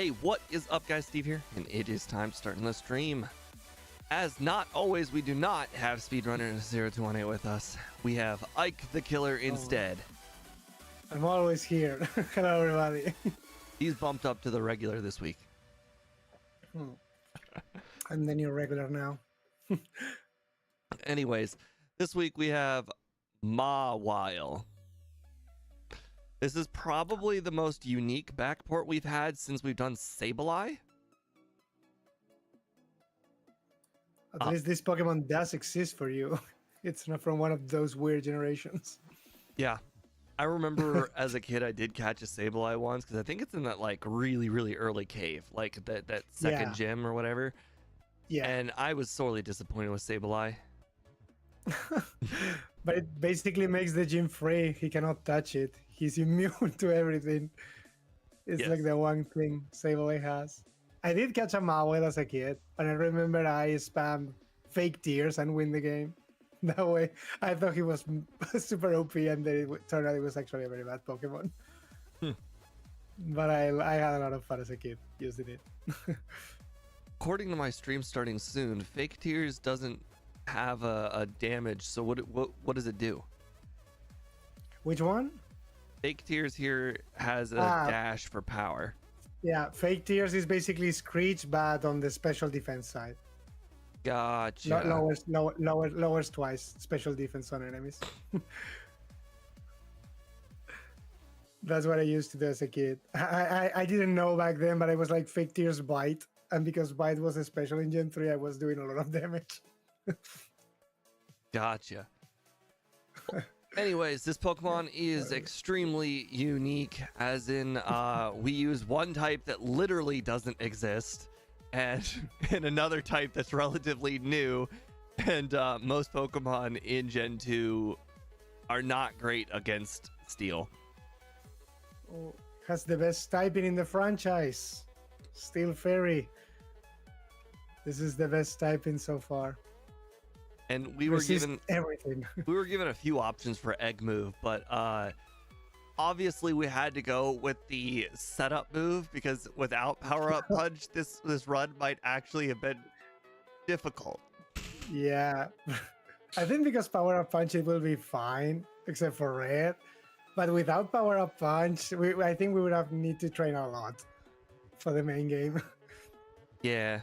Hey, what is up, guys? Steve here, and it is time to start in the stream. As not always, we do not have Speedrunner 0218 with us. We have Ike the Killer instead. I'm always here. Hello, everybody. He's bumped up to the regular this week. I'm the new regular now. Anyways, this week we have Mawile. This is probably the most unique backport we've had since we've done Sableye. At least this Pokemon does exist for you. It's not from one of those weird generations. Yeah. I remember as a kid I did catch a Sableye once because I think it's in that like really early cave, like that second gym or whatever. Yeah. And I was sorely disappointed with Sableye. But it basically makes the gym free. He cannot touch it. He's immune to everything. It's like the one thing Sableye has. I did catch a Mawile as a kid, and I remember I spammed fake tears and win the game. That way, I thought he was super OP, and then it turned out it was actually a very bad Pokemon. But I had a lot of fun as a kid using it. According to my stream starting soon, fake tears doesn't have a damage. So what does it do? Which one? Fake tears here has a dash for power. Yeah, fake tears is basically Screech, but on the special defense side. Gotcha. Lowers twice special defense on enemies. That's what I used to do as a kid. I didn't know back then, but I was like fake tears bite, and because bite was a special in Gen 3, I was doing a lot of damage. Gotcha. Anyways, this Pokemon is extremely unique, as in we use one type that literally doesn't exist and another type that's relatively new, and most Pokemon in Gen 2 are not great against Steel. Oh, has the best typing in the franchise. Steel Fairy. This is the best typing so far. And we were given everything. We were given a few options for egg move, but obviously we had to go with the setup move because without power up punch, this run might actually have been difficult. Yeah, I think because power up punch it will be fine, except for red. But without power up punch, I think we would have need to train a lot for the main game. Yeah,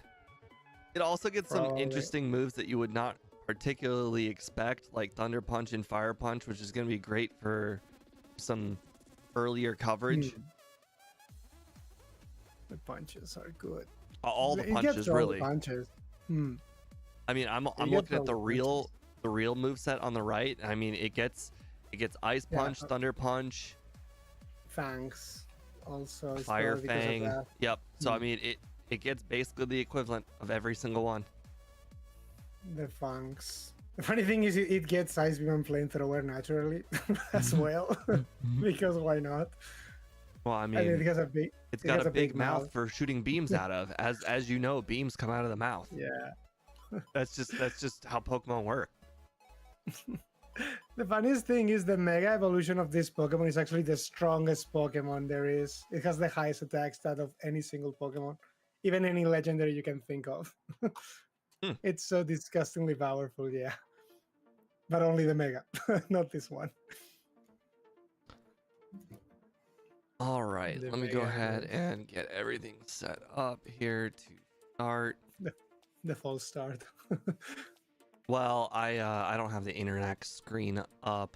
it also gets some interesting moves that you would not particularly expect, like Thunder Punch and Fire Punch, which is going to be great for some earlier coverage. The punches are good. All the punches, really. Punches. I mean, I'm looking at the real moveset on the right. I mean, it gets Ice Punch, Thunder Punch, Fangs, also Fire Fang. Yep. So I mean, it gets basically the equivalent of every single one. The Fangs. The funny thing is it gets Ice Beam and Flamethrower naturally as well, because why not? Well, I mean, it's got a big mouth mouth for shooting beams out of. As you know, beams come out of the mouth. Yeah. That's just how Pokemon work. The funniest thing is the Mega Evolution of this Pokemon is actually the strongest Pokemon there is. It has the highest attack stat of any single Pokemon, even any legendary you can think of. It's so disgustingly powerful, yeah. But only the Mega, not this one. All right, let me go ahead and get everything set up here to start. The false start. Well, I don't have the internet screen up.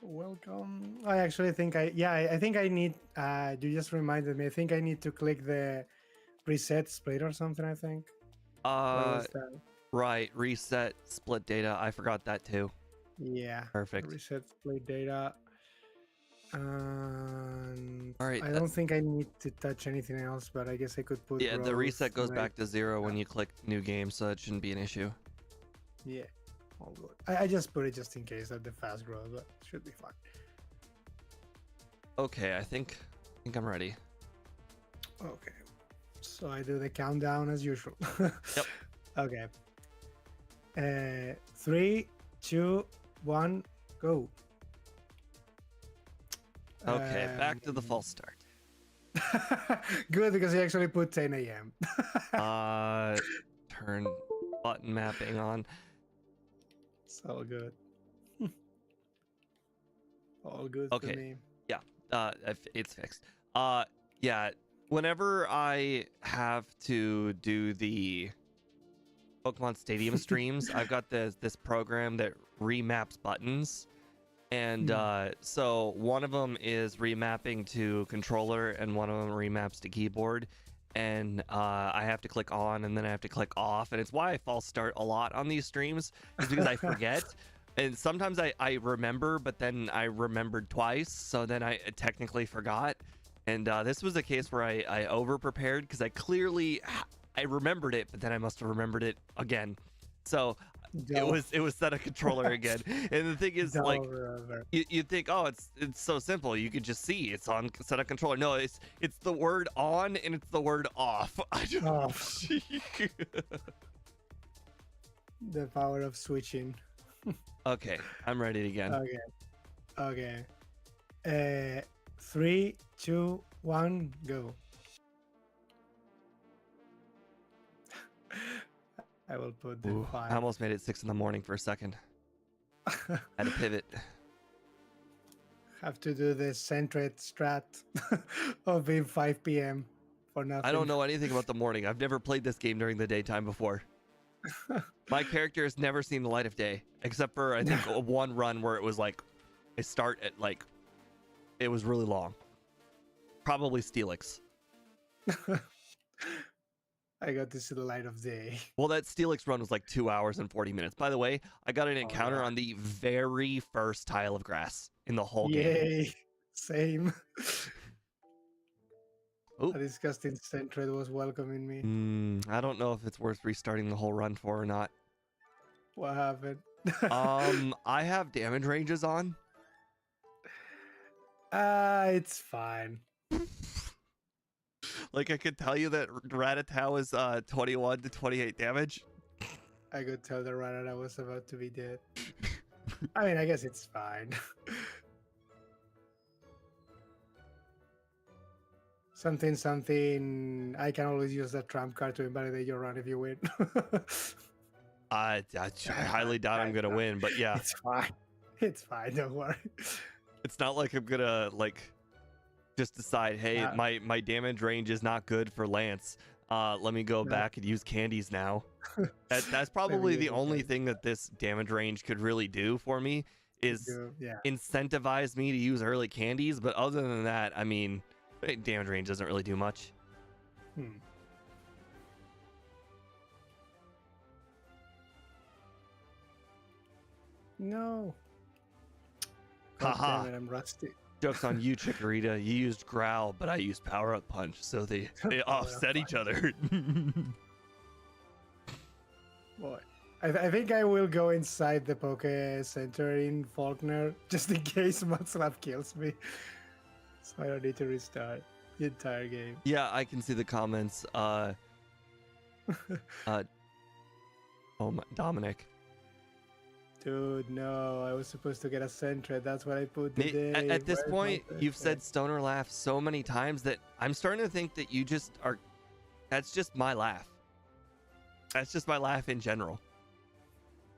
Welcome. I actually think I think I need. You just reminded me. I think I need to click the reset split or something. I think. Right. Reset split data. I forgot that too. Yeah. Perfect. Reset split data. And all right. I don't think I need to touch anything else, but I guess I could put. Yeah, the reset goes back to 0 when you click new game, so it shouldn't be an issue. Yeah. All good. I just put it just in case that the fast grows, but it should be fine. Okay, I think I'm ready. Okay. So I do the countdown as usual. Yep. Okay. 3, 2, 1, go. Okay, back to the false start. Good, because he actually put 10 a.m. Turn button mapping on. So good. All good Okay. to me. Yeah, it's fixed. Yeah, whenever I have to do the Pokemon Stadium streams, I've got this program that remaps buttons. And so one of them is remapping to controller and one of them remaps to keyboard. And I have to click on and then I have to click off. And it's why I false start a lot on these streams, is because I forget. And sometimes I remember, but then I remembered twice. So then I technically forgot. And this was a case where I over prepared because I remembered it, but then I must have remembered it again. So it was set a controller again. And the thing is, like, you think, oh, it's so simple, you could just see it's on set a controller. No, it's the word on and it's the word off. Off. The power of switching. Okay, I'm ready again. Okay. 3, 2, 1, go. I will put the 5. I almost made it 6 in the morning for a second. Had to pivot. Have to do the centred strat of being 5 p.m. for nothing. I don't know anything about the morning. I've never played this game during the daytime before. My character has never seen the light of day, except for I think one run where it was like a start at like it was really long. Probably Steelix. I got to see the light of day. Well, that Steelix run was like 2 hours and 40 minutes. By the way, I got an encounter on the very first tile of grass in the whole game. Yay! Same. Ooh. A disgusting centred was welcoming me. I don't know if it's worth restarting the whole run for or not. What happened? I have damage ranges on. It's fine. Like, I could tell you that Rattata is 21 to 28 damage. I could tell the Rattata was about to be dead. I mean, I guess it's fine. Something. I can always use that trump card to invalidate your run if you win. I highly doubt I'm gonna win, but yeah. It's fine. It's fine, don't worry. It's not like I'm gonna, like, just decide, hey, my damage range is not good for Lance. Let me go back and use candies now. That's probably the only thing that this damage range could really do for me is incentivize me to use early candies. But other than that, I mean, damage range doesn't really do much. No. Haha. Damn it, I'm rusty. Joke's on you, Chikorita. You used Growl, but I used Power Up Punch, so they offset each other. Boy, I think I will go inside the Poke Center in Faulkner just in case Mudslap kills me, so I don't need to restart the entire game. Yeah, I can see the comments. Oh my, Dominic. Dude, no, I was supposed to get a Centred. That's what I put today. At this point, you've said Stoner Laugh so many times that I'm starting to think that you just are... That's just my laugh. That's just my laugh in general.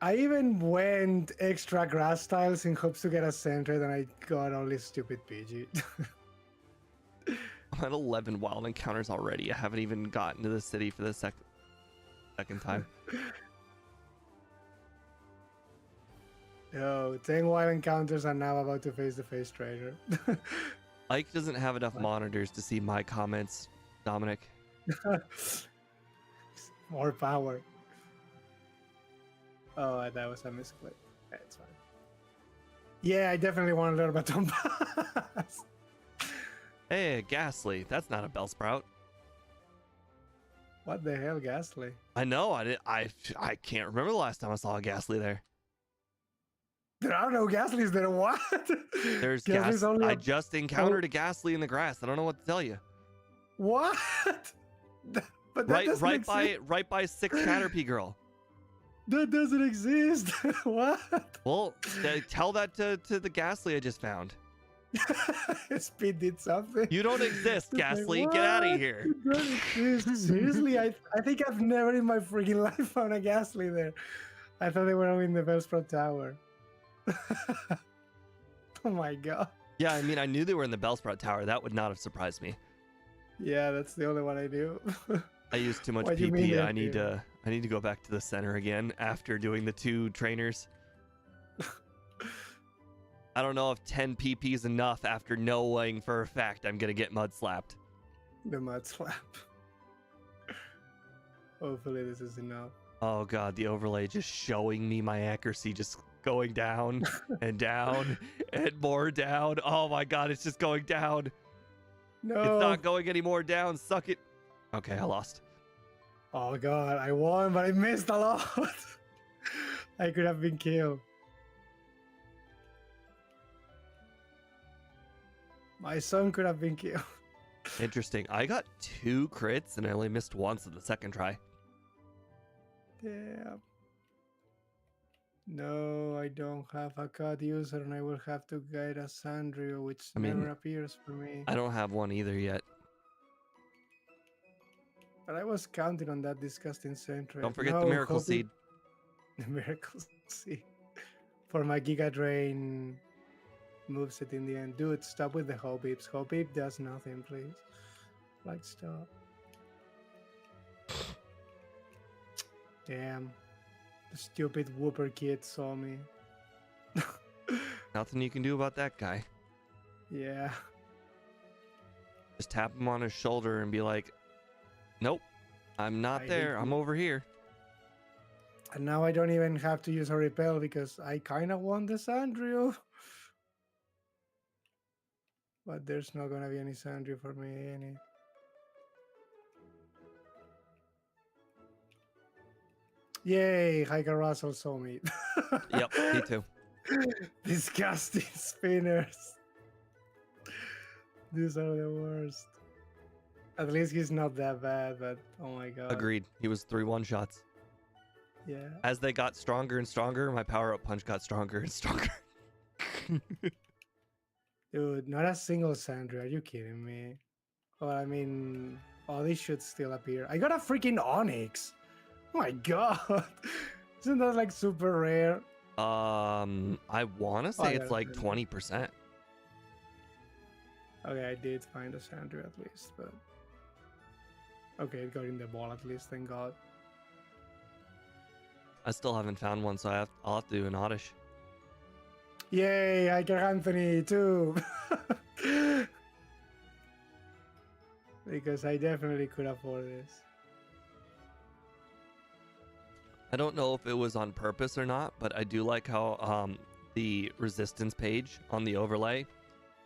I even went extra grass tiles in hopes to get a Centred, and I got only stupid Pidgey. I'm at 11 wild encounters already. I haven't even gotten to the city for the second time. Yo, 10 wild encounters are now about to face the face trader. Ike doesn't have enough monitors to see my comments, Dominic. More power. Oh, that was a misclick. That's fine. Yeah, I definitely want to learn about Baton Pass. Hey, Ghastly. That's not a Bellsprout. What the hell, Ghastly? I know. I can't remember the last time I saw a Ghastly there. There are no Ghastlies there. What? There's Ghastly. I just encountered a Ghastly in the grass. I don't know what to tell you. What? But that right by 6 Caterpie Girl. That doesn't exist. What? Well, tell that to the Ghastly I just found. Speed did something. You don't exist, It's like, Ghastly. Get out of what? here. You don't exist. Seriously, I think I've never in my freaking life found a Ghastly there. I thought they were all in the Bellsprout Tower. Oh my god. Yeah, I mean, I knew they were in the Bellsprout Tower. That would not have surprised me. Yeah, that's the only one I do. I used too much What do you mean PP. they're I need here? to go back to the center again after doing the 2 trainers. I don't know if 10 PP is enough after knowing for a fact I'm gonna get mud slapped. The mud slap. Hopefully this is enough. Oh god, the overlay just showing me my accuracy just going down and down and more down. Oh my god, it's just going down. No. It's not going any more down. Suck it. Okay, I lost. Oh god, I won, but I missed a lot. I could have been killed. My son could have been killed. Interesting. I got 2 crits and I only missed once at the second try. Damn. No, I don't have a cut user and I will have to guide a Sandrio, which I mean, never appears for me. I don't have one either yet. But I was counting on that disgusting Sentry. Don't forget the Miracle Seed. The Miracle Seed. For my Giga Drain moveset in the end. Dude, stop with the Hopeeps. Hopeep does nothing, please. Like, stop. Damn. The stupid Whooper kid saw me. Nothing you can do about that guy. Yeah. Just tap him on his shoulder and be like, nope, I'm not I there. hate I'm you." over here. And now I don't even have to use a repel because I kind of want the Sandrio. But there's not going to be any Sandrio for me. Any. Yay, Hiker Russell saw me. Yep, me too. Disgusting spinners. These are the worst. At least he's not that bad, but oh my god. Agreed. He was 3 1-shots. Yeah. As they got stronger and stronger, my power-up punch got stronger and stronger. Dude, not a single Sandra. Are you kidding me? Well, I mean, oh, they should still appear. I got a freaking Onyx. Oh my god. Isn't that like super rare? I want to say I it's gotta like find 20%. Okay, I did find a Sandra at least, but okay, it got in the ball at least, thank god. I still haven't found one, so I'll have to do an oddish. Yay, I get Anthony too. Because I definitely could afford this. I don't know if it was on purpose or not, but I do like how the resistance page on the overlay,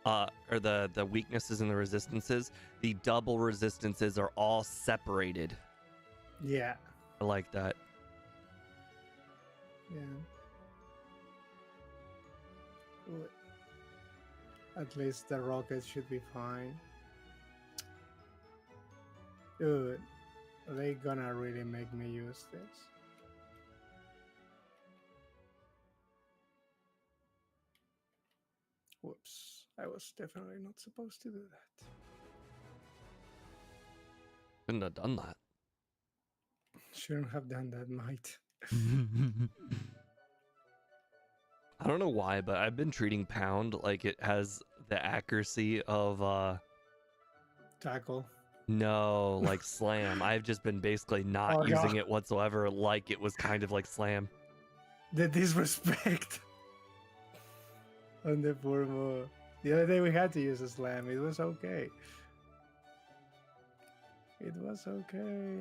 or the weaknesses and the resistances, the double resistances are all separated. Yeah. I like that. Yeah. Good. At least the rockets should be fine. Dude, are they gonna really make me use this? Whoops. I was definitely not supposed to do that. Couldn't have done that. Shouldn't have done that, might. I don't know why, but I've been treating Pound like it has the accuracy of Tackle. no, like Slam. I've just been basically not Oh, using God. it whatsoever, like it was kind of like Slam. The disrespect on the poor Mo. The other day we had to use a slam. It was okay. It was okay.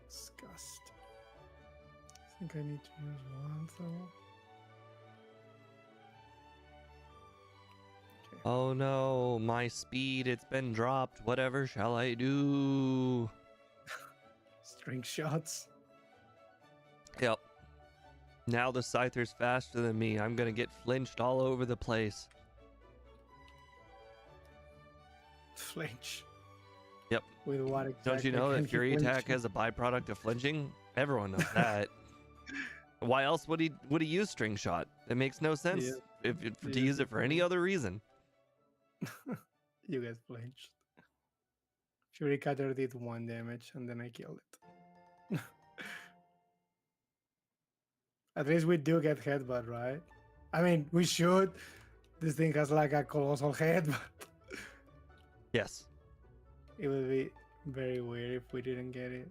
Disgust. I think I need to use one though. Oh no, my speed, it's been dropped. Whatever shall I do? String shots. Yep. Now the Scyther's faster than me. I'm gonna get flinched all over the place. Flinch. Yep. With what exactly? Don't you know can that he Fury flinch? Attack has a byproduct of flinching? Everyone knows that. Why else would he use String Shot? It makes no sense to use it for any other reason. You guys flinched. Fury Cutter did 1 damage and then I killed it. At least we do get headbutt, right? I mean, we should. This thing has like a colossal head, but Yes. it would be very weird if we didn't get it.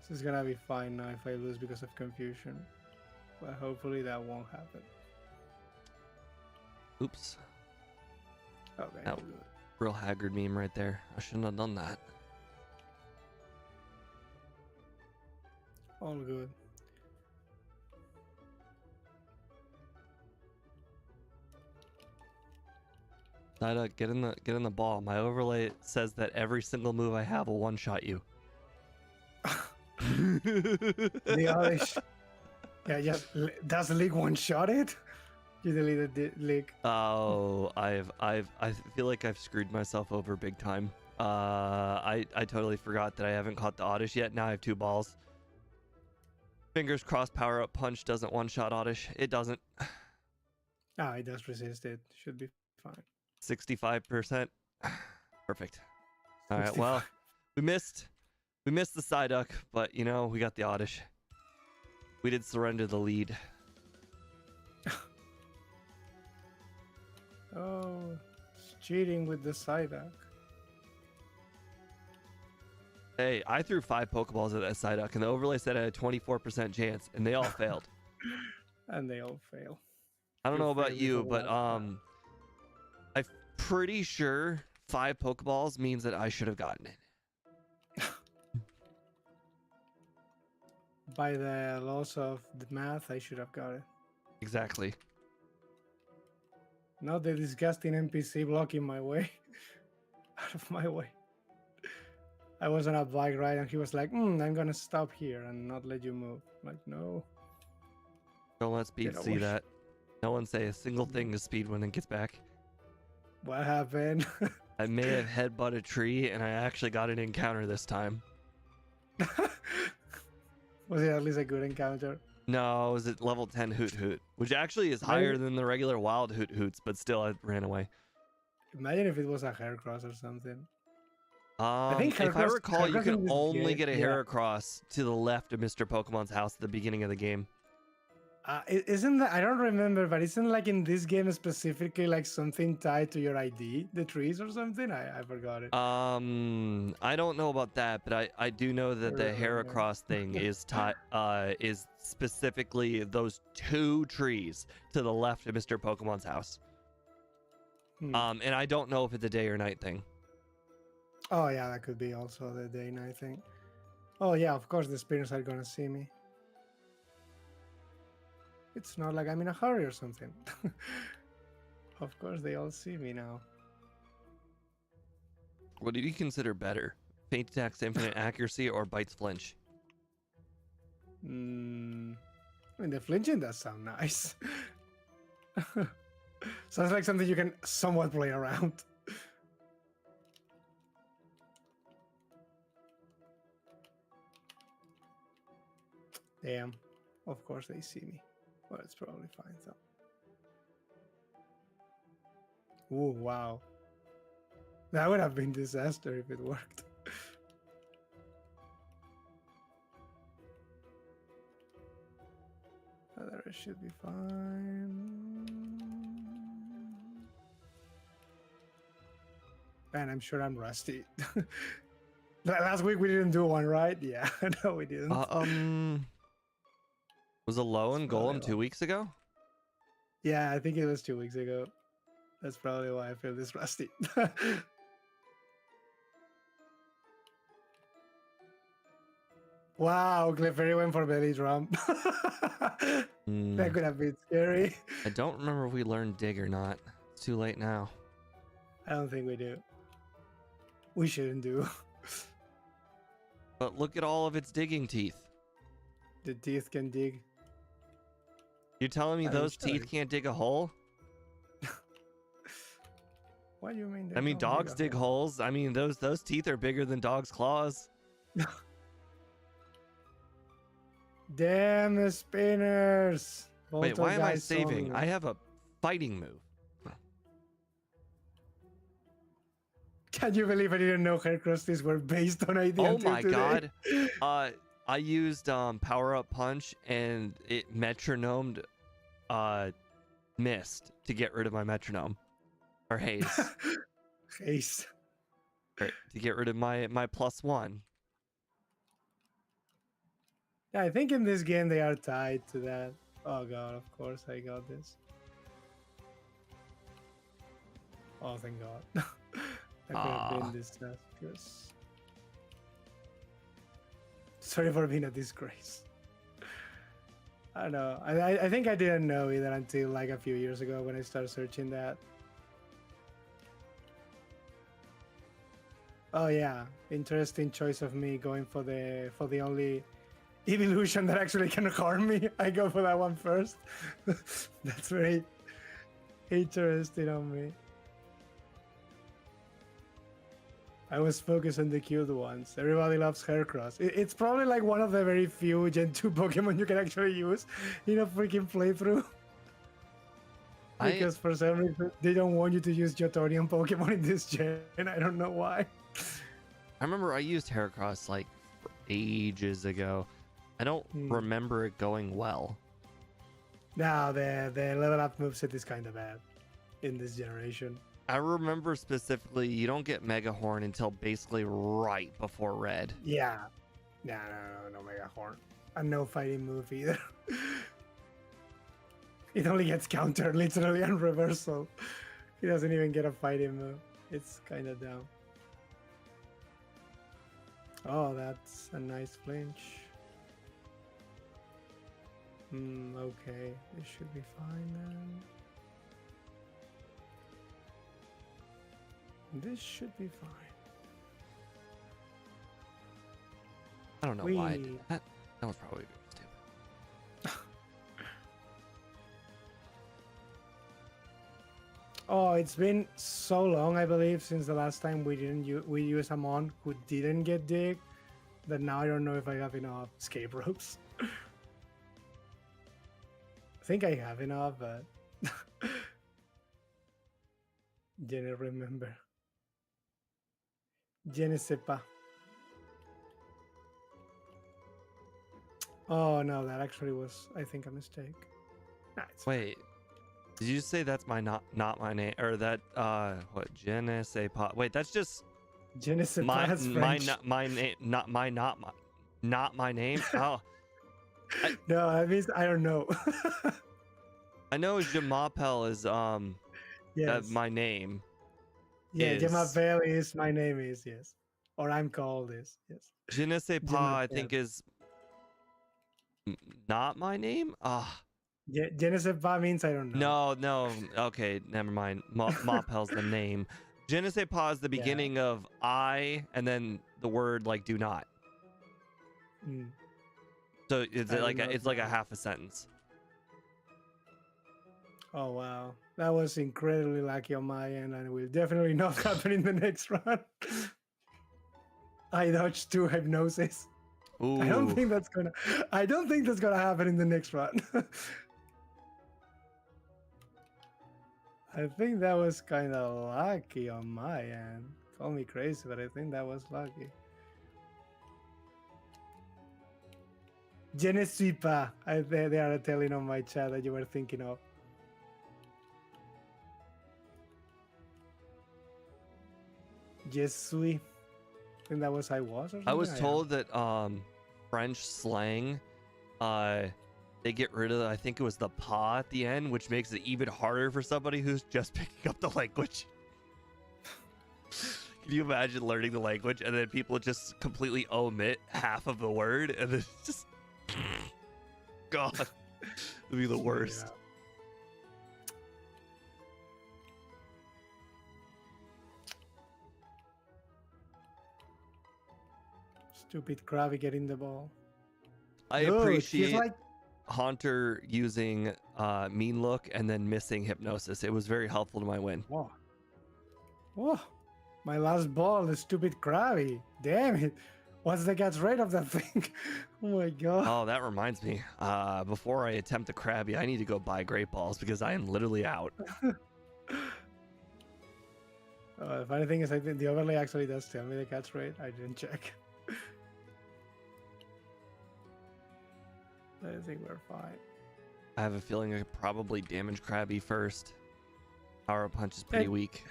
This is gonna be fine now if I lose because of confusion. But hopefully that won't happen. Oops. Okay. That real Haggard meme right there. I shouldn't have done that. All good. Psyduck, get in the ball. My overlay says that every single move I have will one-shot you. The other yeah, just does the league one-shot it? You deleted the league. Oh, I feel like I've screwed myself over big time. I totally forgot that I haven't caught the Oddish yet. Now I have 2 balls. Fingers crossed power up punch doesn't one-shot Oddish. It doesn't. Ah, it does resist it. Should be fine. 65%. Perfect. All right, 65. well, we missed the Psyduck, but you know, we got the Oddish. We did surrender the lead. Oh, it's cheating with the Psyduck. Hey, I threw 5 Pokeballs at that Psyduck, and the overlay said I had a 24% chance, and they all failed. And they all fail. I don't know about you, but time. I'm pretty sure 5 Pokeballs means that I should have gotten it. By the laws of the math, I should have got it. Exactly. Not the disgusting NPC blocking my way. Out of my way. I was on a bike ride and he was like, I'm gonna stop here and not let you move. I'm like, no. Don't let Speed see that. No one say a single thing to Speed when it gets back. What happened? I may have headbutt a tree and I actually got an encounter this time. Was it at least a good encounter? No, it was at level 10 Hoot Hoot, which actually is higher than the regular wild Hoot Hoots, but still I ran away. Imagine if it was a Heracross or something. I think if I recall, you can only get a Heracross to the left of Mr. Pokemon's house at the beginning of the game. Isn't that, I don't remember, but isn't like in this game specifically like something tied to your ID, the trees or something? I forgot it. I don't know about that, but I do know that the Heracross thing is is specifically those 2 trees to the left of Mr. Pokemon's house. And I don't know if it's a day or night thing. Oh yeah, that could be also the day night thing. Oh yeah, of course the spirits are gonna see me. It's not like I'm in a hurry or something. Of course they all see me now. What do you consider better? Feint Attack's infinite accuracy or Bites Flinch? I mean, the flinching does sound nice. Sounds like something you can somewhat play around. Damn. Of course they see me. Well, it's probably fine, though. Ooh, wow. That would have been disaster if it worked. The rest should be fine. Man, I'm sure I'm rusty. Last week we didn't do one, right? Yeah, no, we didn't. Was a low in Golem 2 weeks ago? Yeah, I think it was 2 weeks ago. That's probably why I feel this rusty. Wow, Clefairy went for belly drum. That could have been scary. I don't remember if we learned dig or not. It's too late now. I don't think we do. We shouldn't do. But look at all of its digging teeth. The teeth can dig. You're telling me those teeth can't dig a hole? What do you mean? I mean, dogs dig holes. I mean, those teeth are bigger than dogs' claws. Damn the spinners! Wait, why am I saving? I have a fighting move. Can you believe I didn't know hair crusties were based on ID? Oh my god! I used power up punch and it metronomed mist to get rid of my metronome or haze. Haze. Right, to get rid of my +1. Yeah, I think in this game they are tied to that. Oh god, of course I got this. Oh, thank god. I could have been disastrous. Sorry for being a disgrace. I don't know. I think I didn't know either until like a few years ago when I started searching that. Oh yeah, interesting choice of me going for the only evolution that actually can harm me. I go for that one first. That's very interesting on me. I was focused on the cute ones. Everybody loves Heracross. It's probably like one of the very few Gen 2 Pokemon you can actually use in a freaking playthrough. Because for some reason, they don't want you to use Johtorian Pokemon in this gen. I don't know why. I remember I used Heracross like ages ago. I don't remember it going well. No, the level up moveset is kind of bad in this generation. I remember specifically you don't get Mega Horn until basically right before Red. Yeah. No Mega Horn. And no fighting move either. It only gets countered literally and reversal. He doesn't even get a fighting move. It's kind of dumb. Oh, that's a nice flinch. Okay. This should be fine then. This should be fine. I don't know why I did that. That was probably stupid. Oh, it's been so long, I believe, since the last time we used a mon who didn't get dig, that now I don't know if I have enough escape ropes. I think I have enough, but didn't remember. Je ne sais pas. Oh no, that actually was, I think, a mistake. Nah, wait, did you say that's my not my name, or that what je ne sais pas? Wait, that's just je ne sais pas my name, not my name. Oh, no, that means I don't know. I know je m'appelle is yes. my name. Yeah, je m'appelle is my name is, yes. Or I'm called is, yes. Je ne sais pas, I think, is not my name? Je ne sais pas means I don't know. No. Okay, never mind. M'appelle's the name. Je ne sais pas is the beginning of I, and then the word like do not. So it's like a half a sentence. Oh wow, that was incredibly lucky on my end, and it will definitely not happen in the next run. I dodged 2 hypnosis. Ooh. I don't think that's gonna happen in the next run. I think that was kind of lucky on my end. Call me crazy, but I think that was lucky. Je ne suis pas. They are telling on my chat that you were thinking of. Je suis. I think that was I was or something. I was told that French slang, they get rid of, I think it was the pa at the end, which makes it even harder for somebody who's just picking up the language. Can you imagine learning the language and then people just completely omit half of the word and then just God, it'd be the worst. Yeah. Stupid Krabby getting the ball. I appreciate Haunter using Mean Look and then missing Hypnosis. It was very helpful to my win. Wow. Oh, my last ball, the stupid Krabby. Damn it. What's the catch rate of that thing? Oh my god. Oh, that reminds me. Before I attempt the Krabby, I need to go buy Great Balls because I am literally out. The funny thing is, I think the overlay actually does tell me the catch rate. I didn't check. I think we're fine. I have a feeling I could probably damage Krabby first. Power Punch is pretty weak.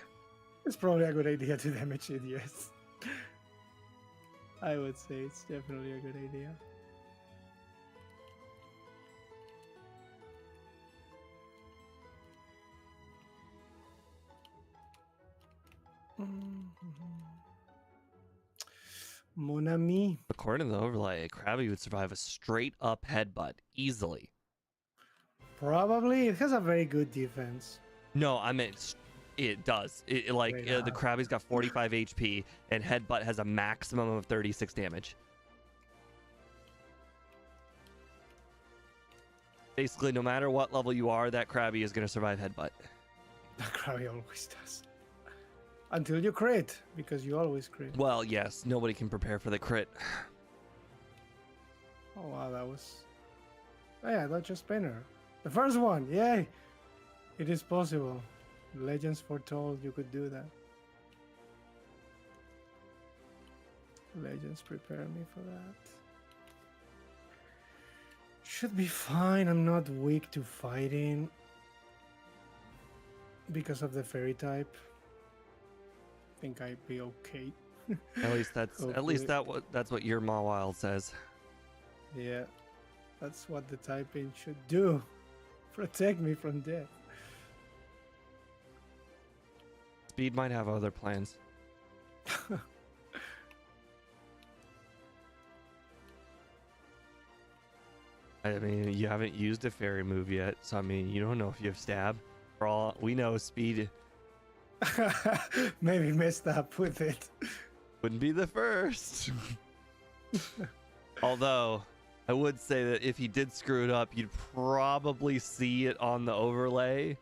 It's probably a good idea to damage it, yes. I would say it's definitely a good idea. Mon ami. According to the overlay, Krabby would survive a straight up headbutt easily. Probably. It has a very good defense. No, I meant it does. The Krabby's got 45 HP and headbutt has a maximum of 36 damage. Basically, no matter what level you are, that Krabby is going to survive headbutt. That Krabby always does. Until you crit, because you always crit. Well, yes, nobody can prepare for the crit. Oh wow, that was... Oh yeah, that's just spinner. The first one, yay! It is possible. Legends foretold you could do that. Legends prepare me for that. Should be fine. I'm not weak to fighting because of the fairy type. I think I'd be okay. At least that's what your Mawile says. Yeah, that's what the typing should do. Protect me from death. Speed might have other plans. I mean, you haven't used a fairy move yet, so I mean, you don't know if you have stab. For all we know, speed maybe messed up with it. wouldn't be the first. Although, I would say that if he did screw it up, you'd probably see it on the overlay.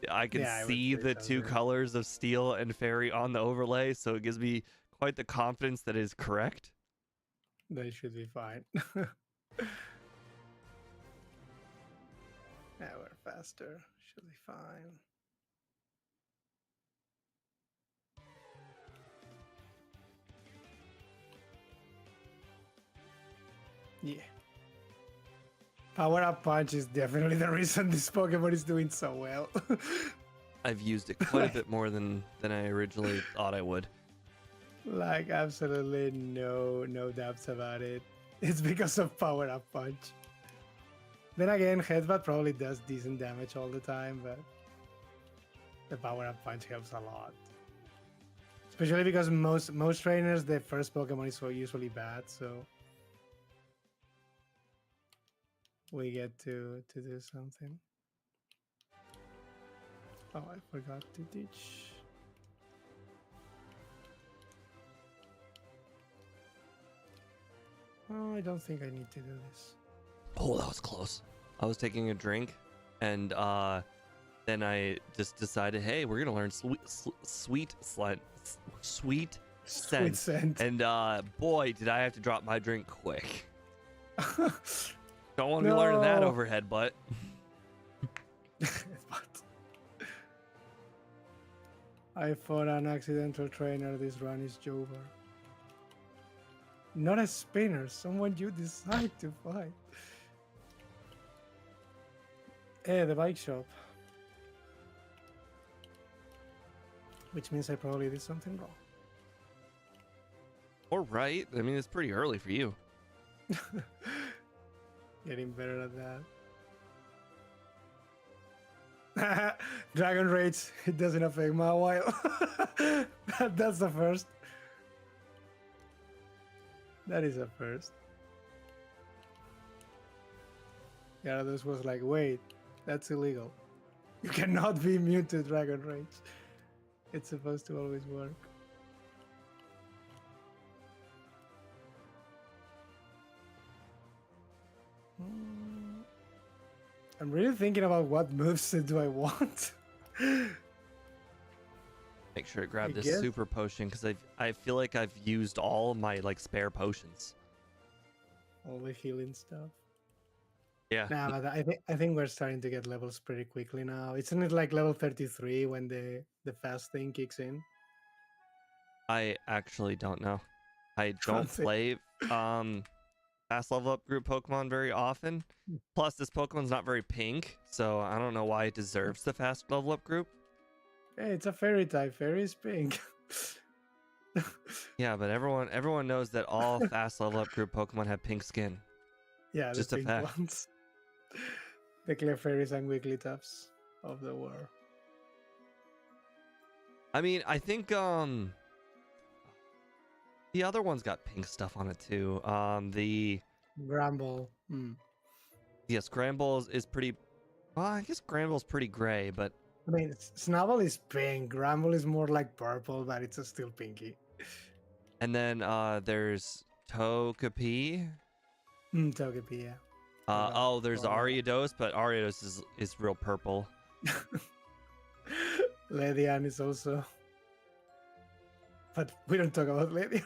I can see the two colors of steel and fairy on the overlay, so it gives me quite the confidence that it is correct. They should be fine. Yeah, we're faster. Should be fine. Yeah. Power Up Punch is definitely the reason this Pokemon is doing so well. I've used it quite a bit more than I originally thought I would. Like, absolutely no doubts about it. It's because of Power Up Punch. Then again, Headbutt probably does decent damage all the time, but the Power Up Punch helps a lot. Especially because most trainers, the first Pokemon is so usually bad, so we get to do something. Oh, I forgot to teach. Oh, I don't think I need to do this. Oh, that was close. I was taking a drink, and then I just decided, hey, we're gonna learn sweet scent. And boy, did I have to drop my drink quick. Don't want to be learning that over headbutt. I fought an accidental trainer. This run is Jover. Not a spinner. Someone you decide to fight. Eh, the bike shop. Which means I probably did something wrong. All right. I mean, it's pretty early for you. Getting better at that. Dragon Rage, it doesn't affect Mawile. That's the first. That is a first. Gyarados was like, wait, that's illegal. You cannot be immune to Dragon Rage. It's supposed to always work. I'm really thinking about what moves do I want. Make sure to grab I this guess. super potion because I feel like I've used all my like spare potions. All the healing stuff. Yeah. Nah, but I think we're starting to get levels pretty quickly now. Isn't it like level 33 when the fast thing kicks in? I actually don't know. I don't Don't think- play fast level up group Pokemon very often. Plus, this Pokemon's not very pink, so I don't know why it deserves the fast level up group. Hey, it's a fairy type. Fairy is pink. Yeah, but everyone knows that all fast level up group Pokemon have pink skin. Yeah, Just the a pink fact. ones. The Clefairies and Wigglytuffs of the world. I mean, I think the other one's got pink stuff on it too. The Bramble. Hmm. yeah, Scramble is pretty. Well, I guess Scramble's pretty gray, but I mean, Snubble is pink. Gramble is more like purple, but it's still pinky. and then there's Togepi. Togepi, yeah. Oh, there's Oh, yeah. Ariados, but Ariados is real purple. Ledian is also. But we don't talk about Ledian.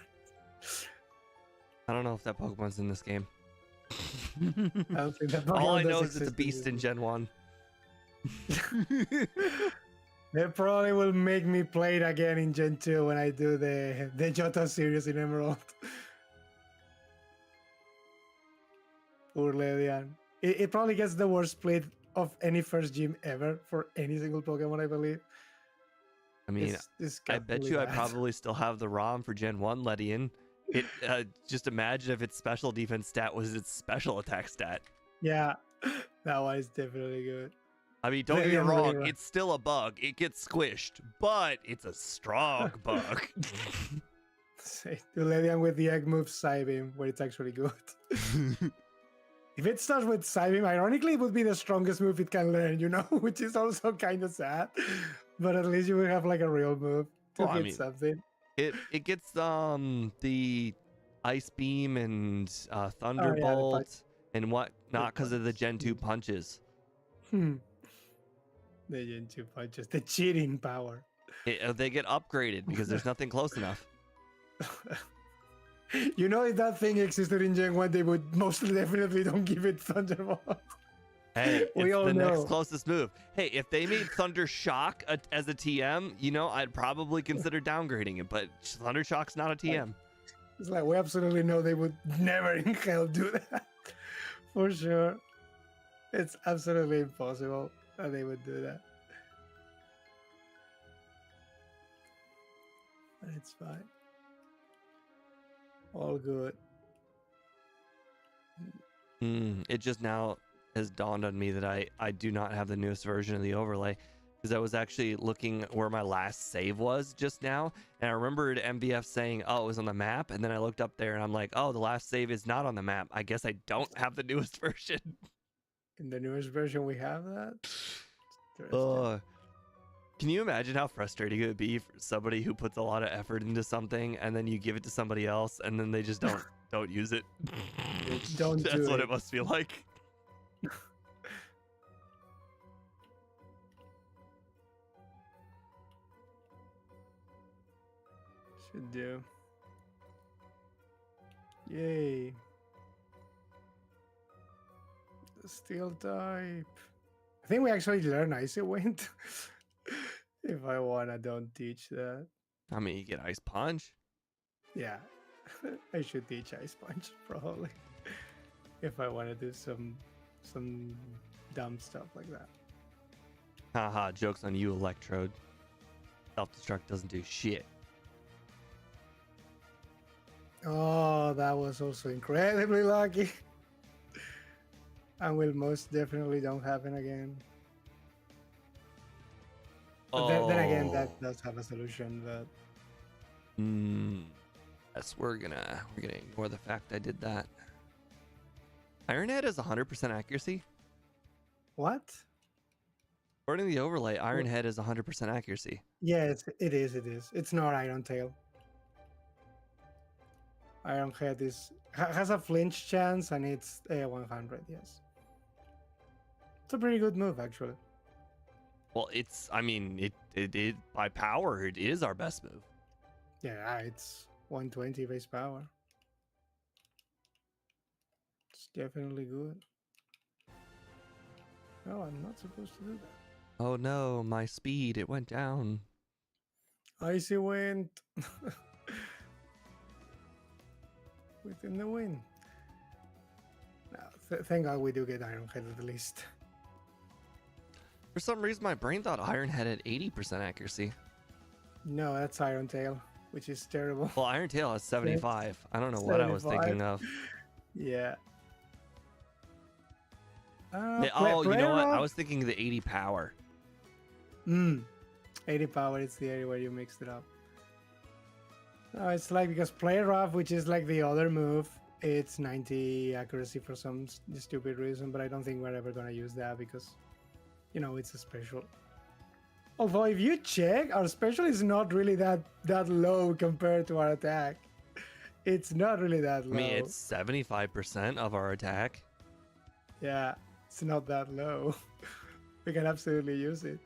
I don't know if that Pokemon's in this game. I don't think that All Pokemon I know does is it's a exist beast in this Gen 1. game. They probably will make me play it again in Gen 2 when I do the Johto series in Emerald. Poor Ledian. It probably gets the worst split of any first gym ever for any single Pokemon, I believe. I mean, It's I got bet really you I bad. probably still have the ROM for Gen 1 Ledian. It just imagine if its special defense stat was its special attack stat. Yeah, that one is definitely good. I mean, don't get me Ledian really wrong, rough. it's still a bug. It gets squished, but it's a strong bug. Say, the Ledian with the egg moves Psybeam, where it's actually good. If it starts with Psybeam, ironically, it would be the strongest move it can learn, which is also kind of sad. But at least you will have like a real move to Well, I hit mean, something. It gets the Ice Beam and Oh, yeah, Thunderbolt and what not because of the punches. Gen 2 punches. The Gen 2 punches, the cheating power. They get upgraded because there's nothing close enough. If that thing existed in Gen 1, they would most definitely don't give it Thunderbolt. Hey, We it's all the next know. closest move. Hey, if they made Thunder Shock as a TM, I'd probably consider downgrading it, but Thunder Shock's not a TM. It's like, we absolutely know they would never in hell do that. For sure. It's absolutely impossible that they would do that. But it's fine. All good. It just now has dawned on me that I do not have the newest version of the overlay because I was actually looking where my last save was just now, and I remembered MVF saying, oh, it was on the map, and then I looked up there and I'm like, oh, the last save is not on the map. I guess I don't have the newest version. In the newest version, we have that. Can you imagine how frustrating it would be for somebody who puts a lot of effort into something and then you give it to somebody else and then they just don't use it? Don't That's do what it. it must feel like. Should do. Yay. The steel type. I think we actually learn Icy Wind. If I wanna, don't teach that. I mean, you get Ice Punch. Yeah. I should teach Ice Punch probably. If I wanna do some dumb stuff like that. Haha, joke's on you, Electrode. Self-destruct doesn't do shit. Oh, that was also incredibly lucky. And will most definitely don't happen again. But then again, that does have a solution. But Yes, we're gonna ignore the fact I did that. Iron Head is 100% accuracy. what? According to the overlay, Iron Head is 100% accuracy. Yes, it is. It is. It's not Iron Tail. Iron Head has a flinch chance, and it's 100. Yes, it's a pretty good move actually. Well, it's, I mean, it by power, it is our best move. Yeah, it's 120 base power. It's definitely good. No, I'm not supposed to do that. Oh no, my speed, it went down. Icy wind. Within the wind. No, thank God we do get Iron Head at least. For some reason, my brain thought Iron Head had 80% accuracy. No, that's Iron Tail, which is terrible. Well, Iron Tail has 75. I don't know what I was thinking of. Yeah. Oh, you know what? I was thinking the 80 power. 80 power is the area where you mixed it up. No, it's like because Play Rough, which is like the other move, it's 90 accuracy for some stupid reason, but I don't think we're ever going to use that because, you know, it's a special. Although if you check, our special is not really that low compared to our attack. It's not really that low. I mean, it's 75% of our attack. Yeah, it's not that low. We can absolutely use it.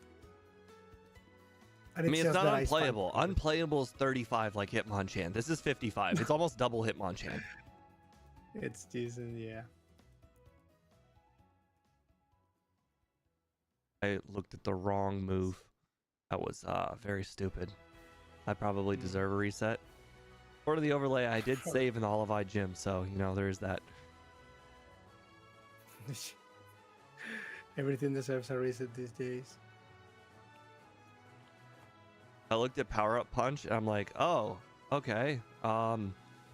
I mean, it's not unplayable. Unplayable is 35 like Hitmonchan. This is 55. It's almost double Hitmonchan. It's decent, yeah. I looked at the wrong move. That was very stupid. I probably deserve a reset. For the overlay, I did save in the Olivine Gym, so, you know, there's that. Everything deserves a reset these days. I looked at Power Up Punch, and I'm like, oh, okay. And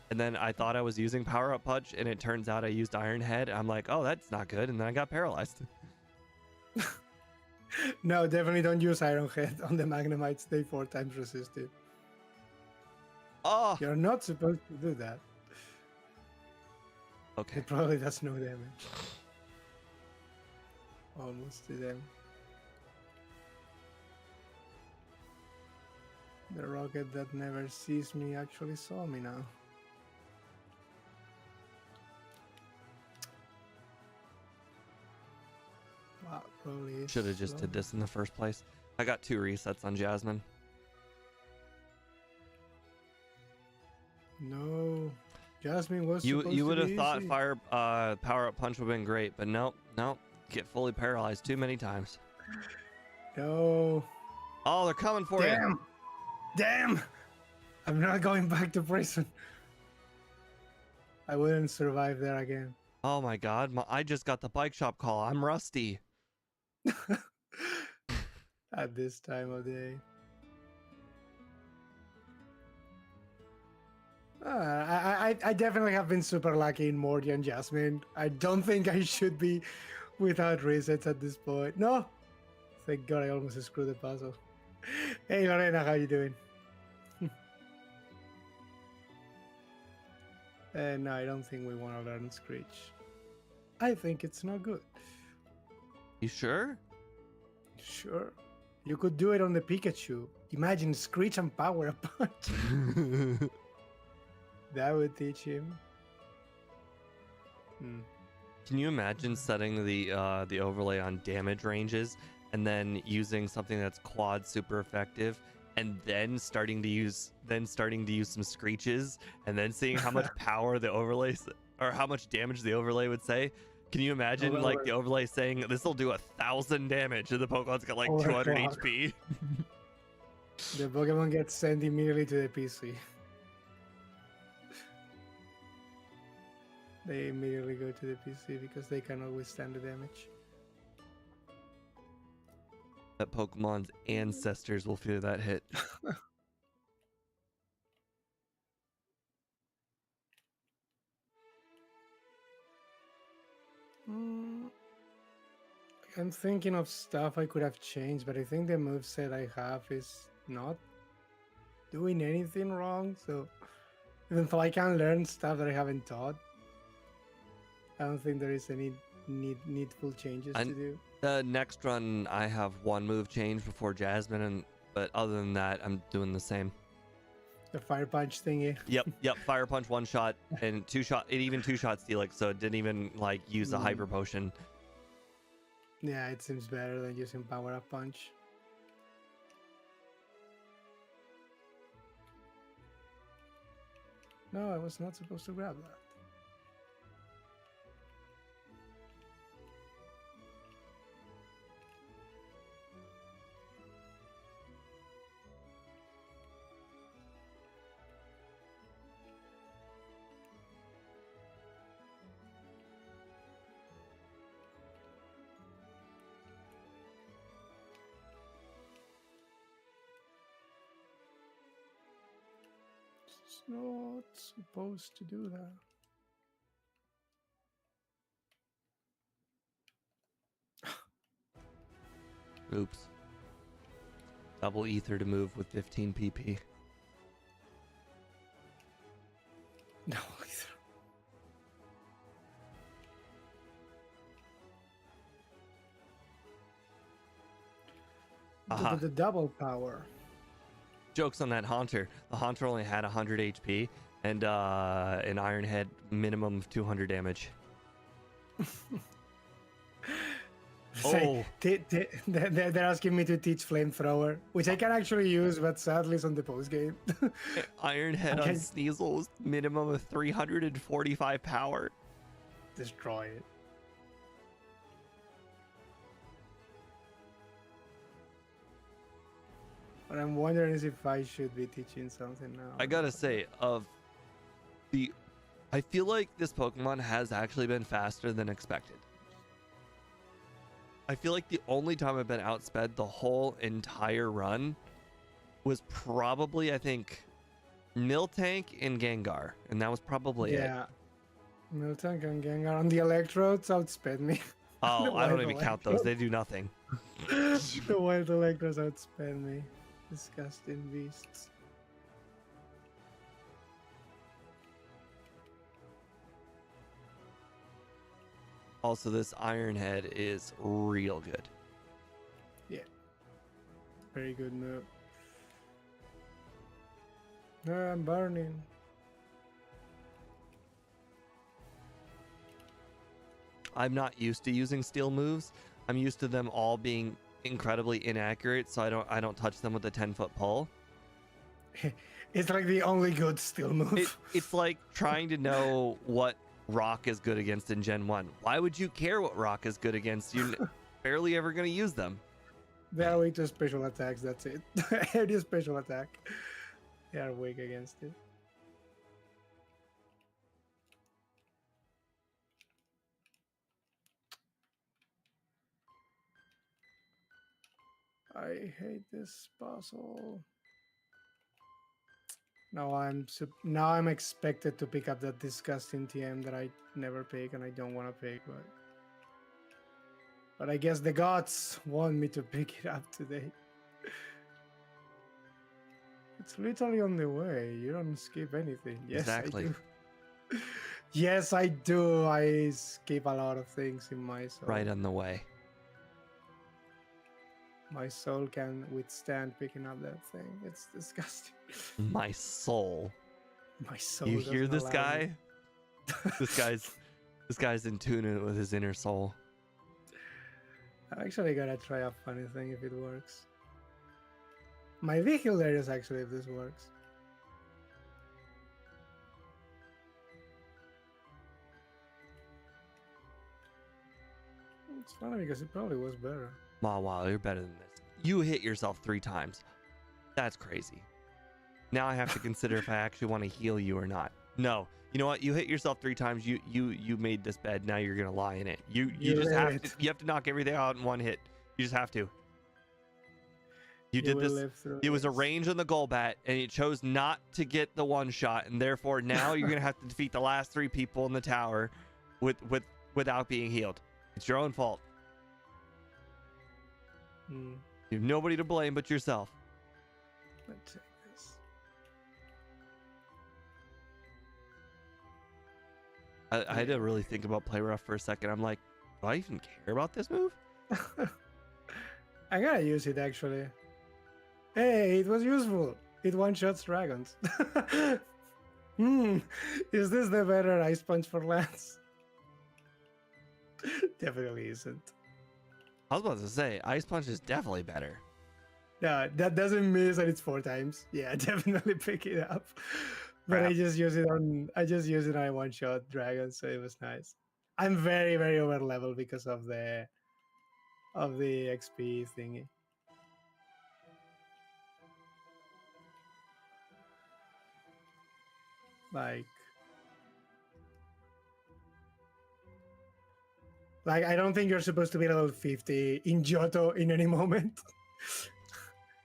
then I thought I was using Power Up Punch, and it turns out I used Iron Head. I'm like, oh, that's not good. And then I got paralyzed. No, definitely don't use Iron Head on the Magnemites. They 4 times resisted. Oh! You're not supposed to do that. Okay. It probably does no damage. Almost to them. The rocket that never sees me actually saw me now. Wow, probably Should have just did this in the first place. I got 2 resets on Jasmine. No, Jasmine was You supposed would to have be thought easy. Power Up Punch would have been great, but nope. Get fully paralyzed too many times. No. Oh, they're coming for you. Damn! I'm not going back to prison. I wouldn't survive there again. Oh my god, I just got the bike shop call. I'm rusty. At this time of day. I definitely have been super lucky in Morty and Jasmine. I don't think I should be without resets at this point. No! Thank God I almost screwed the puzzle. Hey Lorena, how you doing? No, I don't think we want to learn Screech. I think it's not good. You sure? Sure. You could do it on the Pikachu. Imagine Screech and Power Up Punch. That would teach him. Can you imagine setting the overlay on damage ranges and then using something that's quad super effective and then starting to use some screeches and then seeing how much power the overlay or how much damage the overlay would say? Can you imagine like the overlay saying this will do 1,000 damage and the Pokemon's got like 200 HP? The Pokemon gets sent immediately to the PC. They immediately go to the PC because they cannot withstand the damage. That Pokemon's ancestors will feel that hit. I'm thinking of stuff I could have changed, but I think the moveset I have is not doing anything wrong. So even though I can learn stuff that I haven't taught, I don't think there is any needful changes to do. The next run, I have 1 move change before Jasmine, but other than that, I'm doing the same. The Fire Punch thingy. Yep. Fire Punch 1 shot and 2 shot. It even 2 shot Steelix, so it didn't even like use a Hyper Potion. Yeah, it seems better than using Power Up Punch. No, I was not supposed to grab that. It's not supposed to do that. Oops. Double ether to move with 15 PP. No, the double power. Jokes on that Haunter. The Haunter only had 100 HP and an Iron Head minimum of 200 damage. Say, they're asking me to teach flamethrower, which I can actually use, but sadly it's on the post game. Iron Head on Sneasel was minimum of 345 power. Destroy it. What I'm wondering is if I should be teaching something now. I gotta say, I feel like this Pokemon has actually been faster than expected. I feel like the only time I've been outsped the whole entire run was probably, I think, Miltank and Gengar, and that was probably it. Yeah, Miltank and Gengar on the Electrodes outsped me. Oh, I don't even count those. They do nothing. The wild Electrodes outsped me. Disgusting beasts. Also, this Iron Head is real good. Yeah. Very good move. No, I'm burning. I'm not used to using steel moves. I'm used to them all being incredibly inaccurate, so I don't touch them with a 10-foot pole. It's like the only good steel move. It's like trying to know what rock is good against in Gen 1. Why would you care what rock is good against? You're barely ever going to use them. They are weak to special attacks, that's it. Any special attack. They are weak against it. I hate this puzzle. Now I'm expected to pick up that disgusting TM that I never pick and I don't want to pick, but I guess the gods want me to pick it up today. It's literally on the way. You don't skip anything. Yes, exactly. I do. Yes, I do. I skip a lot of things in my soul. Right on the way. My soul can withstand picking up that thing. It's disgusting. My soul. My soul. You hear this guy? This guy's in tune with his inner soul. I'm actually gonna try a funny thing if it works. Might be hilarious actually if this works. It's funny because it probably was better. Wow, you're better than this. You hit yourself 3 times. That's crazy. Now I have to consider if I actually want to heal you or not. No. You know what? You hit yourself 3 times. You made this bed. Now you're gonna lie in it. You just have to. You have to knock everything out in one hit. You just have to. You did this. It was a range on the Golbat, and you chose not to get the one shot, and therefore now you're gonna have to defeat the last 3 people in the tower, without being healed. It's your own fault. You have nobody to blame but yourself. Let's take this. I had to really think about Play Rough for a second. I'm like, do I even care about this move? I gotta use it actually. Hey, it was useful. It one-shots dragons. Is this the better Ice Punch for Lance? Definitely isn't. I was about to say, Ice Punch is definitely better. No, that doesn't miss and it's 4 times. Yeah, definitely pick it up. But Crap. I just used it on a one-shot dragon, so it was nice. I'm very, very over level because of the XP thingy. Like I don't think you're supposed to be level 50 in Johto in any moment.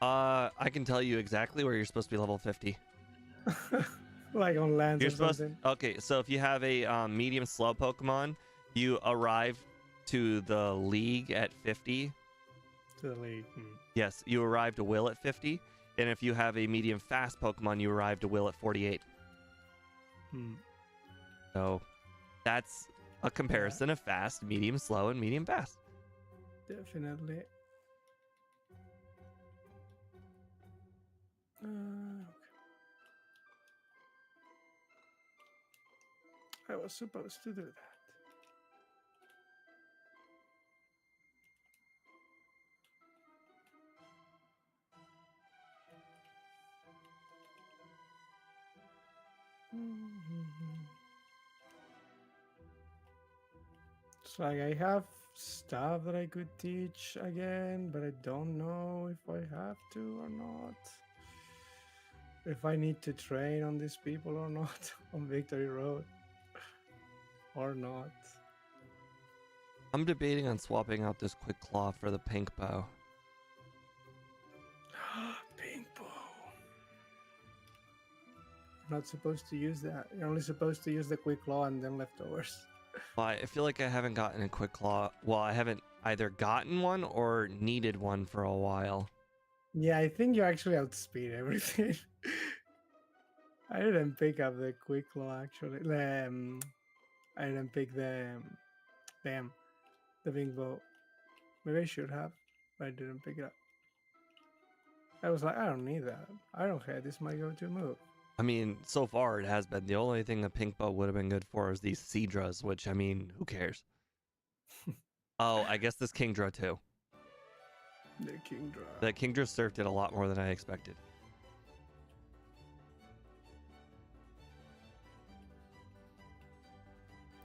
I can tell you exactly where you're supposed to be level 50. Like on lands You're or supposed something. okay, so if you have a medium slow Pokemon, you arrive to the league at 50. To the league. Yes, you arrive to will at 50. And if you have a medium fast Pokemon, you arrive to will at 48. So that's a comparison of fast, medium slow, and medium fast. Definitely. Okay. I was supposed to do that. It's like I have stuff that I could teach again, but I don't know if I have to or not. If I need to train on these people or not on Victory Road or not. I'm debating on swapping out this Quick Claw for the Pink Bow. Pink bow. You're not supposed to use that. You're only supposed to use the Quick Claw and then leftovers. Well, I feel like I haven't gotten a Quick Claw. Well, I haven't either gotten one or needed one for a while. Yeah, I think you actually outspeed everything. I didn't pick up the Quick Claw actually. I didn't pick the Pink bow. Maybe I should have, but I didn't pick it up. I was like, I don't need that. Iron Head is my go-to move. I mean, so far it has been. The only thing the Pink Bow would have been good for is these Seadras, which, I mean, who cares? Oh, I guess this Kingdra too. The Kingdra. The Kingdra Surf did a lot more than I expected.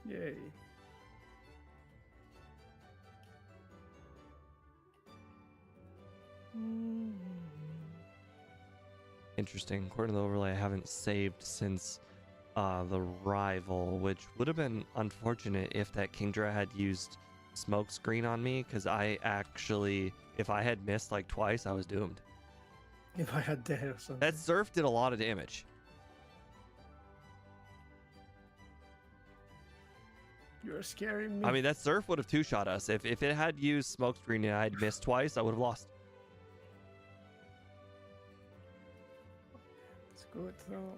Yay. Interesting. According to the overlay, I haven't saved since the rival, which would have been unfortunate if that Kingdra had used smoke screen on me, because I actually, if I had missed like twice, I was doomed. If I had dead or something. That Surf did a lot of damage. You're scaring me. I mean, that Surf would have two-shot us. If it had used smoke screen and I had missed twice, I would have lost. It's good though.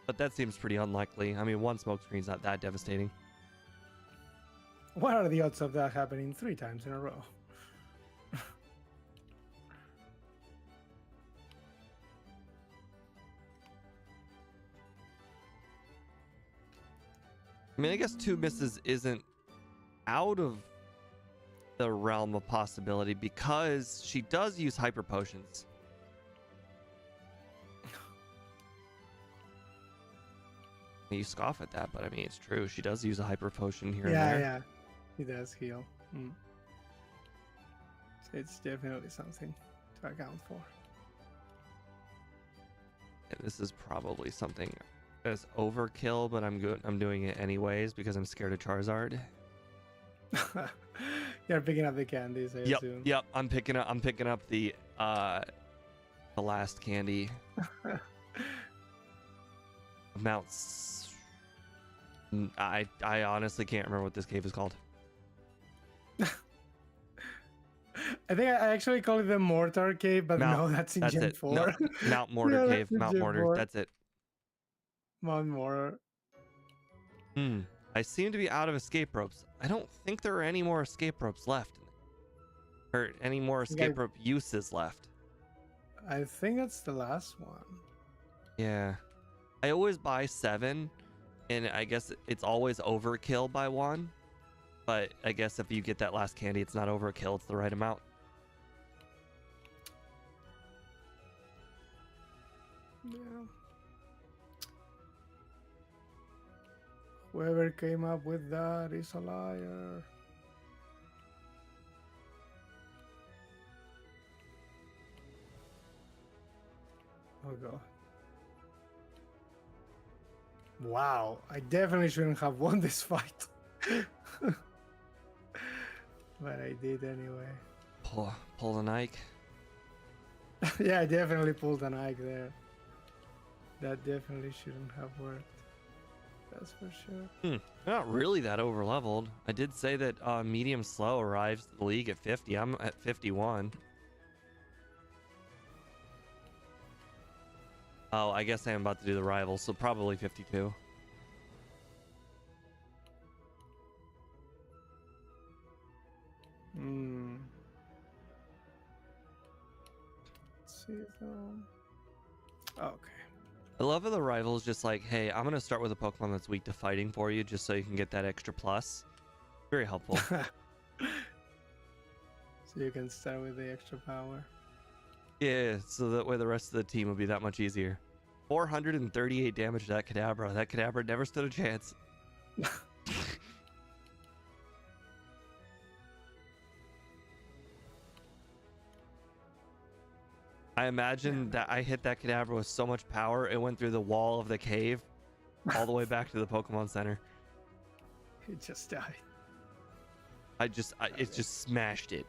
But that seems pretty unlikely. I mean, one smoke screen's not that devastating. What are the odds of that happening 3 times in a row? I mean, I guess 2 misses isn't out of the realm of possibility because she does use hyper potions. You scoff at that, but I mean, it's true. She does use a hyper potion here and there. Yeah, he does heal. So it's definitely something to account for. And this is probably something that's overkill, but I'm good. I'm doing it anyways because I'm scared of Charizard. You're picking up the candies, I assume. Yep. I'm picking up the last candy. I honestly can't remember what this cave is called. I think I actually call it the Mortar Cave, but no, that's in Gen 4. No, Mount Mortar Yeah, Cave. that's Mount Gen Mortar. 4. That's it. Mount Mortar. I seem to be out of escape ropes. I don't think there are any more escape ropes left. Or any more escape rope uses left. I think that's the last one. Yeah. I always buy 7, and I guess it's always overkill by 1. But I guess if you get that last candy, it's not overkill. It's the right amount. Yeah. Whoever came up with that is a liar. Oh god. Wow, I definitely shouldn't have won this fight. But I did anyway. Pull the Nike. Yeah, I definitely pulled an Ike there. That definitely shouldn't have worked. That's for sure. Not really that over leveled. I did say that medium slow arrives to the league at 50. I'm at 51. Oh, I guess I am about to do the rivals, so probably 52. Let's see though. Okay. I love how the rival is just like, hey, I'm gonna start with a Pokemon that's weak to fighting for you, just so you can get that extra plus. Very helpful. So you can start with the extra power. Yeah, so that way the rest of the team will be that much easier. 438 damage to that Kadabra. That Kadabra never stood a chance. I imagine that I hit that Kadabra with so much power, it went through the wall of the cave all the way back to the Pokemon Center. It just died. It just smashed it.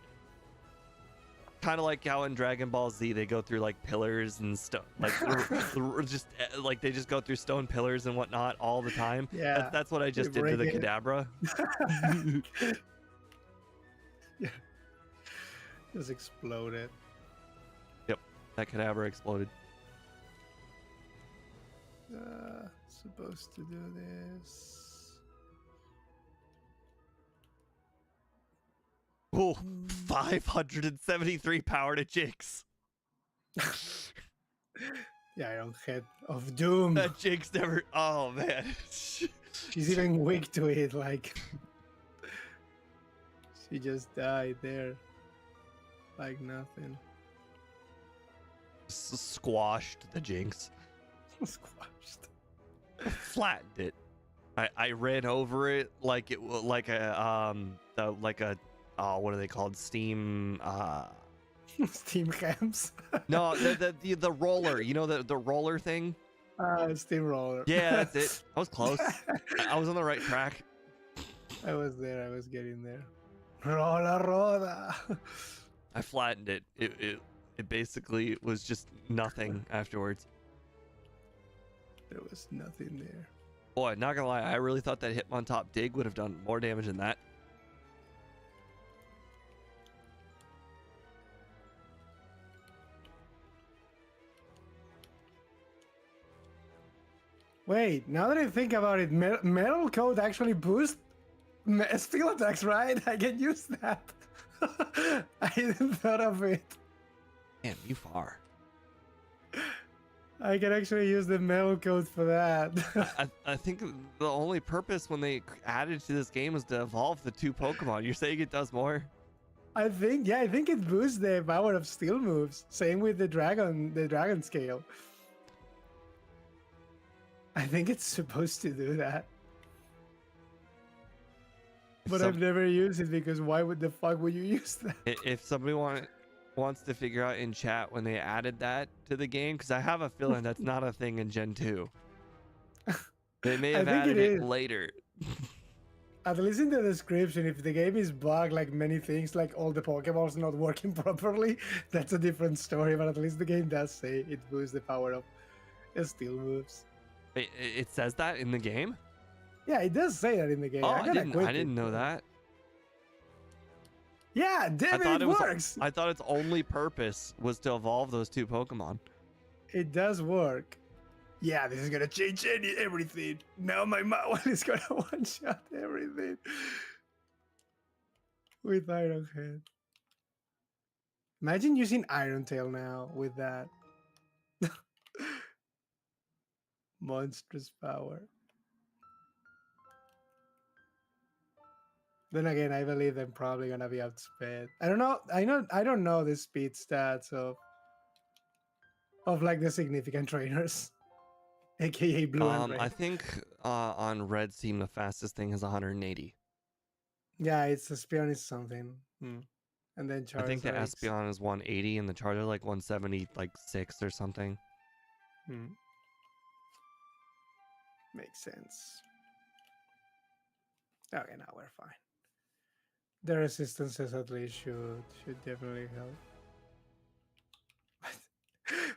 Kind of like how in Dragon Ball Z they go through like pillars and stuff, like just like they just go through stone pillars and whatnot all the time. Yeah, that's what I just did to the Kadabra. Yeah. Just exploded. Yep, that Kadabra exploded. Supposed to do this. Oh, 573 power to Jinx. The Iron Head of Doom. That Jinx never. Oh man. She's even weak to it. Like she just died there, like nothing. Squashed the Jinx. Squashed. Flattened it. I ran over it like it like a what are they called? Steam Steam hams. No, the roller. You know the roller thing? Steamroller. Yeah, that's it. I was close. I was on the right track. I was there. I was getting there. Rola roda. I flattened it. It basically was just nothing afterwards. There was nothing there. Boy, not gonna lie, I really thought that Hitmontop Dig would have done more damage than that. Wait, now that I think about it, Metal Coat actually boosts steel attacks, right? I can use that. I didn't thought of it. Damn, you far. I can actually use the Metal Coat for that. I think the only purpose when they added to this game was to evolve the two Pokemon. You're saying it does more? I think it boosts the power of steel moves. Same with the dragon scale. I think it's supposed to do that. But I've never used it because why would the fuck would you use that? If somebody wants to figure out in chat when they added that to the game, because I have a feeling that's not a thing in Gen 2. They may have added it later. At least in the description, if the game is bugged like many things, like all the Pokeballs not working properly, that's a different story. But at least the game does say it boosts the power of steel moves. It says that in the game? Yeah, it does say that in the game. Oh, I didn't know that. Yeah, damn it works. I thought its only purpose was to evolve those two Pokemon. It does work. Yeah, this is gonna change everything. Now my Mawile is gonna one-shot everything with Iron Head. Imagine using Iron Tail now with that. Monstrous power. Then again, I believe I'm probably gonna be outsped. I don't know. I don't know the speed stats of of like the significant trainers, aka blue and red. I think on red team the fastest thing is 180. Yeah, it's Espion is something. And then Charizard. I think the Espeon is 180 and the Charger like 170, like 6 or something. Makes sense. Okay, now we're fine. The resistances at least should definitely help.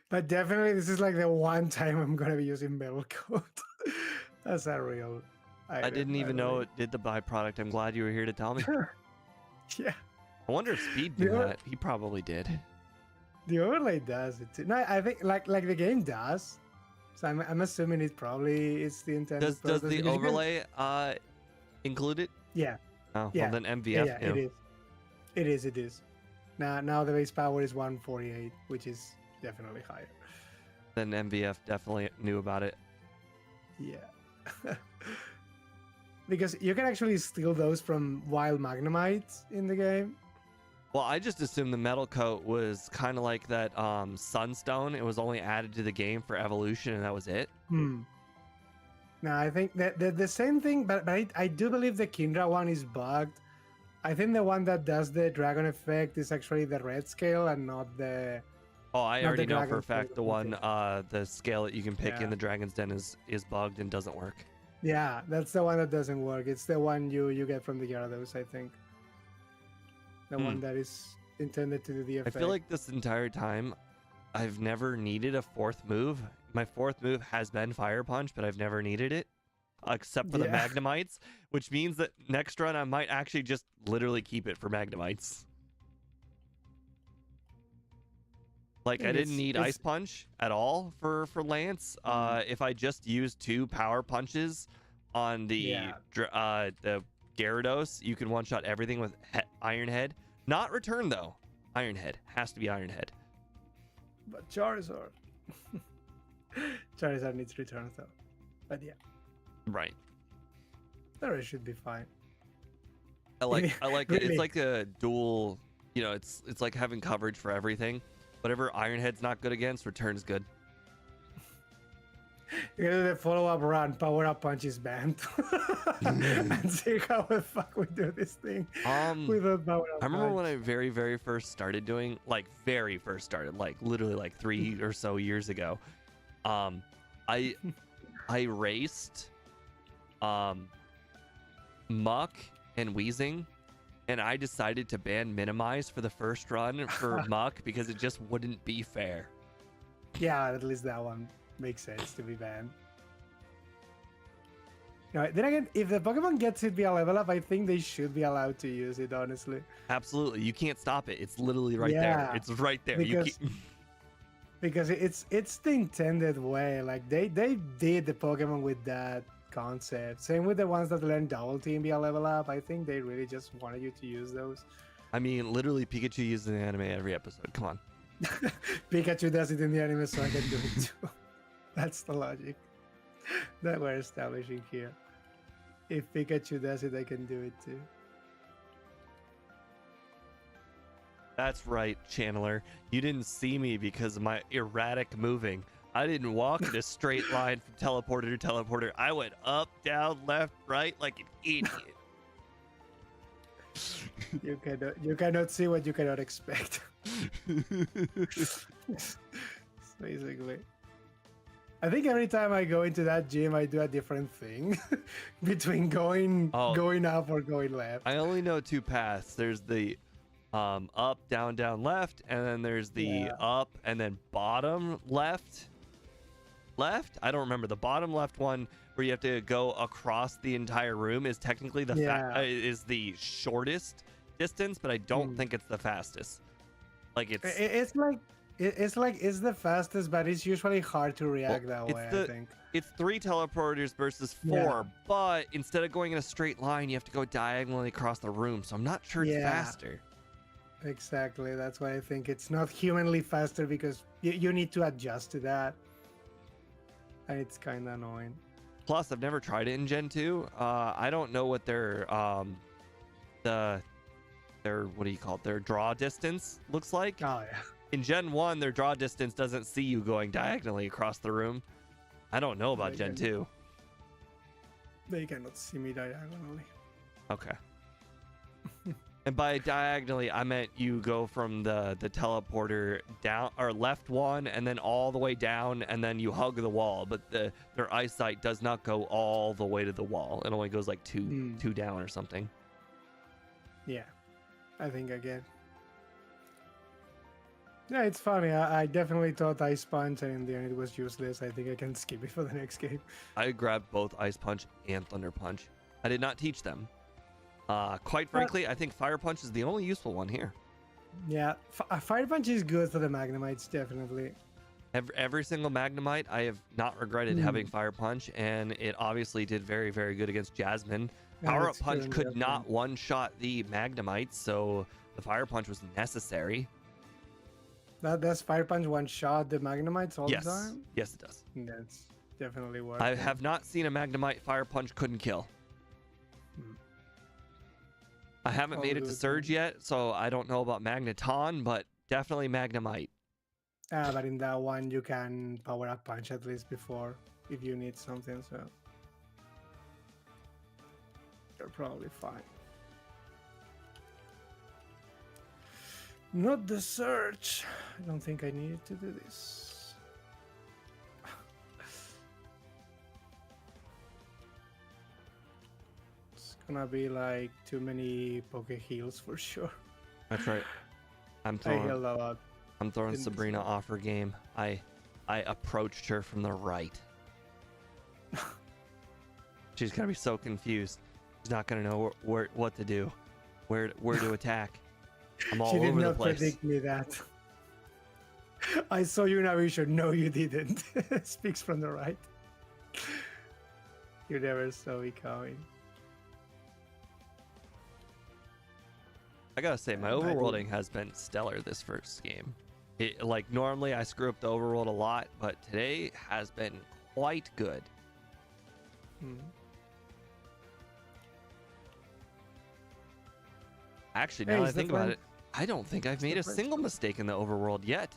But definitely this is like the one time I'm gonna be using Metal Coat as a real item. I didn't even know it did the byproduct. I'm glad you were here to tell me. Yeah. I wonder if Speed knew that. He probably did. The overlay does it too. No, I think like the game does. So I'm assuming it probably is the intended. Does the overlay include it? Yeah. Oh, yeah. well then MVF. Yeah, it is. Now the base power is 148, which is definitely higher. Then MVF definitely knew about it. Yeah. Because you can actually steal those from wild Magnemites in the game. Well, I just assumed the Metal Coat was kind of like that Sunstone. It was only added to the game for evolution, and that was it. No, I think that the same thing, but I do believe the Kindra one is bugged. I think the one that does the dragon effect is actually the red scale and not the... Oh, I already know for a fact the one, the scale that you can pick in the Dragon's Den is bugged and doesn't work. Yeah, that's the one that doesn't work. It's the one you get from the Gyarados, I think. The one that is intended to do the effect. I feel like this entire time, I've never needed a fourth move. My fourth move has been Fire Punch, but I've never needed it. Except for the Magnemites, which means that next run I might actually just literally keep it for Magnemites. Like, I didn't need Ice Punch at all for Lance. If I just used 2 Power Punches on the Gyarados, you can one-shot everything with Iron Head. Not Return, though. Iron Head. Has to be Iron Head. But Charizard. Charizard needs Return, though. But yeah. Right. The rest should be fine. I like it. It's like a dual, you know, it's like having coverage for everything. Whatever Iron Head's not good against, Return's good. You're gonna do the follow-up run, Power Up Punch is banned. And see how the fuck we do this thing with a Power Up I remember punch. when I very first started doing, like literally like 3 or so years ago. I raced Muck and Weezing, and I decided to ban Minimize for the first run for Muck because it just wouldn't be fair. Yeah, at least that one makes sense to be banned. No, then again, if the Pokemon gets it via level up, I think they should be allowed to use it, honestly. Absolutely. You can't stop it. It's literally right there. It's right there. Because it's the intended way. Like they did the Pokemon with that concept. Same with the ones that learn Double Team via level up. I think they really just wanted you to use those. I mean, literally Pikachu uses an anime every episode. Come on. Pikachu does it in the anime, so I can do it too. That's the logic that we're establishing here. If Pikachu does it, I can do it too. That's right, Channeler. You didn't see me because of my erratic moving. I didn't walk in a straight line from teleporter to teleporter. I went up, down, left, right like an idiot. You cannot see what you cannot expect. Basically. I think every time I go into that gym, I do a different thing between going up or going left. I only know 2 paths. There's the up, down, down, left, and then there's the up and then bottom left. I don't remember. The bottom left one where you have to go across the entire room is technically the is the shortest distance, but I don't think it's the fastest. Like it's the fastest, but it's usually hard to react that way. I think it's 3 teleporters versus 4, but instead of going in a straight line, you have to go diagonally across the room. So I'm not sure it's faster. Exactly. That's why I think it's not humanly faster, because you need to adjust to that, and it's kind of annoying. Plus, I've never tried it in Gen 2. I don't know what their what do you call it? Their draw distance looks like. Oh yeah. In Gen 1, their draw distance doesn't see you going diagonally across the room. I don't know about Gen 2. They cannot see me diagonally. Okay. And by diagonally, I meant you go from the teleporter down, or left one, and then all the way down, and then you hug the wall. But their eyesight does not go all the way to the wall. It only goes like two down or something. Yeah, I think I get. Yeah, it's funny. I definitely thought Ice Punch, and in the end it was useless. I think I can skip it for the next game. I grabbed both Ice Punch and Thunder Punch. I did not teach them. Quite frankly, I think Fire Punch is the only useful one here. Yeah, Fire Punch is good for the Magnemites, definitely. Every single Magnemite, I have not regretted having Fire Punch, and it obviously did very, very good against Jasmine. Power Up Punch could not one-shot the Magnemites, so the Fire Punch was necessary. Does Fire Punch one-shot the Magnemites all the time? Yes, it does. That's definitely worth I it. have not seen a Magnemite Fire Punch couldn't kill. I haven't made it to Surge yet, so I don't know about Magneton, but definitely Magnemite. But in that one, you can Power Up Punch at least before, if you need something, so you're probably fine. Not the Surge. I don't think I needed to do this. It's gonna be like too many Poke Heals for sure. That's right. I healed a lot. I'm throwing Sabrina off her game. I approached her from the right. She's gonna be so confused. She's not gonna know what to do, where to attack. I'm all over the place. She did not predict me that. I saw you in a vision. No, you didn't. Speaks from the right. You never saw me coming. I gotta say, my overworlding has been stellar this first game. Like, normally I screw up the overworld a lot, but today has been quite good. Actually, now that I think about it, I don't think I've made a single mistake in the overworld yet.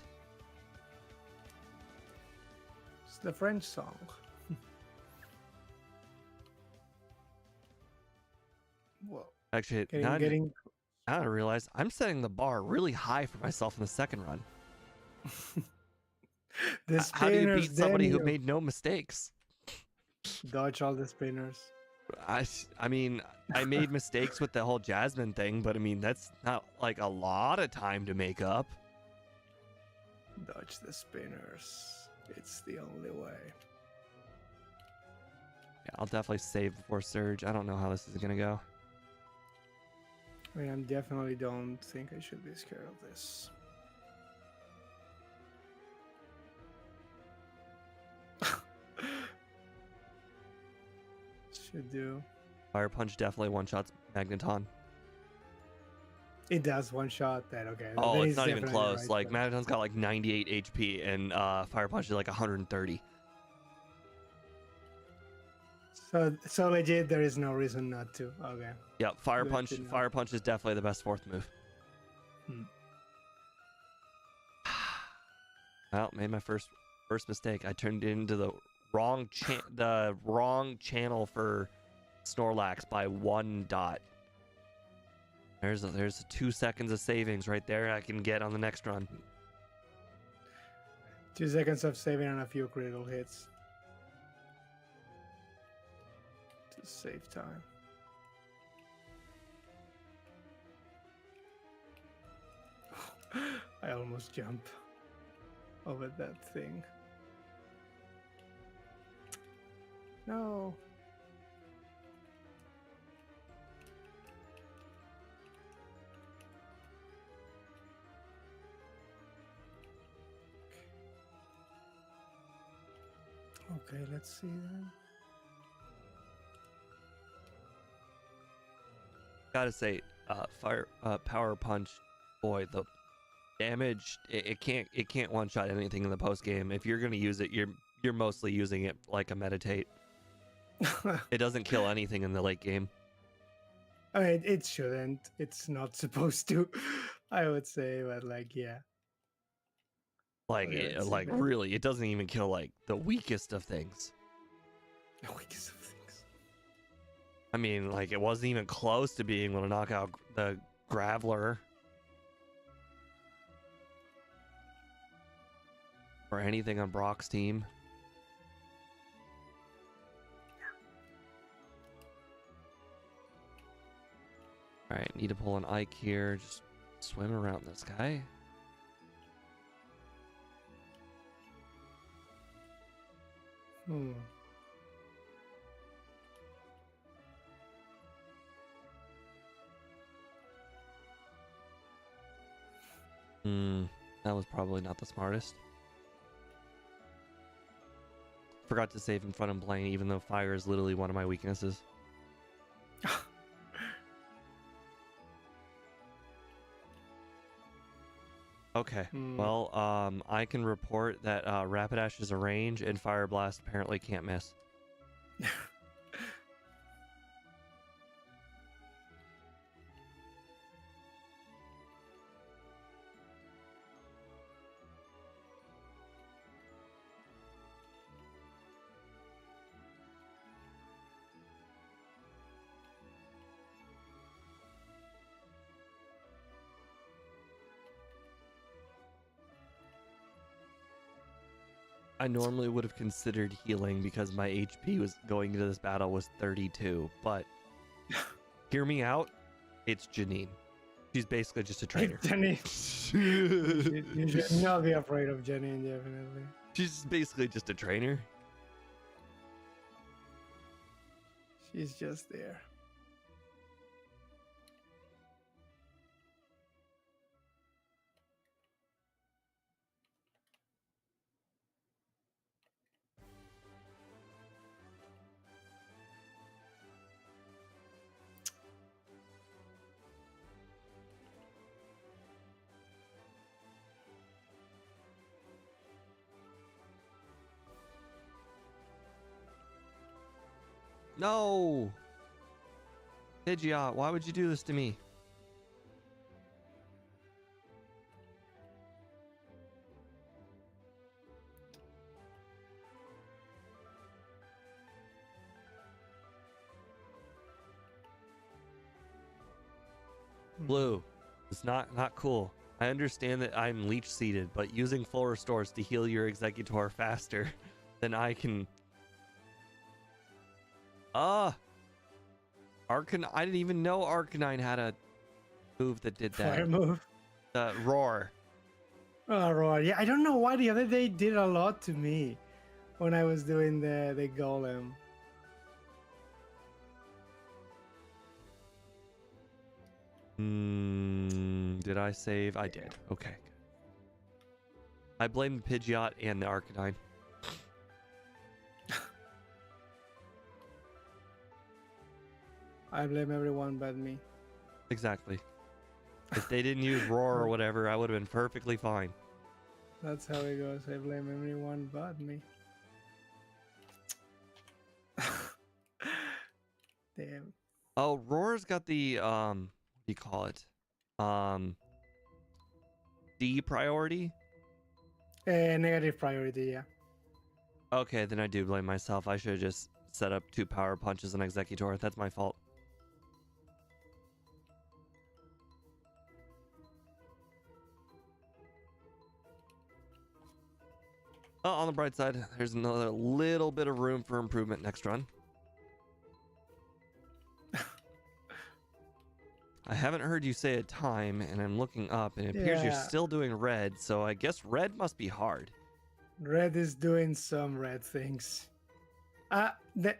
It's the French song. Whoa. Actually, now I realize I'm setting the bar really high for myself in the second run. How do you beat somebody who made no mistakes? Dodge all the spinners. I mean, I made mistakes with the whole Jasmine thing, but I mean, that's not like a lot of time to make up. Dodge the spinners. It's the only way. Yeah, I'll definitely save before Surge. I don't know how this is going to go. I mean, I definitely don't think I should be scared of this. Should do. Fire Punch definitely one-shots Magneton. It does one-shot that, okay. Oh, it's not even close. Right, like, Magneton's got like 98 HP, and Fire Punch is like 130. So legit, there is no reason not to. Okay. Yep, Fire Punch is definitely the best fourth move. Well, made my first mistake. I turned it into the wrong channel for Snorlax by 1 dot. There's 2 seconds of savings right there I can get on the next run. 2 seconds of saving on a few critical hits. To save time. I almost jumped over that thing. No. Okay, let's see then. Gotta say, Power Punch, boy, the damage it can't one shot anything in the post game. If you're gonna use it, you're mostly using it like a meditate. It doesn't kill anything in the late game. I mean, it shouldn't. It's not supposed to, I would say, but like, yeah. Like, Okay, let's see like that. really, it doesn't even kill like the weakest of things. The weakest of things. I mean, like it wasn't even close to being able to knock out the Graveler or anything on Brock's team. All right, need to pull an Ike here. Just swim around this guy. Hmm. That was probably not the smartest. Forgot to save in front of Blaine, even though fire is literally one of my weaknesses. Okay, well, I can report that Rapidash is a range and Fire Blast apparently can't miss. I normally would have considered healing because my HP was going into this battle was 32, but hear me out. It's Janine. She's basically just a trainer. Janine. You should not be afraid of Janine, definitely. She's basically just a trainer. She's just there. No! Pidgeot, why would you do this to me? Blue, it's not cool. I understand that I'm leech seeded, but using full restores to heal your Executor faster than I can. Arcan. I didn't even know Arcanine had a move that did that. Fire move. Roar. Oh, roar. Yeah, I don't know why the other day did a lot to me when I was doing the golem. Did I save? I did. Okay. I blame the Pidgeot and the Arcanine. I blame everyone but me. Exactly. If they didn't use Roar or whatever, I would have been perfectly fine. That's how it goes. I blame everyone but me. Damn. Oh, Roar's got the what do you call it? D priority? Negative priority, yeah. Okay, then I do blame myself. I should have just set up 2 power punches and Executor. That's my fault. Oh, on the bright side, there's another little bit of room for improvement next run. I haven't heard you say a time, and I'm looking up, and it appears you're still doing red, so I guess red must be hard. Red is doing some red things.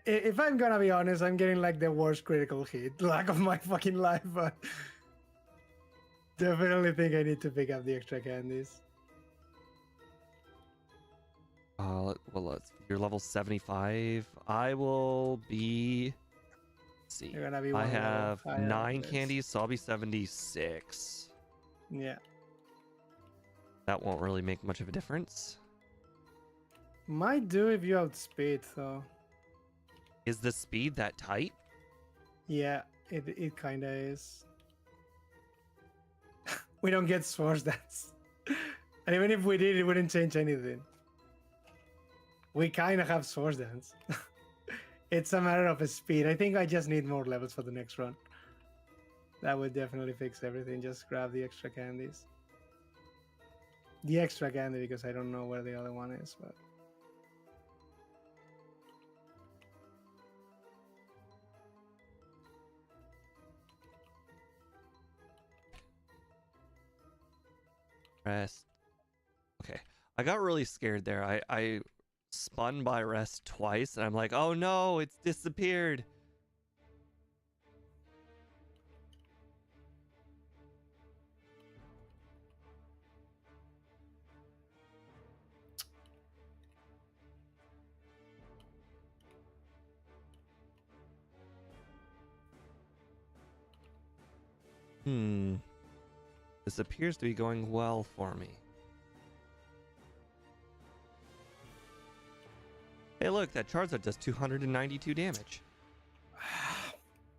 If I'm gonna be honest, I'm getting like the worst critical hit lag of my fucking life, but definitely think I need to pick up the extra candies. You're level 75. I will be. Let's see. You're gonna be I have 9 this. candies, so I'll be 76. Yeah. That won't really make much of a difference. Might do if you outspeed, though. Is the speed that tight? Yeah, it kinda is. We don't get swords, And even if we did, it wouldn't change anything. We kind of have Swords Dance. It's a matter of speed. I think I just need more levels for the next run. That would definitely fix everything. Just grab the extra candies. The extra candy, because I don't know where the other one is, but... Rest. Okay. I got really scared there. I spun by rest twice, and I'm like, oh no, it's disappeared. This appears to be going well for me. Hey, look, that Charizard does 292 damage.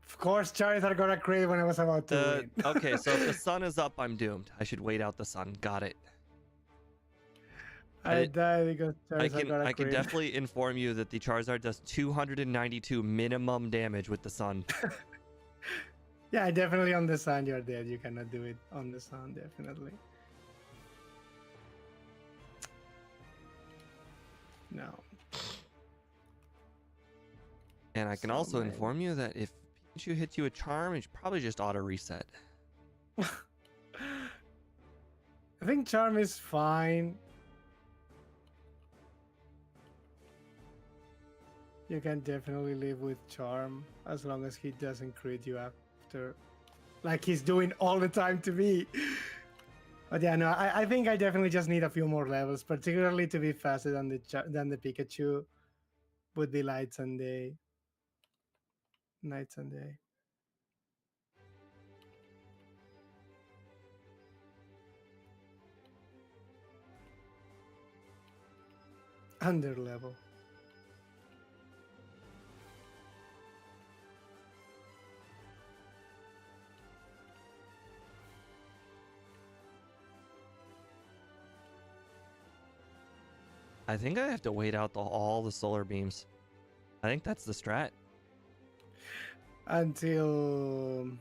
Of course, Charizard got a crit when I was about to win. Okay, so if the sun is up, I'm doomed. I should wait out the sun. Got it. I died because Charizard got a crit. I can definitely inform you that the Charizard does 292 minimum damage with the sun. Yeah, definitely on the sun you're dead. You cannot do it on the sun, definitely. No. And I can also inform you that if Pikachu hits you a charm, it's probably just auto reset. I think charm is fine. You can definitely live with charm as long as he doesn't crit you after, like he's doing all the time to me. But yeah, no, I think I definitely just need a few more levels, particularly to be faster than the Pikachu with the Lights and Day. Nights and Day. Under level. I think I have to wait out all the solar beams. I think that's the strat. Until...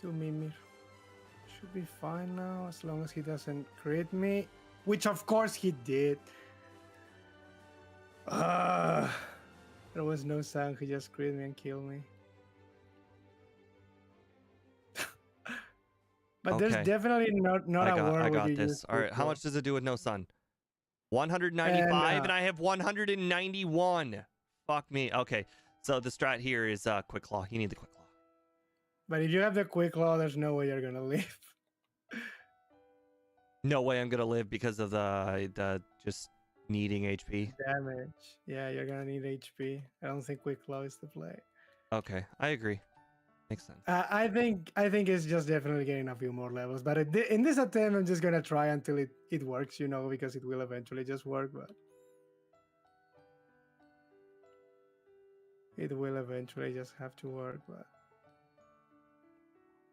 to Mimir. Should be fine now, as long as he doesn't crit me. Which of course he did. There was no sound, he just crit me and killed me. But Okay. there's definitely not a word. I got this. All right, how much does it do with no sun? 195, and I have 191. Fuck me. Okay, so the strat here is Quick Claw. You need the Quick Claw. But if you have the Quick Claw, there's no way you're gonna live. No way I'm gonna live because of the just needing HP. Damage. Yeah, you're gonna need HP. I don't think Quick Claw is the play. Okay, I agree. Makes sense. I think it's just definitely getting a few more levels. But in this attempt, I'm just gonna try until it works, you know, because it will eventually just work. But it will eventually just have to work. But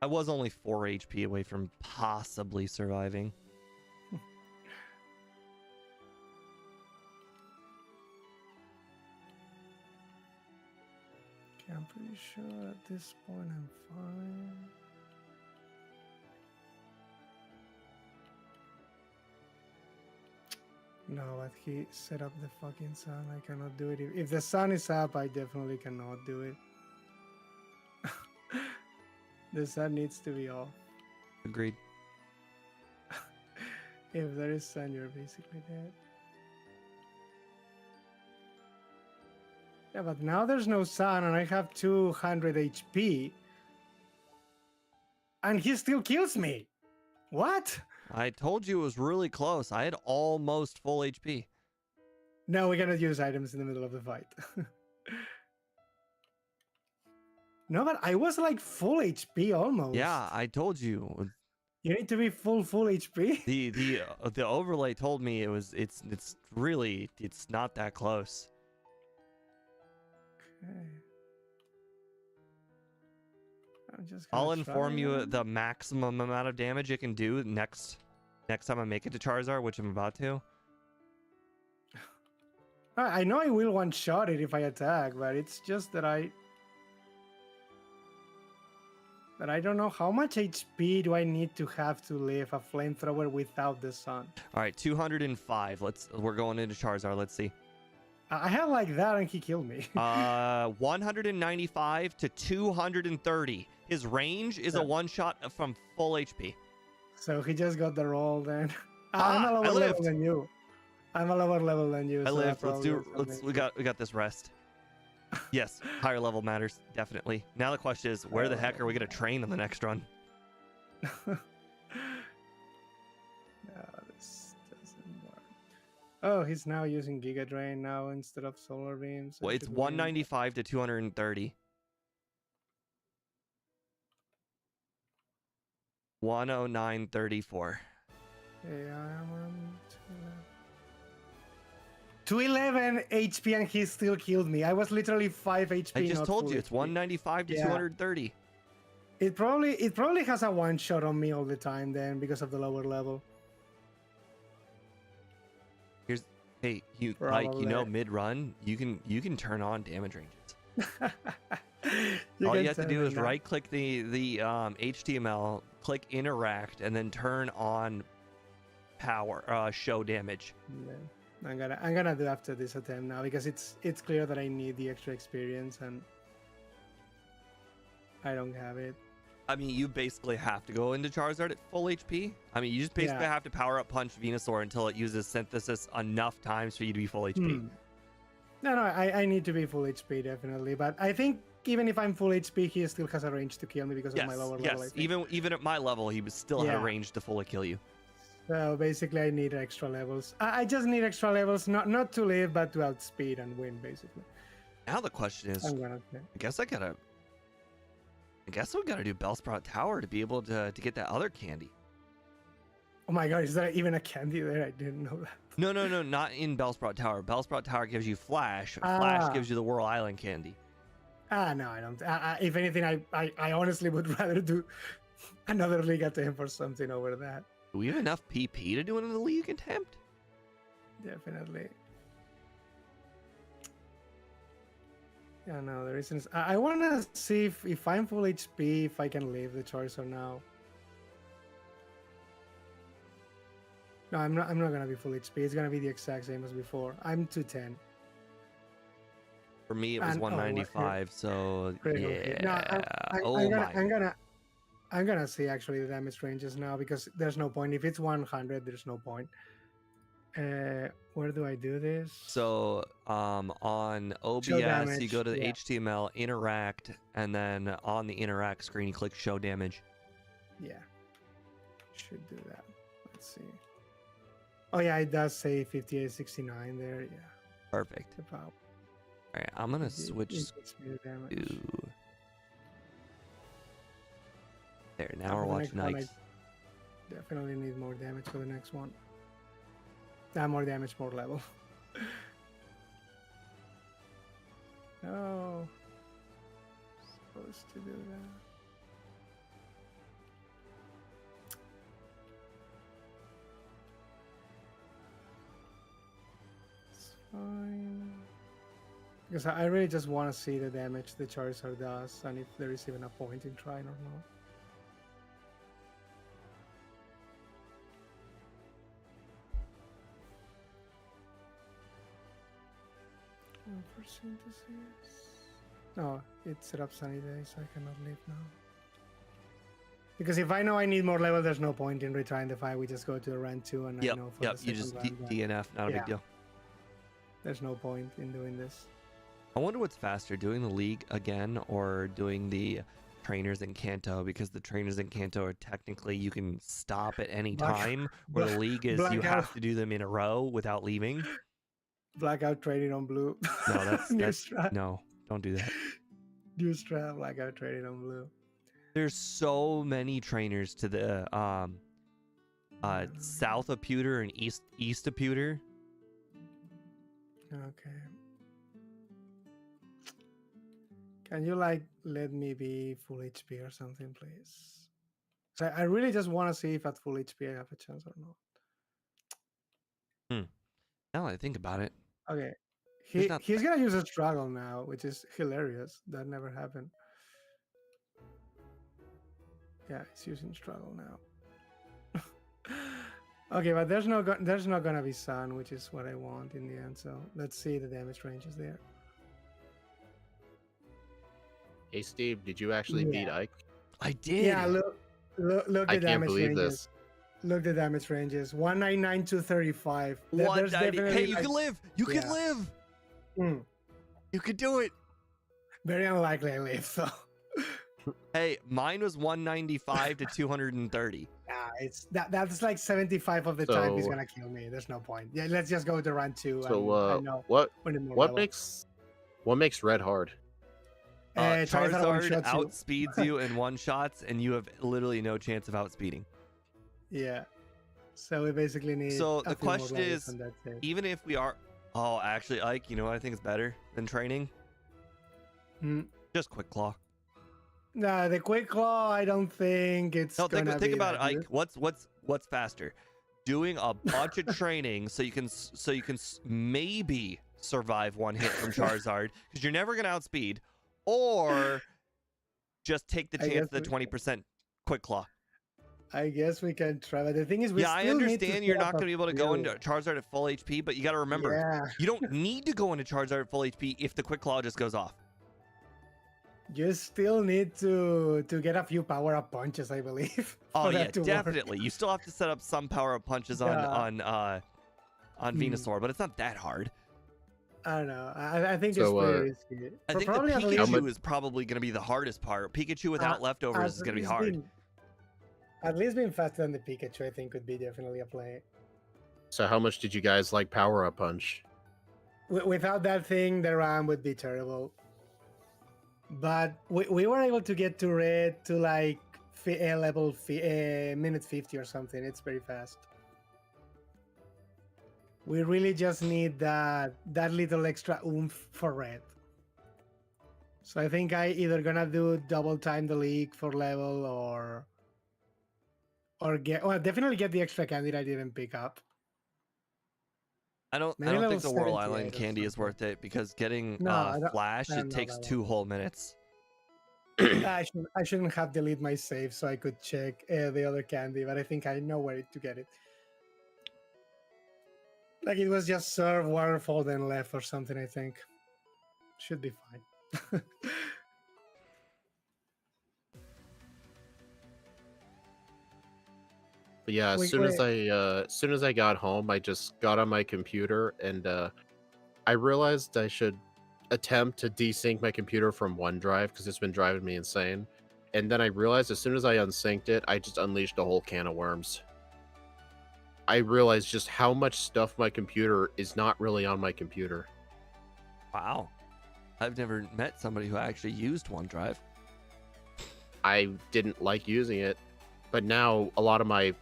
I was only 4 HP away from possibly surviving. I'm pretty sure at this point I'm fine. No, but he set up the fucking sun. I cannot do it. If the sun is up, I definitely cannot do it. The sun needs to be off. Agreed. If there is sun, you're basically dead. Yeah, but now there's no sun and I have 200 HP. And he still kills me. What? I told you it was really close. I had almost full HP. No, we cannot use items in the middle of the fight. No, but I was like full HP almost. Yeah, I told you. You need to be full HP. The overlay told me it's really not that close. Okay. I'll inform you the maximum amount of damage it can do next time I make it to Charizard, which I'm about to. I know I will one-shot it if I attack, but it's just that I don't know how much HP do I need to have to live a flamethrower without the sun. All right, 205. We're going into Charizard. Let's see. I had like that and he killed me. 195 to 230. His range is a one-shot from full HP. So he just got the roll then. I'm a lower level than you. I'm a lower level than you. I lived. We got this rest. Yes, higher level matters, definitely. Now the question is, where the heck are we gonna train on the next run? No, this doesn't work. Oh, he's now using Giga Drain now instead of Solar Beams. Well, it's 195 to 230. 109.34. Yeah, I'm on 211 HP and he still killed me. I was literally 5 HP. I just told you it's 195 to 230. It probably has a one shot on me all the time then because of the lower level. Hey, mid run you can turn on damage ranges. All you have to do is right click the HTML, click interact, and then turn on power show damage. Yeah. I'm gonna do after this attempt now because it's clear that I need the extra experience and I don't have it. I mean, you basically have to go into Charizard at full HP. I mean, you just basically have to power up Punch Venusaur until it uses Synthesis enough times for you to be full HP. No, I need to be full HP definitely, but I think even if I'm full HP, he still has a range to kill me because of my lower level. Yes, even at my level, he still had a range to fully kill you. So basically, I need extra levels. I just need extra levels, not to live, but to outspeed and win, basically. Now the question is, I guess we gotta do Bellsprout Tower to be able to get that other candy. Oh my god, is there even a candy there? I didn't know that. No, not in Bellsprout Tower. Bellsprout Tower gives you Flash. Flash gives you the Whirl Island candy. No, I don't. If anything, I honestly would rather do another league attempt or something over that. Do we have enough PP to do another league attempt? Definitely. Yeah, no, there isn't. I want to see if I'm full HP, if I can leave the Charizard now. No, I'm not gonna be full HP. It's gonna be the exact same as before. I'm 210. For me, it was 195. So yeah. No, I'm gonna see actually the damage ranges now because there's no point. If it's 100, there's no point. Where do I do this? So on OBS, you go to the HTML, interact, and then on the interact screen, you click show damage. Yeah, should do that. Let's see. Oh yeah, it does say 5869 there. Yeah. Perfect. All right, I'm gonna switch to. There, now we're watching Nikes. Definitely need more damage for the next one. More damage, more level. No. Supposed to do that. It's fine. Because I really just want to see the damage the Charizard does and if there is even a point in trying or not. For synthesis. No, it set up sunny days, so I cannot leave now. Because if I know I need more level, there's no point in retrying the fight. We just go to the run 2 and I know for the you just DNF, not a big deal. There's no point in doing this. I wonder what's faster, doing the league again or doing the trainers in Kanto, because the trainers in Kanto are technically you can stop at any time, where the league is you have to do them in a row without leaving. Blackout trading on blue. No, that's no, don't do that. New strat, Blackout trading on blue. There's so many trainers to the south of Pewter and east of Pewter. Okay. Can you like let me be full HP or something, please? So I really just want to see if at full HP I have a chance or not. Now that I think about it, Okay. there's not. He's gonna use a struggle now, which is hilarious. That never happened. Yeah, he's using struggle now. Okay, but there's not gonna be sun, which is what I want in the end. So let's see the damage ranges there. Hey Steve, did you actually beat Ike? I did. Yeah, look I the can't damage believe ranges. this. Look the damage ranges. 199 to 35. There's 190. definitely Hey, you can live. You can yeah. live. Mm, You could do it. very unlikely I live. So Hey, mine was 195 to 230. yeah, that's like 75 of the time he's So- gonna kill me. There's no point. Yeah, let's just go to round 2. So I know what we need more what level. makes red hard? Charizard Charizard one-shots you. outspeeds you in one shots, and you have literally no chance of outspeeding. Yeah. So we basically need. So a the few more question levels is, and that's it. even if we are, oh, actually, Ike, you know what I think is better than training? Hmm. Just Quick Claw. No, the quick claw. I don't think it's. No, think gonna be about it, that Ike. good. What's faster? Doing a bunch of training so you can maybe survive one hit from Charizard because you're never gonna outspeed, or just take the I chance guess of the 20% Quick Claw. I guess we can try, but the thing is, we Yeah, I still need to understand you're set not up going to be able to go a into few. Charizard at full HP, but you got to remember, Yeah, you don't need to go into Charizard at full HP if the Quick Claw just goes off. you still need to get a few power up punches, I believe. Oh for yeah, that to work. definitely. You still have to set up some power up punches Yeah. on Venusaur, but it's not that hard. I don't know. I think So, it's pretty risky. I think the Probably at least- Pikachu is probably going to be the hardest part. Pikachu without leftovers is at going to be least hard. at least being faster than the Pikachu, I think, could be definitely a play. So how much did you guys like power up punch? Without that thing, the RAM would be terrible. But we were able to get to red to like level minute 50 or something. It's very fast. We really just need that little extra oomph for red. So I think I either gonna do double time the league for level or definitely get the extra candy I didn't pick up. I don't Maybe think level the Whirl 78 Island or candy is something. worth it because getting No, I don't- Flash, I don't it know takes that 2 whole minutes. I shouldn't have deleted my save so I could check the other candy, but I think I know where to get it. Like it was just serve, waterfall, then left or something, I think. Should be fine. But yeah, as Wait, soon as I got home, I just got on my computer and I realized I should attempt to desync my computer from OneDrive because it's been driving me insane. And then I realized as soon as I unsynced it, I just unleashed a whole can of worms. I realized just how much stuff my computer is not really on my computer. Wow. I've never met somebody who actually used OneDrive. I didn't like using it, but now a lot of my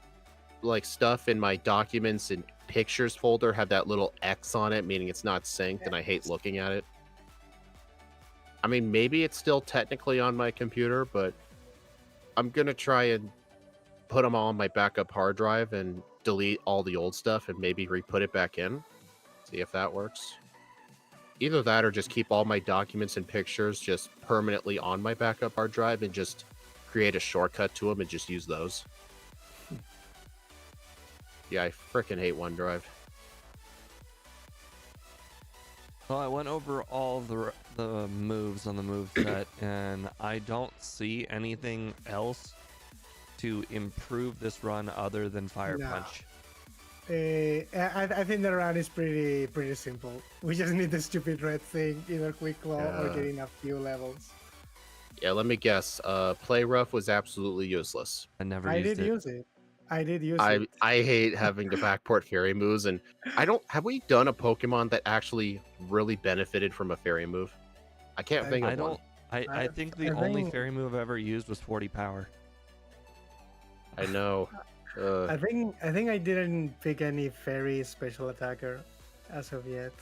stuff in my documents and pictures folder have that little X on it, meaning it's not synced, and I hate looking at it. I mean, maybe it's still technically on my computer, but I'm gonna try and put them all on my backup hard drive and delete all the old stuff and maybe re-put it back in. See if that works. Either that or just keep all my documents and pictures just permanently on my backup hard drive and just create a shortcut to them and just use those. Yeah, I freaking hate OneDrive. Well, I went over all the moves on the move set, and I don't see anything else to improve this run other than Fire No. Punch. I think the round is pretty simple. We just need the stupid red thing, either quick claw or Yeah. getting a few levels. Yeah, let me guess. Play Rough was absolutely useless. I never I used did it. use it. I did use I it. I hate having to backport fairy moves, and I don't. Have we done a Pokemon that actually really benefited from a fairy move? I can't think of I one. don't. I I- think the I only think- fairy move I've ever used was 40 power. I know. I think I didn't pick any fairy special attacker as of yet.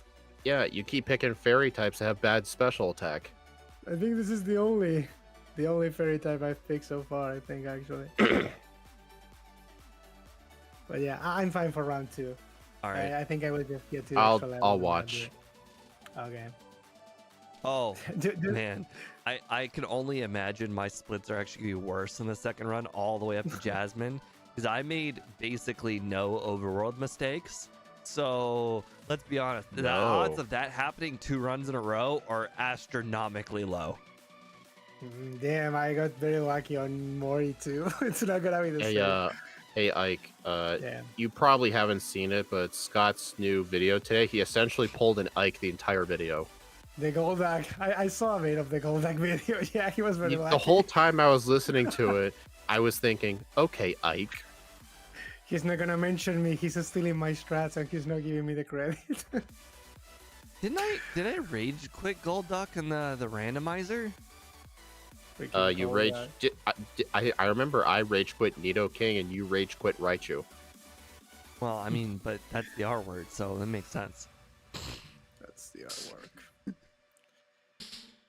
Yeah, you keep picking fairy types that have bad special attack. I think this is the only fairy type I've picked so far. I think actually. But yeah, I'm fine for round 2. All right. I think I will just get to. I'll watch. Okay. Oh Do- man, I can only imagine my splits are actually gonna be worse in the second run, all the way up to Jasmine, because I made basically no overworld mistakes. So let's be honest, the odds of that happening 2 runs in a row are astronomically low. Damn, I got very lucky on Mori too. It's not gonna be the same. Hey Ike, Damn. you probably haven't seen it, but Scott's new video today, he essentially pulled an Ike the entire video. The Goldak. I saw a bit of the Goldak video. Yeah, he was very lucky. The whole time I was listening to it, I was thinking, okay, Ike. He's not gonna mention me. He's stealing my strats and he's not giving me the credit. Did I rage quit Golduck in the randomizer? You rage. I remember I rage quit Nidoking and you rage quit Raichu. Well, I mean, but that's the R word, so that makes sense. That's the artwork.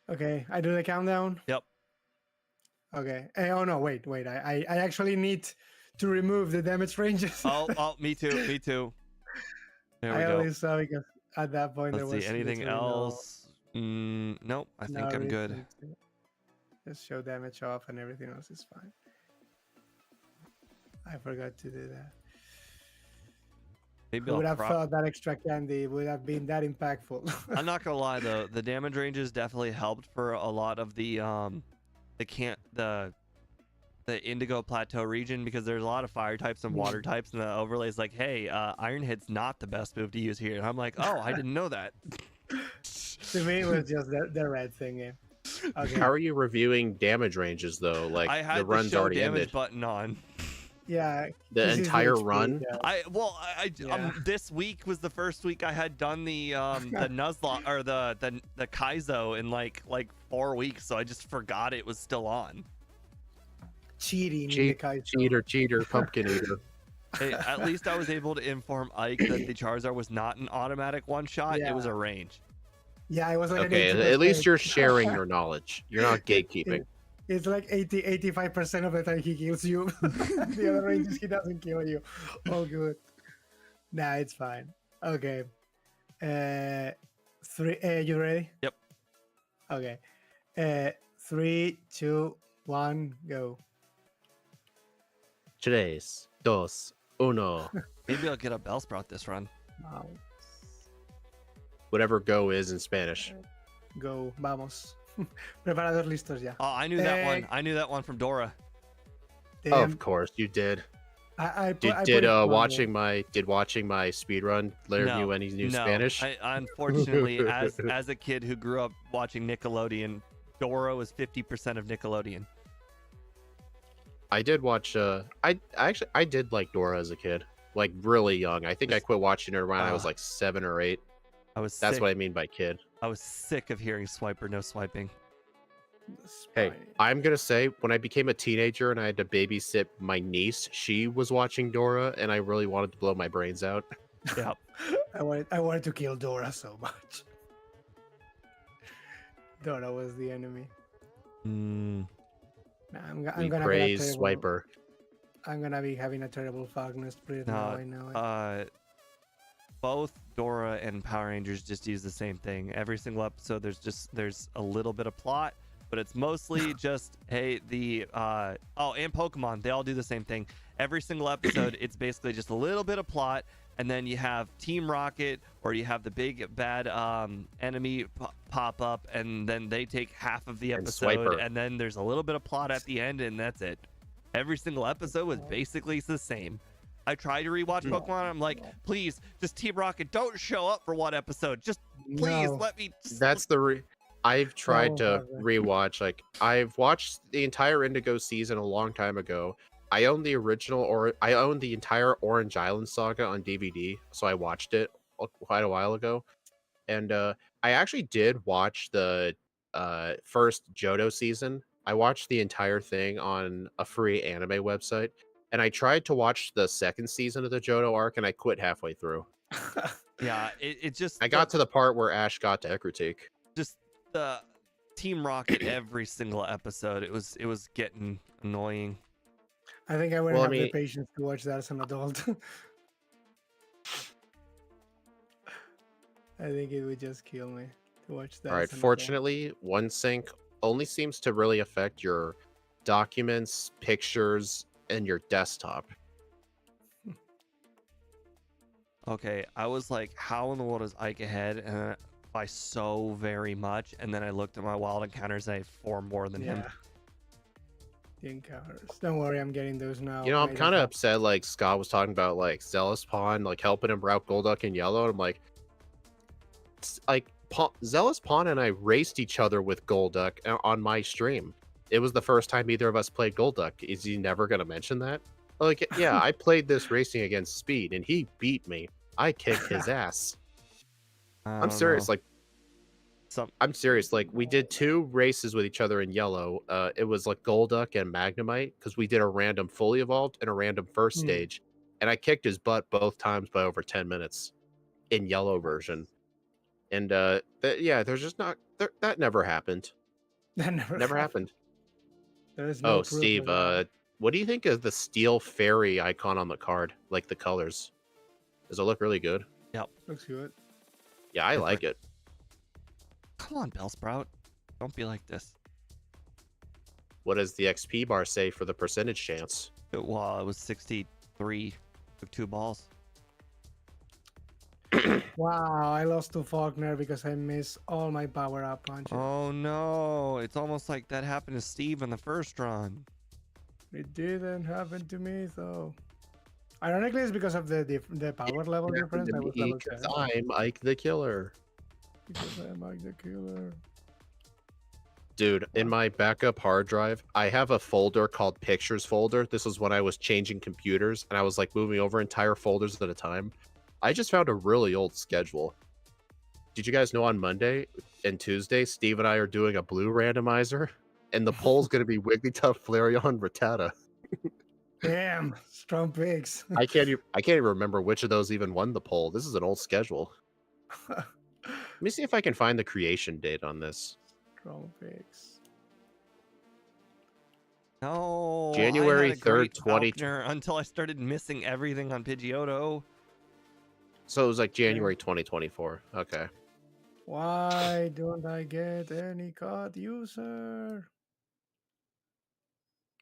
Okay, I do the countdown. Yep. Okay. Oh no, wait. I actually need to remove the damage ranges. Oh, me too. There we I go. only saw because at that point Let's there was see, anything literally else? Nope, I think I'm good. reason to just show damage off and everything else is fine. I forgot to do that. Maybe Who would I'll have thought that extra candy would have been that impactful? I'm not gonna lie though, the damage ranges definitely helped for a lot of the Indigo Plateau region, because there's a lot of fire types and water types, and the overlay is like, hey, Iron Hit's not the best move to use here. And I'm like, oh, I didn't know that. To me, it was just the red thing. Yeah. Okay. How are you reviewing damage ranges though? Like I had the run's the show already damage ended. button on. Yeah. The this is entire HP, run? yeah. Yeah. This week was the first week I had done the Nuzlocke or the Kaizo in like 4 weeks, so I just forgot it was still on. Cheating. in the Kaizo. Cheater, pumpkin eater. Hey, at least I was able to inform Ike that the Charizard was not an automatic one shot; Yeah. it was a range. Yeah, it was like Okay, an at least 80%. you're sharing your knowledge. You're not gatekeeping. It's like 85% of the time he kills you. The other ranges he doesn't kill you. All good. Nah, it's fine. Okay. 3. You ready? Yep. Okay. 3, 2, 1, go. 3, 2, 1. Maybe I'll get a Bellsprout this run. Wow. Whatever go is in Spanish. Go. Vamos. Preparados listos ya. Oh, I knew that one. I knew that one from Dora. Oh, of course you did. I Did watching my speed run learn you any new Spanish? I, unfortunately, as a kid who grew up watching Nickelodeon, Dora was 50% of Nickelodeon. I did watch. I did like Dora as a kid, like really young. I think I quit watching her when I was like 7 or 8. That's sick. what I mean by kid. I was sick of hearing swipe or no swiping. Hey, I'm gonna say when I became a teenager and I had to babysit my niece, she was watching Dora, and I really wanted to blow my brains out. Yep. I wanted to kill Dora so much. Dora was the enemy. Nah, I'm gonna praise Swiper. I'm gonna be having a terrible fogness breed now. I know it. Both Dora and Power Rangers just use the same thing. Every single episode, there's a little bit of plot, but it's mostly just hey and Pokemon, they all do the same thing. Every single episode, it's basically just a little bit of plot, and then you have Team Rocket, or you have the big bad enemy pop up, and then they take half of the episode, and then there's a little bit of plot at the end, and that's it. Every single episode was basically the same. I tried to rewatch Pokemon, and I'm like, please, just Team Rocket, don't show up for one episode. Just please let me. That's I've tried to rewatch. Like I've watched the entire Indigo season a long time ago. I own the original, or I own the entire Orange Island saga on DVD, so I watched it quite a while ago. And I actually did watch the first Johto season. I watched the entire thing on a free anime website, and I tried to watch the second season of the Johto arc, and I quit halfway through. Yeah, it just. I got to the part where Ash got to Ekritik. Just Team Rocket every single episode. It was getting annoying. I think I wouldn't Well, I have the mean- patience to watch that as an adult. I think it would just kill me to watch that. All right. as an adult. Fortunately, OneSync only seems to really affect your documents, pictures, and your desktop. Okay, I was like, how in the world is Ike ahead? And by so very much. And then I looked at my wild encounters and I have 4 more than him. Yeah. The encounters. Don't worry, I'm getting those now. You know, I'm I kind of just upset. Like Scott was talking about, like Zealous Pawn, like helping him route Golduck and Yellow. And I'm like, Zealous Pawn and I raced each other with Golduck on my stream. It was the first time either of us played Golduck. Is he never gonna mention that? Like, yeah, I played this racing against Speed, and he beat me. I kicked his ass. I'm serious. Like, I'm serious. Like, we did 2 races with each other in Yellow. It was like Golduck and Magnemite because we did a random fully evolved and a random first stage, and I kicked his butt both times by over 10 minutes in Yellow version. And yeah, there's just not that never happened. that Never happened. There is no Oh, proof Steve, of that. what do you think of the steel fairy icon on the card? Like the colors. Does it look really good? Looks good. Yeah, I like it. Come on, Bellsprout. Don't be like this. What does the XP bar say for the percentage chance? Well, it was 63. Took 2 balls. Wow, I lost to Faulkner because I missed all my power up punches. Oh no, it's almost like that happened to Steve in the first run. It didn't happen to me though. Ironically, it's because of the power level difference. I was level 10. I'm Ike the Killer. Because I'm like the killer. Dude, in my backup hard drive, I have a folder called Pictures folder. This was when I was changing computers and I was like moving over entire folders at a time. I just found a really old schedule. Did you guys know on Monday and Tuesday, Steve and I are doing a blue randomizer? And the poll's going to be Wigglytuff, Flareon, Rattata. Damn, strong picks. I can't even remember which of those even won the poll. This is an old schedule. Let me see if I can find the creation date on this. Strong picks. No, January I had a great 3rd, 20 Falconer until I started missing everything on Pidgeotto. So it was like January 2024. Okay. Why don't I get any card user?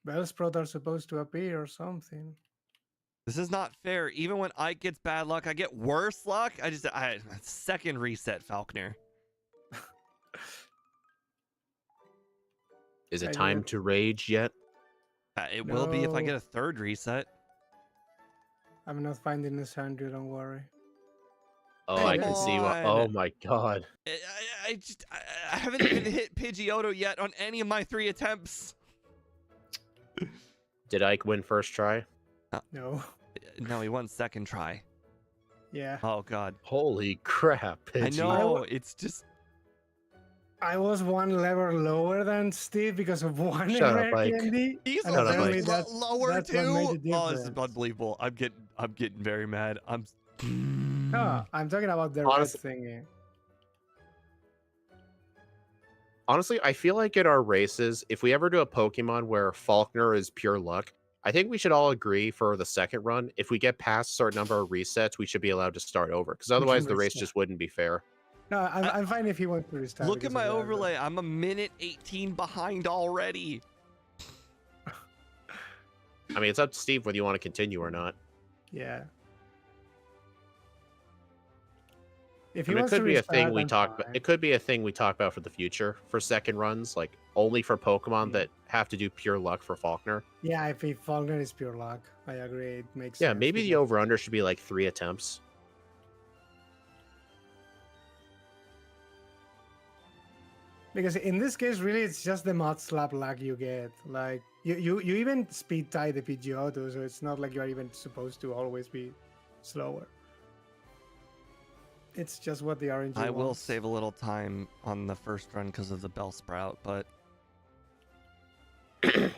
Bellsprout are supposed to appear or something. This is not fair. Even when Ike gets bad luck, I get worse luck. I second reset Falconer. Is it I time did. to rage yet? It will be if I No. get a third reset. I'm not finding this Andrew, don't worry. Oh, Come I can see what. on. Oh my god. I haven't even hit Pidgeotto yet on any of my 3 attempts. Did Ike win first try? No. No, he won second try. Yeah. Oh god. Holy crap, Pidgey. I know. It's just I was one level lower than Steve because of one Shut up, rare Ike. candy. he's and Shut up, apparently Ike. that's- lower that's what made too. the Oh, this is difference. unbelievable. I'm getting very mad. No, I'm talking about the Honestly- red thingy. Honestly, I feel like in our races, if we ever do a Pokemon where Faulkner is pure luck, I think we should all agree for the second run, if we get past a certain number of resets, we should be allowed to start over. Because otherwise the race reset. just wouldn't be fair. No, I'm fine if he wants to restart. Look at because my of that, but- overlay. I'm a minute 18 behind already. I mean, it's up to Steve whether you want to continue or not. Yeah. If I he mean, it wants could to be a restart, thing we I'm talk about. fine. It could be a thing we talk about for the future for second runs, like only for Pokemon that have to do pure luck for Faulkner. Yeah, if Faulkner is pure luck, I agree. It makes Yeah, sense maybe the because- over under should be like 3 attempts. Because in this case, really, it's just the mud slap lag you get. Like you even speed tie the Pidgeotto, so it's not like you are even supposed to always be slower. It's just what the RNG I will wants. save a little time on the first run because of the Bellsprout, but the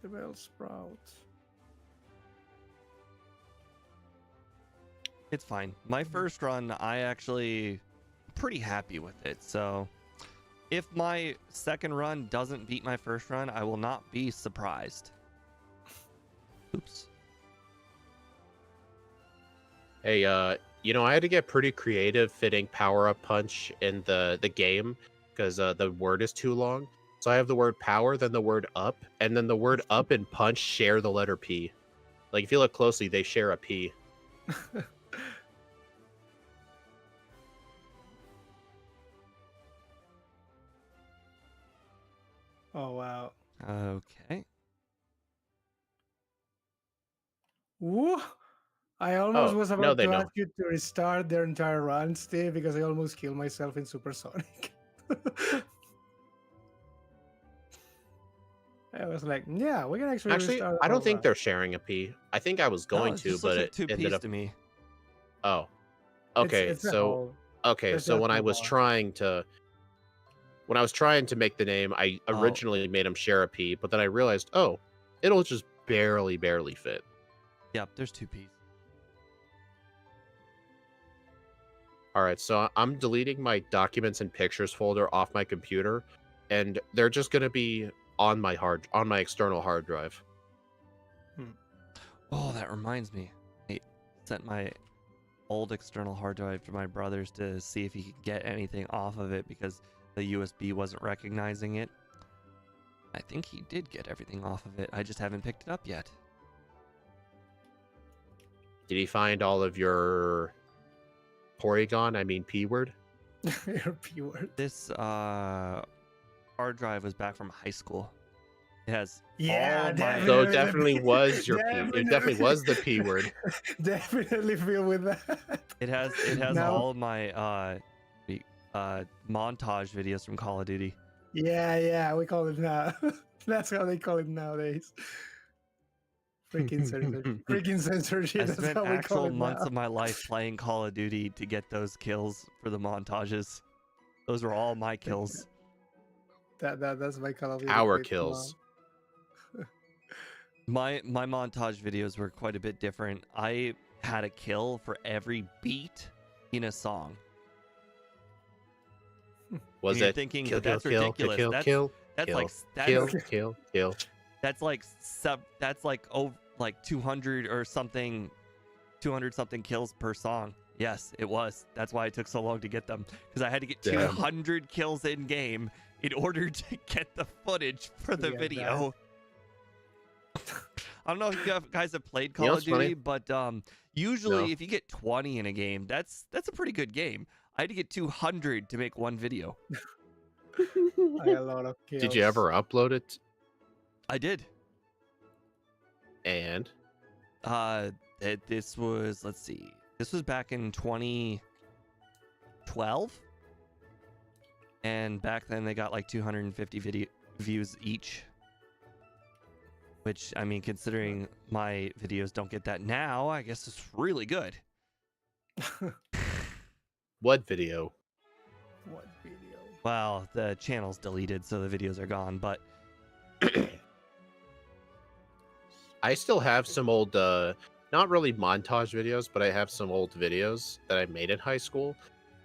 Bellsprout. it's fine. My first run, I actually pretty happy with it. So If my second run doesn't beat my first run, I will not be surprised. Oops. Hey, I had to get pretty creative fitting power up punch in the game because the word is too long. So I have the word power, then the word up, and then the word up and punch share the letter P. Like if you look closely, they share a P. Oh wow. Okay. Woo! I almost was no, about they to know. ask you to restart their entire run, Steve, because I almost killed myself in Supersonic. I was like, yeah, we can actually Actually, restart I our don't think run. they're sharing a P. I think I was No, going it to, just but looks like it two ended P's up. to me. Oh, okay. It's a So hole. okay, There's so when I nothing was more. trying to make the name, I Oh. originally made him share a P, but then I realized, oh, it'll just barely fit. Yep, there's two P's. All right, so I'm deleting my documents and pictures folder off my computer, and they're just gonna be on my external hard drive. Oh, that reminds me. I sent my old external hard drive to my brother's to see if he could get anything off of it because the USB wasn't recognizing it. I think he did get everything off of it. I just haven't picked it up yet. Did he find all of your Porygon? I mean, P word. Your P word. This hard drive was back from high school. It has Yeah, all my So definitely. it definitely was your P. It definitely was the P word. Definitely feel with that. it has Now- all of my montage videos from Call of Duty. Yeah, we call it now. That's how they call it nowadays. Freaking censorship. Freaking censorship. I That's spent how we call actual it months now. of my life playing Call of Duty to get those kills for the montages. Those were all my kills. That's my Call of Duty. Our clip kills. My montage videos were quite a bit different. I had a kill for every beat in a song. Was And you're it thinking kill, that's kill, ridiculous. kill, That's kill, that's kill, like kill, kill? that's like like 200 or something, 200 something kills per song. Yes, it was. That's why it took so long to get them, because I had to get Damn. 200 kills in game in order to get the footage for the Yeah, video. I don't know if you guys have played You know Call of what's funny? Duty, but usually No. if you get 20 in a game, that's a pretty good game. I had to get 200 to make one video. I had a lot of kills. Did you ever upload it? I did. And This was, let's see, this was back in 2012, and back then they got like 250 video views each, which, I mean, considering my videos don't get that now, I guess it's really good. what video? What video? Well, the channel's deleted, so the videos are gone, but I still have some old, not really montage videos, but I have some old videos that I made in high school.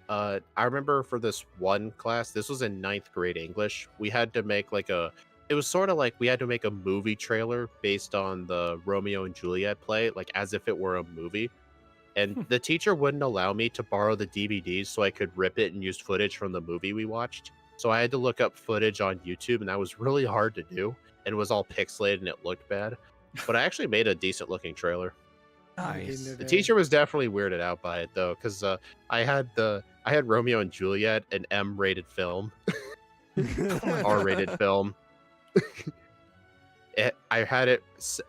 I remember for this one class, this was in 9th grade English, we had to make it was sort of like we had to make a movie trailer based on the Romeo and Juliet play, like as if it were a movie. And the teacher wouldn't allow me to borrow the DVDs so I could rip it and use footage from the movie we watched. So I had to look up footage on YouTube, and that was really hard to do. And it was all pixelated and it looked bad. But I actually made a decent looking trailer. nice. The teacher was definitely weirded out by it though, because I had Romeo and Juliet, an M-rated film, R-rated film. I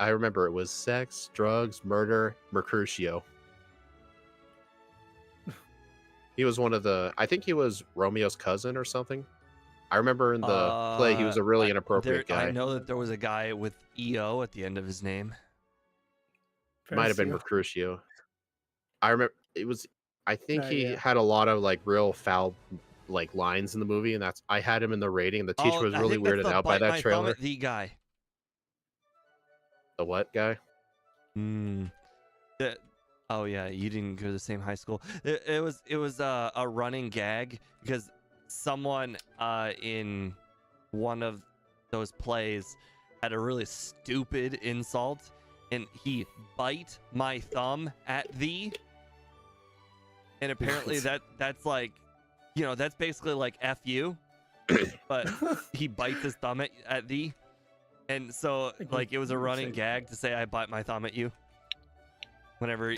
remember it was sex, drugs, murder, Mercutio. He was I think he was Romeo's cousin or something. I remember in the play he was a really inappropriate guy. I know that there was a guy with EO at the end of his name. Might have been Persio. Mercutio. I remember I think he Yeah. had a lot of like real foul like lines in the movie, and I had him in the rating, and the teacher was I really think that's weirded the out by Bite My that Thumb trailer. at the guy. The what guy? Oh yeah, you didn't go to the same high school. It was a running gag because someone in one of those plays had a really stupid insult, and he bite my thumb at thee. And apparently that's like, that's basically like F you, but he bites his thumb at thee. And so like it was a running gag to say I bite my thumb at you. Whenever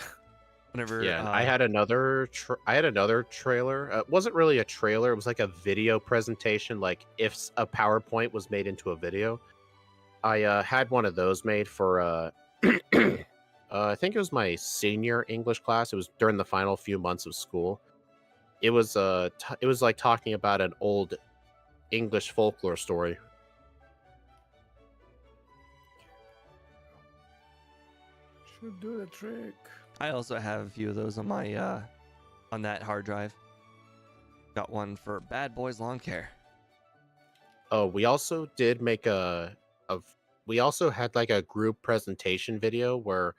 Yeah, I had another trailer. It wasn't really a trailer, it was like a video presentation, like if a PowerPoint was made into a video. I had one of those made for I think it was my senior English class. It was during the final few months of school. It was it was like talking about an old English folklore story. Should do the trick. I also have a few of those on my on that hard drive. Got one for Bad Boys Lawn Care. Oh, we also did make we also had like a group presentation video where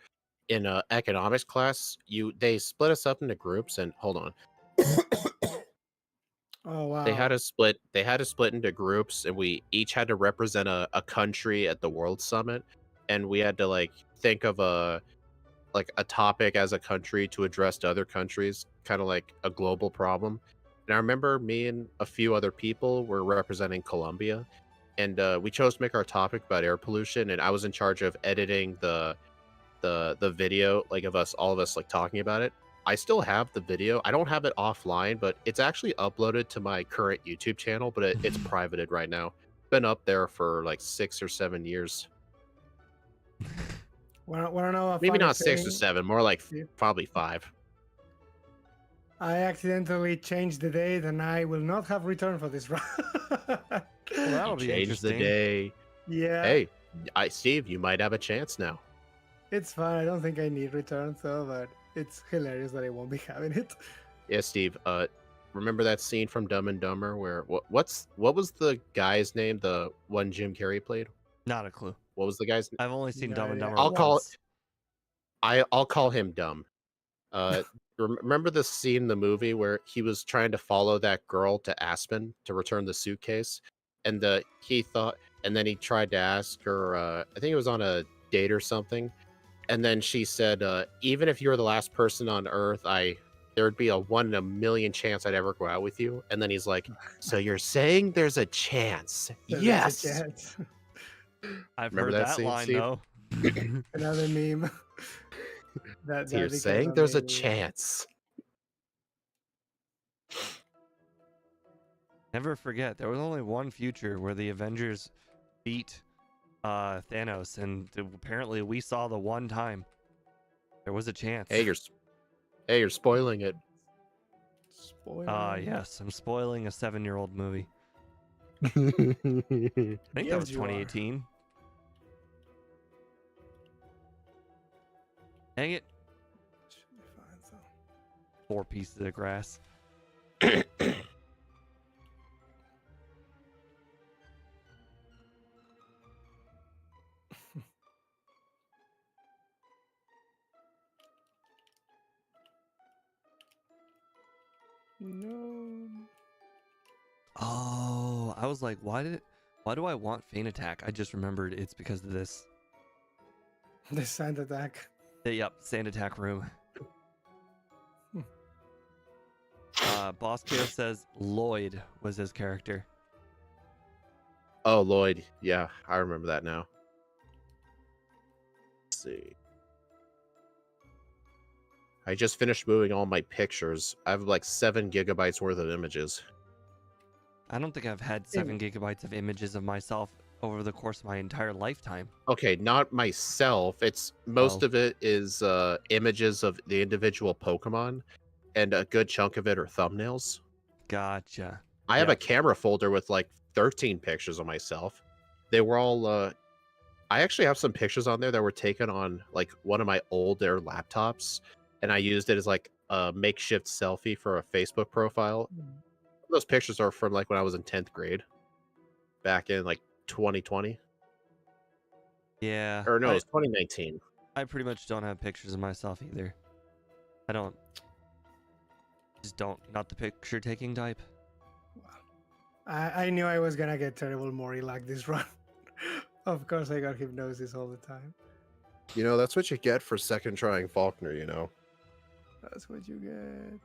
in economics class they split us up into groups, and hold on. Oh wow. They had to split into groups, and we each had to represent a country at the World Summit, and we had to like think of a topic as a country to address to other countries, kind of like a global problem. And I remember me and a few other people were representing Colombia, and we chose to make our topic about air pollution, and I was in charge of editing the video, like of all of us like talking about it. I still have the video. I don't have it offline, but it's actually uploaded to my current YouTube channel, but it's privated right now. Been up there for like 6 or 7 years. Wanna know a Maybe funny not 6 or thing? 7, more like Yeah. probably 5. I accidentally changed the date, and I will not have returned for this round. Well, that'll be Change the interesting. day. Yeah. Hey, Steve, you might have a chance now. It's fine. I don't think I need return though, but it's hilarious that I won't be having it. Yeah, Steve. Remember that scene from Dumb and Dumber where what was the guy's name? The one Jim Carrey played. Not a clue. What was the guy's name? I've only seen No Dumb and idea. Dumber I'll call once. I'll call him Dumb. Remember the scene in the movie where he was trying to follow that girl to Aspen to return the suitcase, and he thought, and then he tried to ask her. I think it was on a date or something, and then she said, "Even if you were the last person on Earth, there would be a 1 in a million chance I'd ever go out with you." And then he's like, "So you're saying there's a chance?" There's Yes. a chance. I've Remember heard that that scene, line Steve? though. Another meme. that So you're became saying there's a meme. chance. Never forget, there was only one future where the Avengers beat Thanos, and apparently we saw the one time there was a chance. Hey, you're spoiling it. Spoiler. Yes, I'm spoiling a 7-year-old movie. I think that Yes, was you are. 2018. Dang it. Should be fine, so. 4 pieces of grass. No. Oh, I was like, why do I want Feint Attack? I just remembered it's because of this. The sand attack. Yep, Sand Attack room. Boss Keo says Lloyd was his character. Oh, Lloyd. Yeah, I remember that now. Let's see. I just finished moving all my pictures. I have like 7 gigabytes worth of images. I don't think I've had 7 gigabytes of images of myself over the course of my entire lifetime. Okay, not myself. It's most of it is images of the individual Pokemon, and a good chunk of it are thumbnails. Gotcha. I have a camera folder with like 13 pictures of myself. They were all I actually have some pictures on there that were taken on like one of my older laptops, and I used it as like a makeshift selfie for a Facebook profile. Those pictures are from like when I was in 10th grade, back in like 2020. Yeah. Or no, it's 2019. I pretty much don't have pictures of myself either. Just don't, not the picture taking type. I knew I was gonna get terrible Mori luck this run. Of course, I got hypnosis all the time. You know, that's what you get for second trying Faulkner, you know? That's what you get.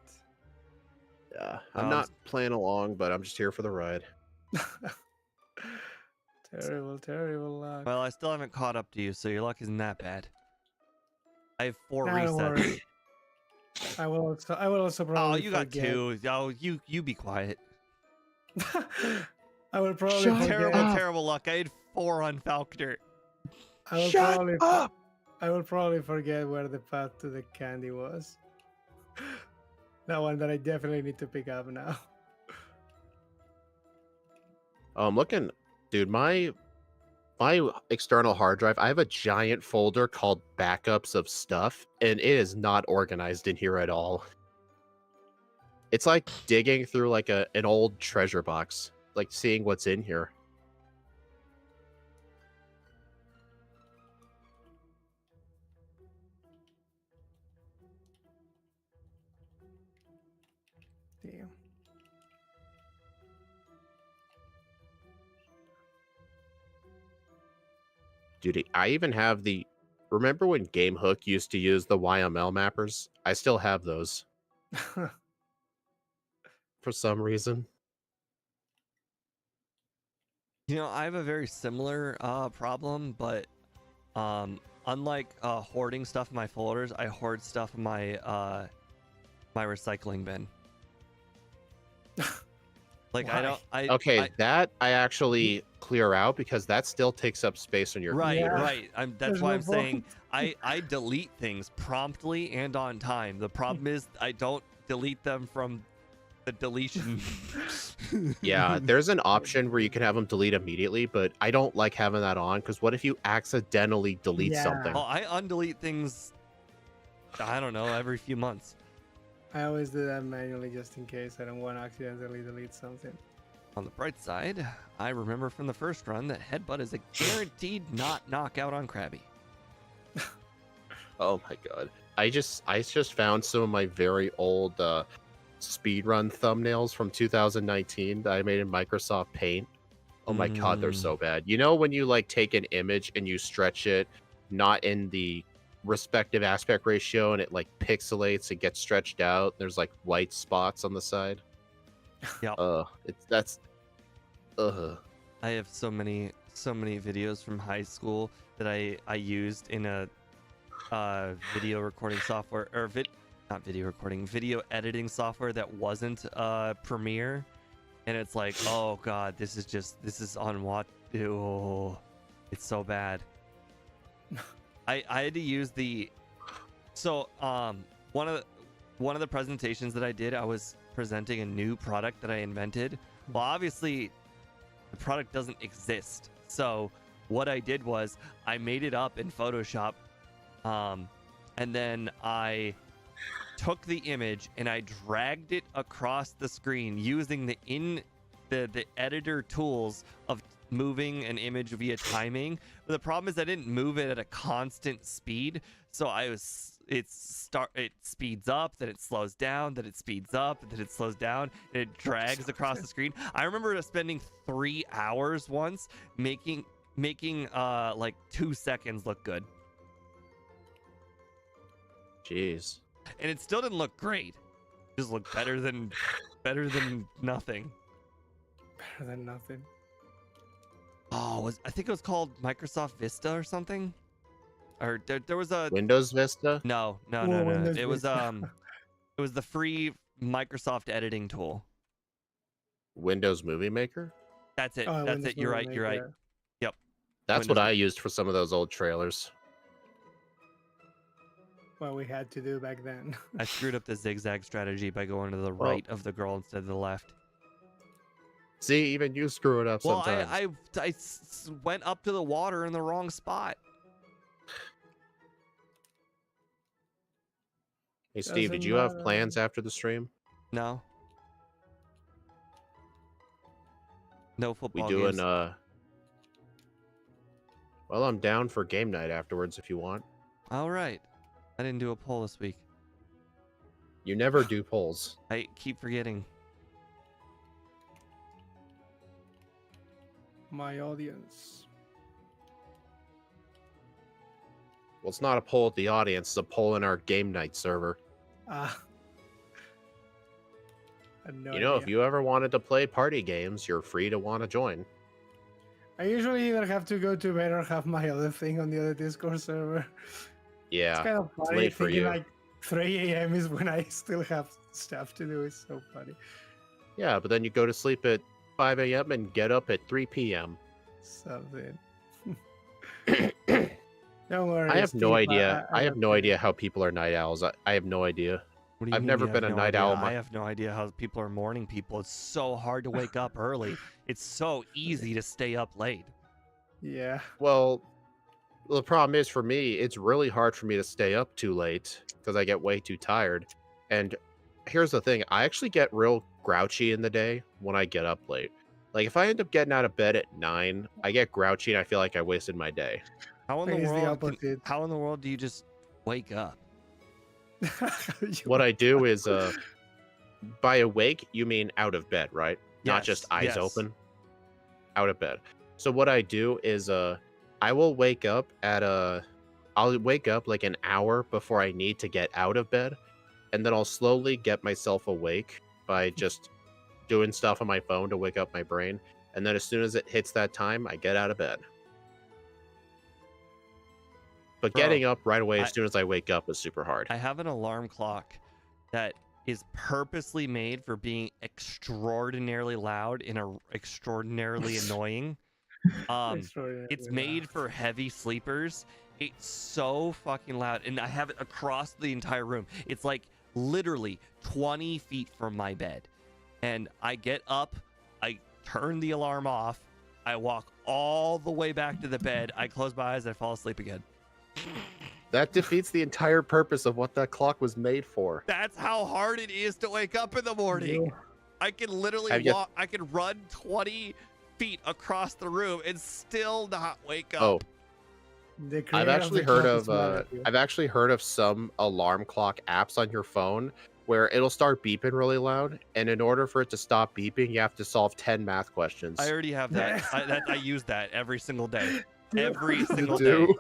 Yeah, I'm not playing along, but I'm just here for the ride. Terrible, terrible luck. Well, I still haven't caught up to you, so your luck isn't that bad. I have 4 Nah, don't resets. worry. I will also Oh, probably you got forget. 2. Oh, you be quiet. I will probably Shut forget. Terrible, terrible luck. I had 4 on Falconer. I will probably forget where the path to the candy was. That one that I definitely need to pick up now. I'm looking, dude, my external hard drive, I have a giant folder called backups of stuff, and it is not organized in here at all. It's like digging through like an old treasure box, like seeing what's in here. Damn. Dude, I even have the... Remember when GameHook used to use the YML mappers? I still have those. For some reason. You know, I have a very similar problem, but unlike hoarding stuff in my folders, I hoard stuff in my my recycling bin. Like Why? that I actually clear out because that still takes up space on your right, computer. right. That's There's why no I'm saying point. I delete things promptly and on time. The problem is I don't delete them from the deletion. Yeah, there's an option where you can have them delete immediately, but I don't like having that on because what if you accidentally delete Yeah. something? Oh, I undelete things. I don't know, every few months. I always do that manually just in case I don't want to accidentally delete something. On the bright side, I remember from the first run that Headbutt is a guaranteed not knockout on Krabby. Oh my god. I just found some of my very old speedrun thumbnails from 2019 that I made in Microsoft Paint. Oh my god, they're so bad. You know when you like take an image and you stretch it not in the respective aspect ratio and it like pixelates and gets stretched out, there's like white spots on the side? Yep. I have so many videos from high school that I used in a video recording software, or not video recording, video editing software that wasn't Premiere, and it's like, oh god, this is on what? Oh, it's so bad. I had to use one of the presentations that I did, I was presenting a new product that I invented. Well, obviously the product doesn't exist. So what I did was I made it up in Photoshop, and then I took the image and I dragged it across the screen using the editor tools of moving an image via timing. But the problem is I didn't move it at a constant speed, so it speeds up, then it slows down, then it speeds up, then it slows down, and it drags across the screen. I remember spending 3 hours once making like 2 seconds look good. Jeez. And it still didn't look great. It just looked better than nothing. Better than nothing. Oh, I think it was called Microsoft Vista or something. Or there was a Windows Vista? No. Windows It was Vista. it was the free Microsoft editing tool. Windows Movie Maker? That's it. Oh, That's Windows it. You're right. Movie You're right. Maker. Yep. That's Windows what I used for some of those old trailers. What we had to do back then. I screwed up the zigzag strategy by going to the right of the girl instead of the left. See, even you screw it up Well, sometimes. I went up to the water in the wrong spot. Hey, Steve, did you have plans after the stream? No. No football We doing, games. Well, I'm down for game night afterwards if you want. All right. I didn't do a poll this week. You never do polls. I keep forgetting. my audience. Well, it's not a poll at the audience, it's a poll in our game night server. Ah. I had no You know, idea. if you ever wanted to play party games, you're free to want to join. I usually either have to go to bed or have my other thing on the other Discord server. Yeah, It's kind of it's funny late for thinking you. like 3 a.m. is when I still have stuff to do. It's so funny. Yeah, but then you go to sleep at 5 a.m. and get up at 3 p.m. Something. Don't worry. I have no Steve, idea. I have got no you. idea how people are night owls. I have no idea. What do you I've mean never you been have a no night idea? owl. I have no idea how people are morning people. It's so hard to wake up early. It's so easy to stay up late. Yeah. Well, the problem is for me, it's really hard for me to stay up too late because I get way too tired. And here's the thing, I actually get real grouchy in the day when I get up late. Like if I end up getting out of bed at 9, I get grouchy and I feel like I wasted my day. How in the It's the world? opposite. How in the world do you just wake up? What I do is, by awake, you mean out of bed, right? Not just Yes, eyes yes. open. Out of bed. So what I do is, I will wake up at I'll wake up like an hour before I need to get out of bed, and then I'll slowly get myself awake by just doing stuff on my phone to wake up my brain. And then as soon as it hits that time, I get out of bed. But Bro, getting up right away I- as soon as I wake up is super hard. I have an alarm clock that is purposely made for being extraordinarily loud and extraordinarily annoying. It's made for heavy sleepers. It's so fucking loud, and I have it across the entire room. It's like literally 20 feet from my bed, and I get up, I turn the alarm off, I walk all the way back to the bed, I close my eyes, I fall asleep again. That defeats the entire purpose of what that clock was made for. That's how hard it is to wake up in the morning. I can literally Have you- walk, I can run 20 feet across the room and still not wake up. Oh, The I've creator of actually the heard clock of is mad at you. I've actually heard of some alarm clock apps on your phone where it'll start beeping really loud, and in order for it to stop beeping, you have to solve 10 math questions. I already have that. I use that every single day. Yeah. Every single do? day.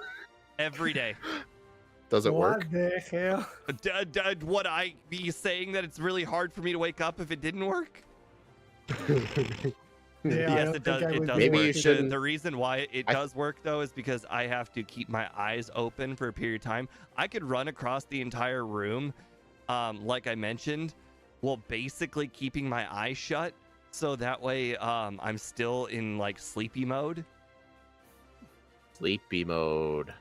Every day. Does it work? What the hell? Would I be saying that it's really hard for me to wake up if it didn't work? Yeah, I Yes, don't it does. think I It would does Maybe work. you The- shouldn't- The reason why it I- does work though is because I have to keep my eyes open for a period of time. I could run across the entire room, like I mentioned, while basically keeping my eyes shut, so that way I'm still in like sleepy mode. Sleepy mode.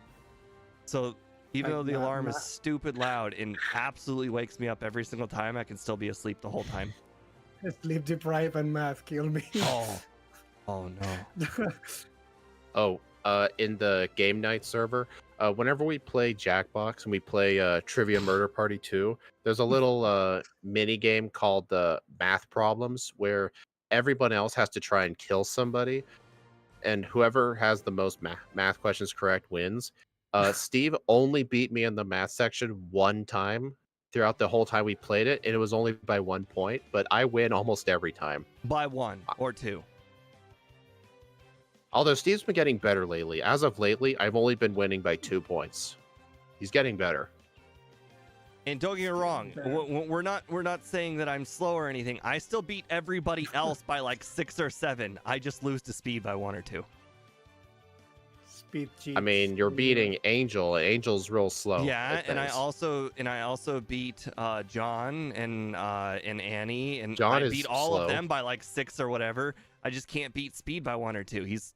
So even Like, though the not- alarm is not- stupid loud and absolutely wakes me up every single time, I can still be asleep the whole time. Sleep deprived and math kill me. Oh no. Oh, in the game night server, whenever we play Jackbox and we play Trivia Murder Party 2, there's a little mini game called Math Problems where everyone else has to try and kill somebody, and whoever has the most math questions correct wins. Steve only beat me in the math section one time throughout the whole time we played it, and it was only by 1 point, but I win almost every time. By 1 or 2. Although Steve's been getting better lately. As of lately, I've only been winning by 2 points. He's getting better. And don't get me wrong, we're not saying that I'm slow or anything. I still beat everybody else by like 6 or 7. I just lose to speed by 1 or 2. Speed cheats. I mean, you're beating Angel. Angel's real slow. Yeah, at and I things. also beat John and Annie, and John I is beat all slow. of them by like 6 or whatever. I just can't beat speed by 1 or 2. He's,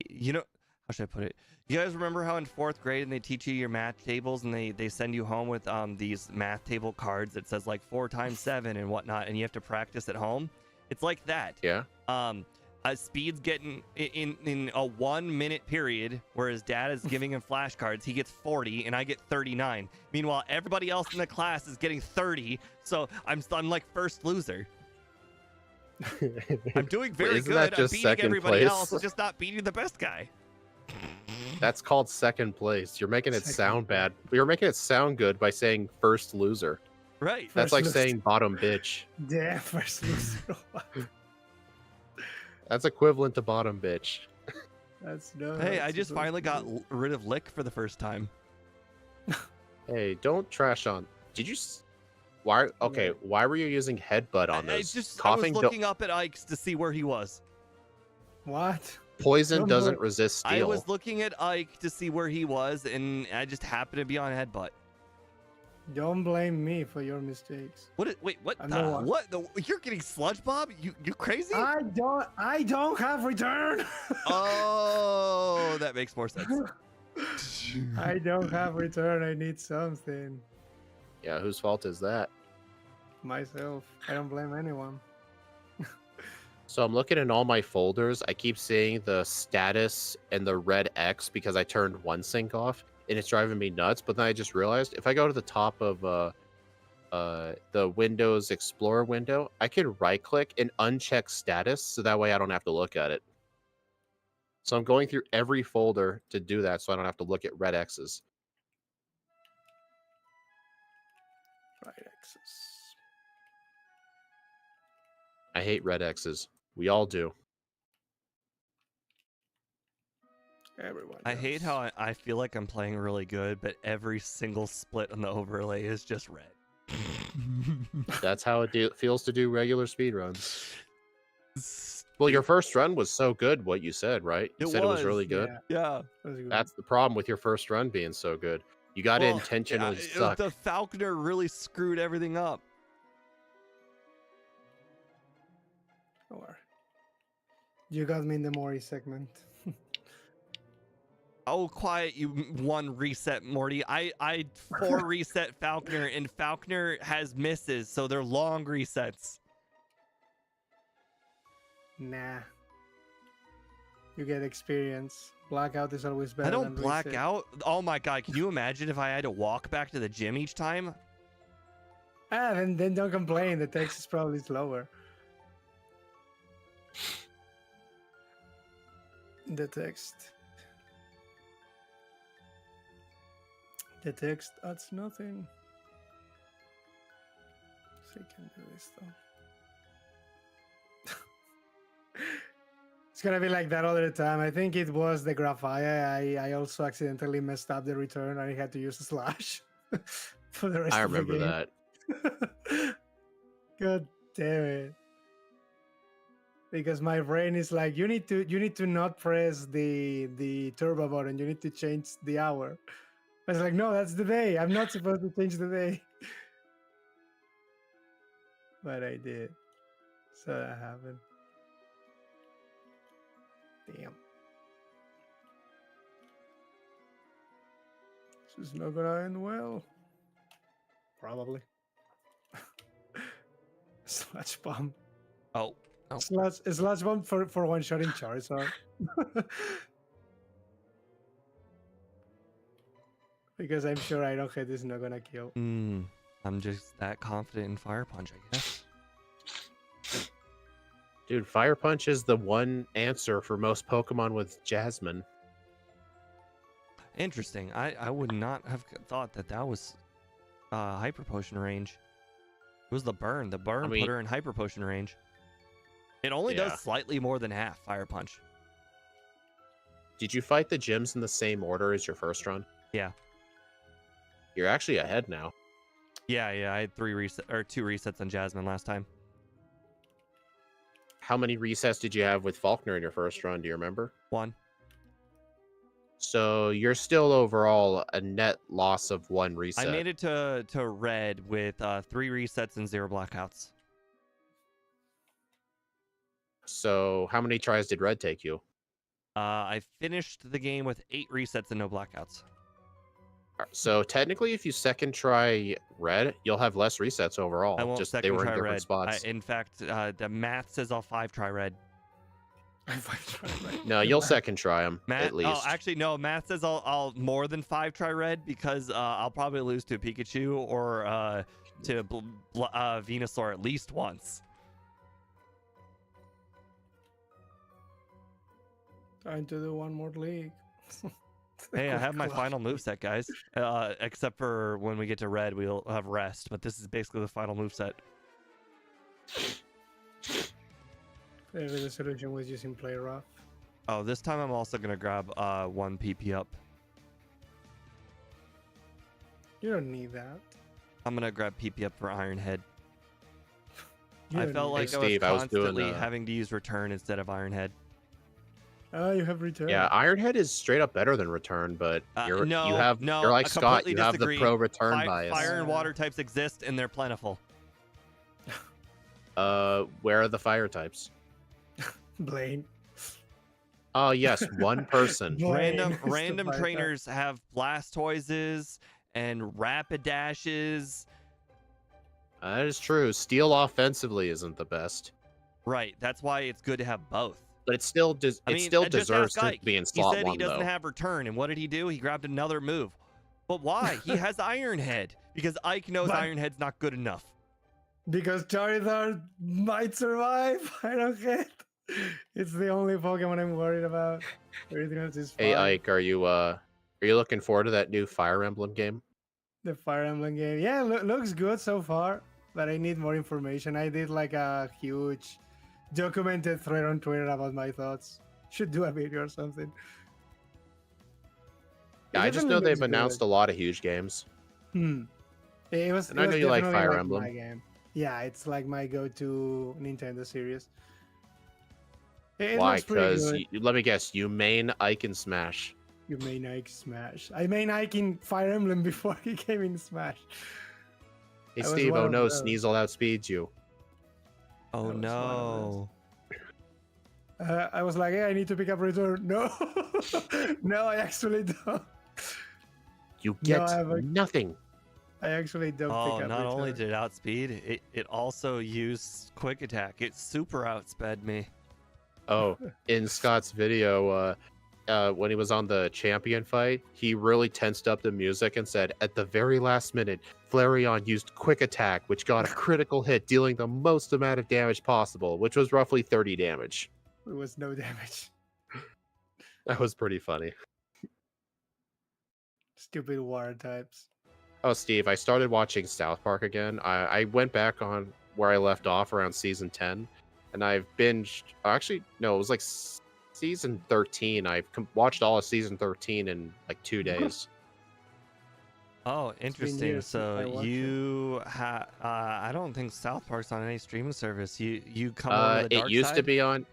you know, how should I put it? You guys remember how in 4th grade and they teach you your math tables and they send you home with these math table cards that says like 4 times 7 and whatnot, and you have to practice at home? It's like that. Yeah. Speed's getting in a 1 minute period where his dad is giving him flashcards, he gets 40 and I get 39. Meanwhile, everybody else in the class is getting 30, so I'm like first loser. I'm doing very Isn't good. that I'm just beating second everybody place? else, just not beating the best guy. That's called second place. You're making it Second sound bad. You're making it sound good by saying first loser. Right. That's First like loser. saying bottom bitch. Yeah, first loser. That's equivalent to bottom bitch. That's no. Hey, I just finally got rid of lick for the first time. Hey, don't trash on. Did you? Why? Okay, Yeah. why were you using headbutt on I those? I was Coughing looking up at Ike's to see where he was. What? poison Don't doesn't blame- resist I steel. was looking at Ike to see where he was, and I just happened to be on headbutt. Don't blame me for your mistakes. Wait, what? I'm the one. What? You're getting sludge, Bob? You crazy? I don't have return. Oh, that makes more sense. I don't have return. I need something. Yeah, whose fault is that? Myself. I don't blame anyone. So I'm looking in all my folders. I keep seeing the status and the red X because I turned one sync off, and it's driving me nuts. But then I just realized if I go to the top of the Windows Explorer window, I can right-click and uncheck status, so that way I don't have to look at it. So I'm going through every folder to do that, so I don't have to look at red X's. Right axis. I hate red X's. We all do. Everyone. I hate does. how I feel like I'm playing really good, but every single split on the overlay is just red. That's how it feels to do regular speedruns. Well, your first run was so good, what you said, right? You said it was really good. Yeah. That was good. That's the problem with your first run being so good. You got to Well, intentionally yeah, suck. The Falconer really screwed everything up. Don't worry. You got me in the Mori segment. Oh, quiet, you one reset, Morty. I 4 reset Falconer, and Falconer has misses, so they're long resets. Nah. You get experience. Blackout is always better. I don't than black reset. out. Oh my god, can you imagine if I had to walk back to the gym each time? Then don't complain. The text is probably slower. The text. The text adds nothing. So you can do this though. It's gonna be like that all the time. I think it was the Graphia. I also accidentally messed up the return and I had to use a slash for the rest I of the remember game. that. God damn it. Because my brain is like, you need to not press the turbo button. You need to change the hour. I was like, no, that's the day. I'm not supposed to change the day. But I did. So that happened. Damn. This is not gonna end well. Probably. Sludge bomb. Oh. Sludge bomb for one shot in Charizard. Because I'm sure I don't hit this, not gonna kill. I'm just that confident in Fire Punch, I guess. Dude, Fire Punch is the one answer for most Pokemon with Jasmine. Interesting. I would not have thought that was Hyper Potion range. It was the burn. The burn put her in Hyper Potion range. It only does slightly more than half Fire Punch. Did you fight the gyms in the same order as your first run? Yeah. You're actually ahead now. Yeah. I had 2 resets on Jasmine last time. How many resets did you have with Faulkner in your first run? Do you remember? 1. So you're still overall a net loss of 1 reset. I made it to red with 3 resets and 0 blackouts. So how many tries did red take you? I finished the game with 8 resets and no blackouts. So technically, if you second try red, you'll have less resets overall. I won't Just second they were in try different red. spots. In fact, the math says I'll 5 try red. No, you'll second try them Matt, at least. Oh, actually, no. Math says I'll more than 5 try red because I'll probably lose to Pikachu or to Venusaur at least once. Trying to do one more league. Hey, I have my final moveset, guys. Except for when we get to red, we'll have rest. But this is basically the final moveset. Maybe the solution was using play rough. Oh, this time I'm also gonna grab 1 PP up. You don't need that. I'm gonna grab PP up for Iron Head. You I don't felt need like Hey, I was Steve, I was doing, constantly having to use return instead of Iron Head. Oh, you have returned. Yeah, Ironhead is straight up better than Return, but you're No, like I Scott. completely You have the disagree. pro return bias. Fire and water types exist and they're plentiful. Where are the fire types? Blaine. Oh yes, one person. Blaine is the Random fire type. trainers have Blastoises and Rapidashes. That is true. Steel offensively isn't the best, Right, that's why it's good to have both. but it still Just deserves ask to Ike. be in He slot said one he doesn't though. have return, and what did he do? He grabbed another move. But why? He has Iron Head because Ike knows But- Iron Head's not good enough. Because Charizard might survive. I don't get. It's the only Pokemon I'm worried about. Everything else is fine. Hey Ike, are you looking forward to that new Fire Emblem game? The Fire Emblem game. Yeah, looks good so far, but I need more information. I did like a huge documented thread on Twitter about my thoughts. Should do a video or something. Yeah, I just know they've announced a lot of huge games. It was. And I know you like Fire Emblem. My game. Yeah, it's like my go-to Nintendo series. It Why? looks pretty Because good. let me guess, you main Ike in Smash. You main Ike Smash. I main Ike in Fire Emblem before he came in Smash. Hey I was Steve, one oh of no, those. Sneasel outspeeds you. Oh was one of no. I was like, hey, I need to pick up return. No, no, I actually don't. You No, get I have a- nothing. I actually don't Oh, pick up not return. only did it outspeed, it also used quick attack. It super outsped me. Oh, in Scott's video, when he was on the champion fight, he really tensed up the music and said, at the very last minute, Flareon used quick attack, which got a critical hit, dealing the most amount of damage possible, which was roughly 30 damage. It was no damage. That was pretty funny. Stupid water types. Oh, Steve, I started watching South Park again. I went back on where I left off around season 10, and I've binged. Actually, no, it was like season 13. I've watched all of season 13 in like 2 days. Oh, interesting. years since I So watched you have I don't think South Park's on any streaming service. You come over to the It dark used to side? be on.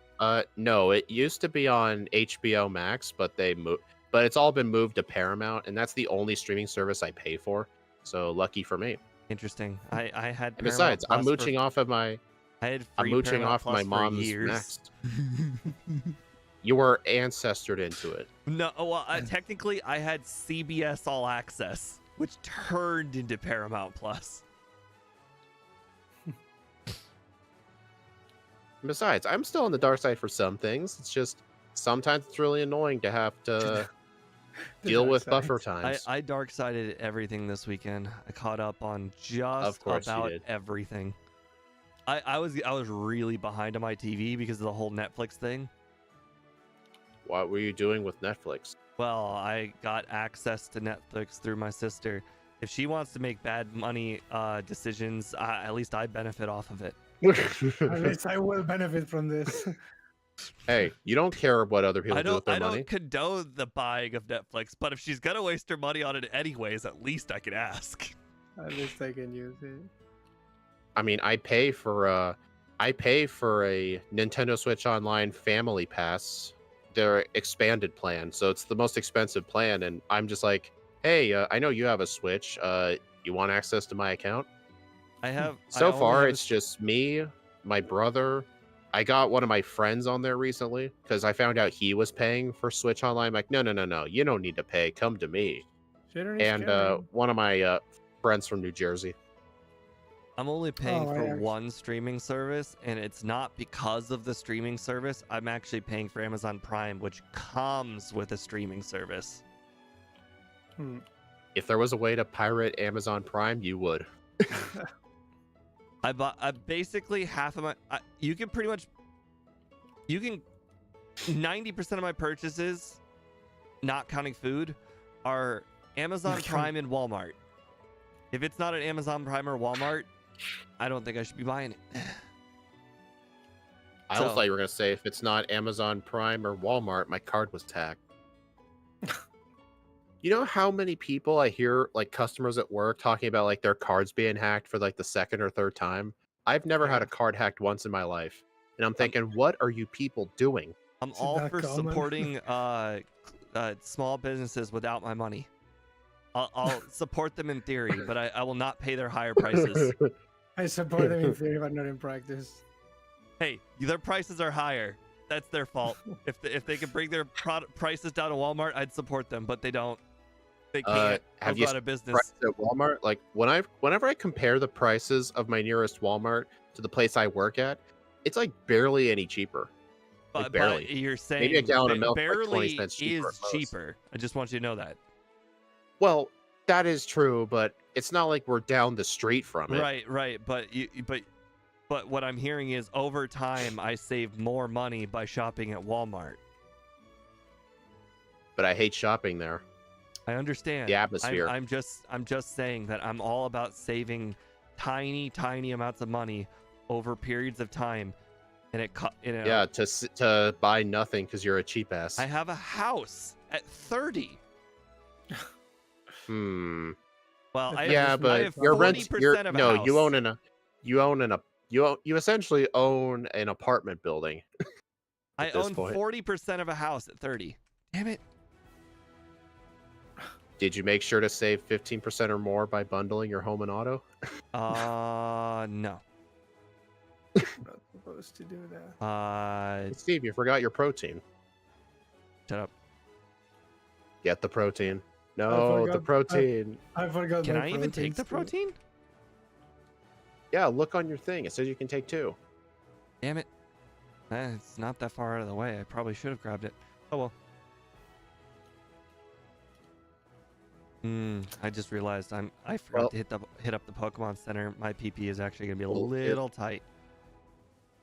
No, it used to be on HBO Max, but they moved. But it's all been moved to Paramount, and that's the only streaming service I pay for. So lucky for me. Interesting. I had And besides, I'm Paramount Plus mooching off of my. I had I'm free mooching Paramount off my Plus for mom's years. Max. You were ancestored into it. No, well, technically I had CBS All Access, which turned into Paramount Plus. And besides, I'm still on the dark side for some things. It's just sometimes it's really annoying to have to The deal dark with side. buffer times. I dark sided everything this weekend. I caught up on just course you about did. everything. I was really behind on my TV because of the whole Netflix thing. What were you doing with Netflix? Well, I got access to Netflix through my sister. If she wants to make bad money decisions, at least I benefit off of it. At least I will benefit from this. Hey, you don't care what other people I do with don't their money. don't condone the buying of Netflix, but if she's gonna waste her money on it anyways, at least I can ask. At least I can use it. I mean, I pay for a Nintendo Switch Online Family Pass, their expanded plan. So it's the most expensive plan, and I'm just like, hey, I know you have a Switch. You want access to my account? I have So I only far, have a it's just me, my brother. I got one of my friends on there recently because I found out he was paying for Switch Online. I'm like, no, you don't need to pay. Come to me. Sharon is And caring. one of my friends from New Jersey. I'm only paying Oh, I for actually- one streaming service, and it's not because of the streaming service. I'm actually paying for Amazon Prime, which comes with a streaming service. If there was a way to pirate Amazon Prime, you would. I basically half of my. You can 90% of my purchases, not counting food, are Amazon Not Prime and Walmart. If it's not at Amazon Prime or Walmart, I don't think I should be buying it. I So- also thought you were gonna say if it's not Amazon Prime or Walmart, my card was hacked. You know how many people I hear, like customers at work, talking about like their cards being hacked for like the second or third time? I've never had Yeah. a card hacked once in my life, and I'm thinking, what are you people doing? I'm Is it all that for common? supporting small businesses without my money. I'll support them in theory, but I will not pay their higher prices. I support them in theory, but not in practice. Hey, their prices are higher. That's their fault. If they could bring their prices down to Walmart, I'd support them, but they don't. They can't. Have They'll you go out of business. prices at Walmart? Like whenever I compare the prices of my nearest Walmart to the place I work at, it's like barely any cheaper. But barely. you're saying Maybe a gallon of milk like 20 barely cents cheaper is at most. cheaper. I just want you to know that. Well, that is true, but it's not like we're down the street from it. Right. But what I'm hearing is over time I save more money by shopping at Walmart. But I hate shopping there. I understand. The atmosphere. I'm just saying that I'm all about saving tiny amounts of money over periods of time, and Yeah, to buy nothing because you're a cheap ass. I have a house at 30. Hmm. Well, I Yeah, have, I but have your rent. 40% of a No, house. you essentially own an apartment building. I at this own point. 40% of a house at 30. Damn it. Did you make sure to save 15% or more by bundling your home and auto? No. Not supposed to do that. Steve, you forgot your protein. Shut up. Get the protein. No, the forgot- protein. I forgot. Can my I even take proteins the too. protein? Yeah, look on your thing. It says you can take 2. Damn it. It's not that far out of the way. I probably should have grabbed it. Oh well. I just realized I forgot Well- to hit up the Pokemon Center. My PP is actually gonna be a Well, little tight.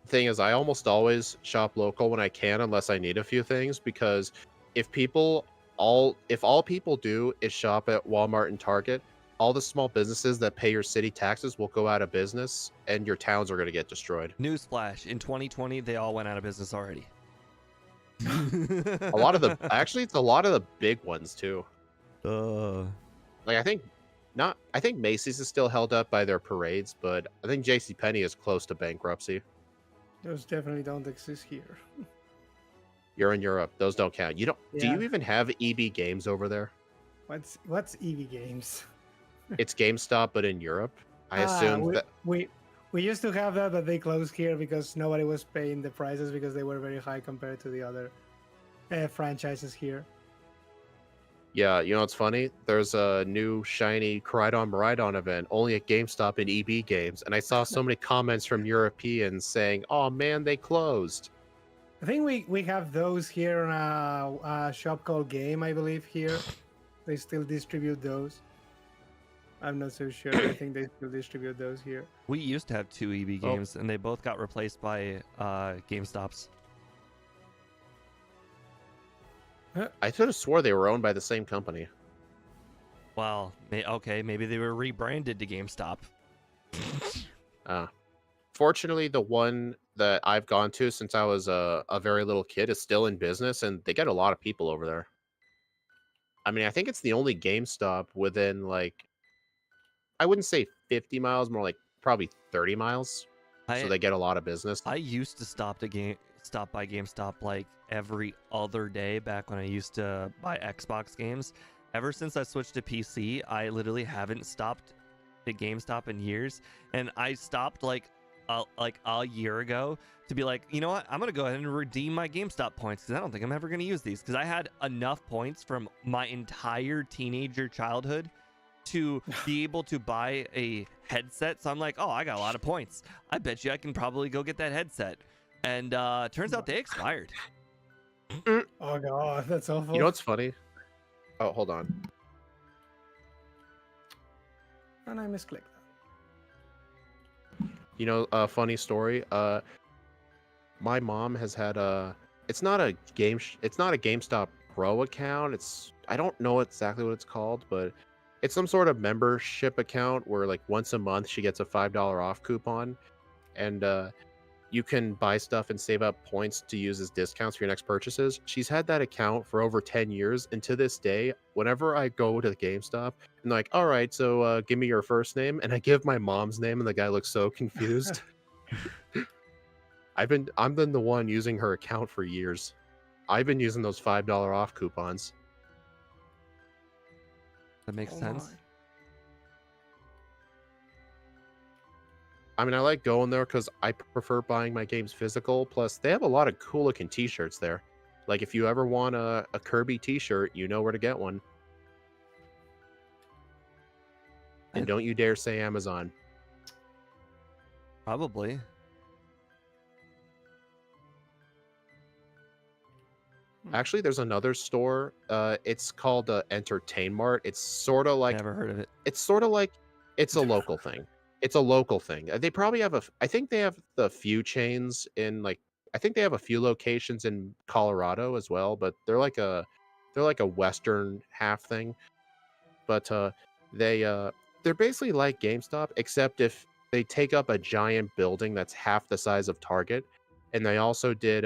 Thing is, I almost always shop local when I can, unless I need a few things, because if all people do is shop at Walmart and Target, all the small businesses that pay your city taxes will go out of business, and your towns are going to get destroyed. Newsflash: in 2020, they all went out of business already. A lot of the actually, it's a lot of the big ones too. Like I think Macy's is still held up by their parades, but I think JCPenney is close to bankruptcy. Those definitely don't exist here. You're in Europe; those don't count. You don't. Do Yeah. you even have EB Games over there? What's EV Games? It's GameStop, but in Europe. I assume that. we used to have that, but they closed here because nobody was paying the prices because they were very high compared to the other franchises here. Yeah, you know what's funny? There's a new shiny Crydon Maridon event only at GameStop and EB Games, and I saw so many comments from Europeans saying, "Oh man, they closed." I think we have those here on a shop called Game, I believe here. They still distribute those. I'm not so sure. I think they still distribute those here. We used to have 2 EB Oh. games, and they both got replaced by GameStops. I could have swore they were owned by the same company. Well, okay, maybe they were rebranded to GameStop. Fortunately, the one that I've gone to since I was a very little kid is still in business, and they get a lot of people over there. I mean, I think it's the only GameStop within, like, I wouldn't say 50 miles, more like probably 30 miles. So they get a lot of business. I used to stop by GameStop like every other day back when I used to buy Xbox games. Ever since I switched to PC, I literally haven't stopped at GameStop in years, and I stopped like a year ago to be like, you know what, I'm gonna go ahead and redeem my GameStop points because I don't think I'm ever gonna use these, because I had enough points from my entire teenager childhood to be able to buy a headset. So I'm like, oh, I got a lot of points. I bet you I can probably go get that headset. And turns out they expired. Oh god, that's awful. You know what's funny? Oh, hold on. And I misclicked that. You know, a funny story. My mom has had it's not a GameStop Pro account. I don't know exactly what it's called, but it's some sort of membership account where like once a month she gets a $5 off coupon, and you can buy stuff and save up points to use as discounts for your next purchases. She's had that account for over 10 years, and to this day, whenever I go to the GameStop, I'm like, all right, so give me your first name, and I give my mom's name, and the guy looks so confused. I'm been the one using her account for years. I've been using those $5 off coupons. That makes sense. I mean, I like going there because I prefer buying my games physical. Plus, they have a lot of cool looking t-shirts there. Like, if you ever want a Kirby t-shirt, you know where to get one. And don't you dare say Amazon. Probably. Actually, there's another store. It's called Entertain Mart. It's sort of like... Never heard of it. It's sort of like... It's a local thing. It's a local thing. They probably have I think they have the few chains in like... I think they have a few locations in Colorado as well, but they're like a Western half thing. But they're basically like GameStop, except if they take up a giant building that's half the size of Target. And they also did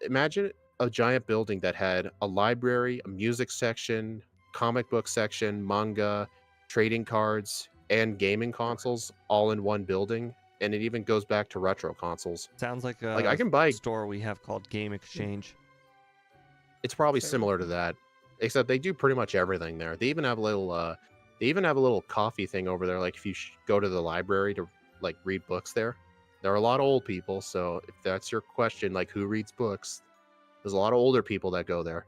imagine a giant building that had a library, a music section, comic book section, manga, trading cards, and gaming consoles all in one building. And it even goes back to retro consoles. Sounds like a I can buy... store we have called Game Exchange. It's probably similar to that, except they do pretty much everything there. They even have a little coffee thing over there. Like if you go to the library to like read books there are a lot of old people. So if that's your question, like who reads books, there's a lot of older people that go there.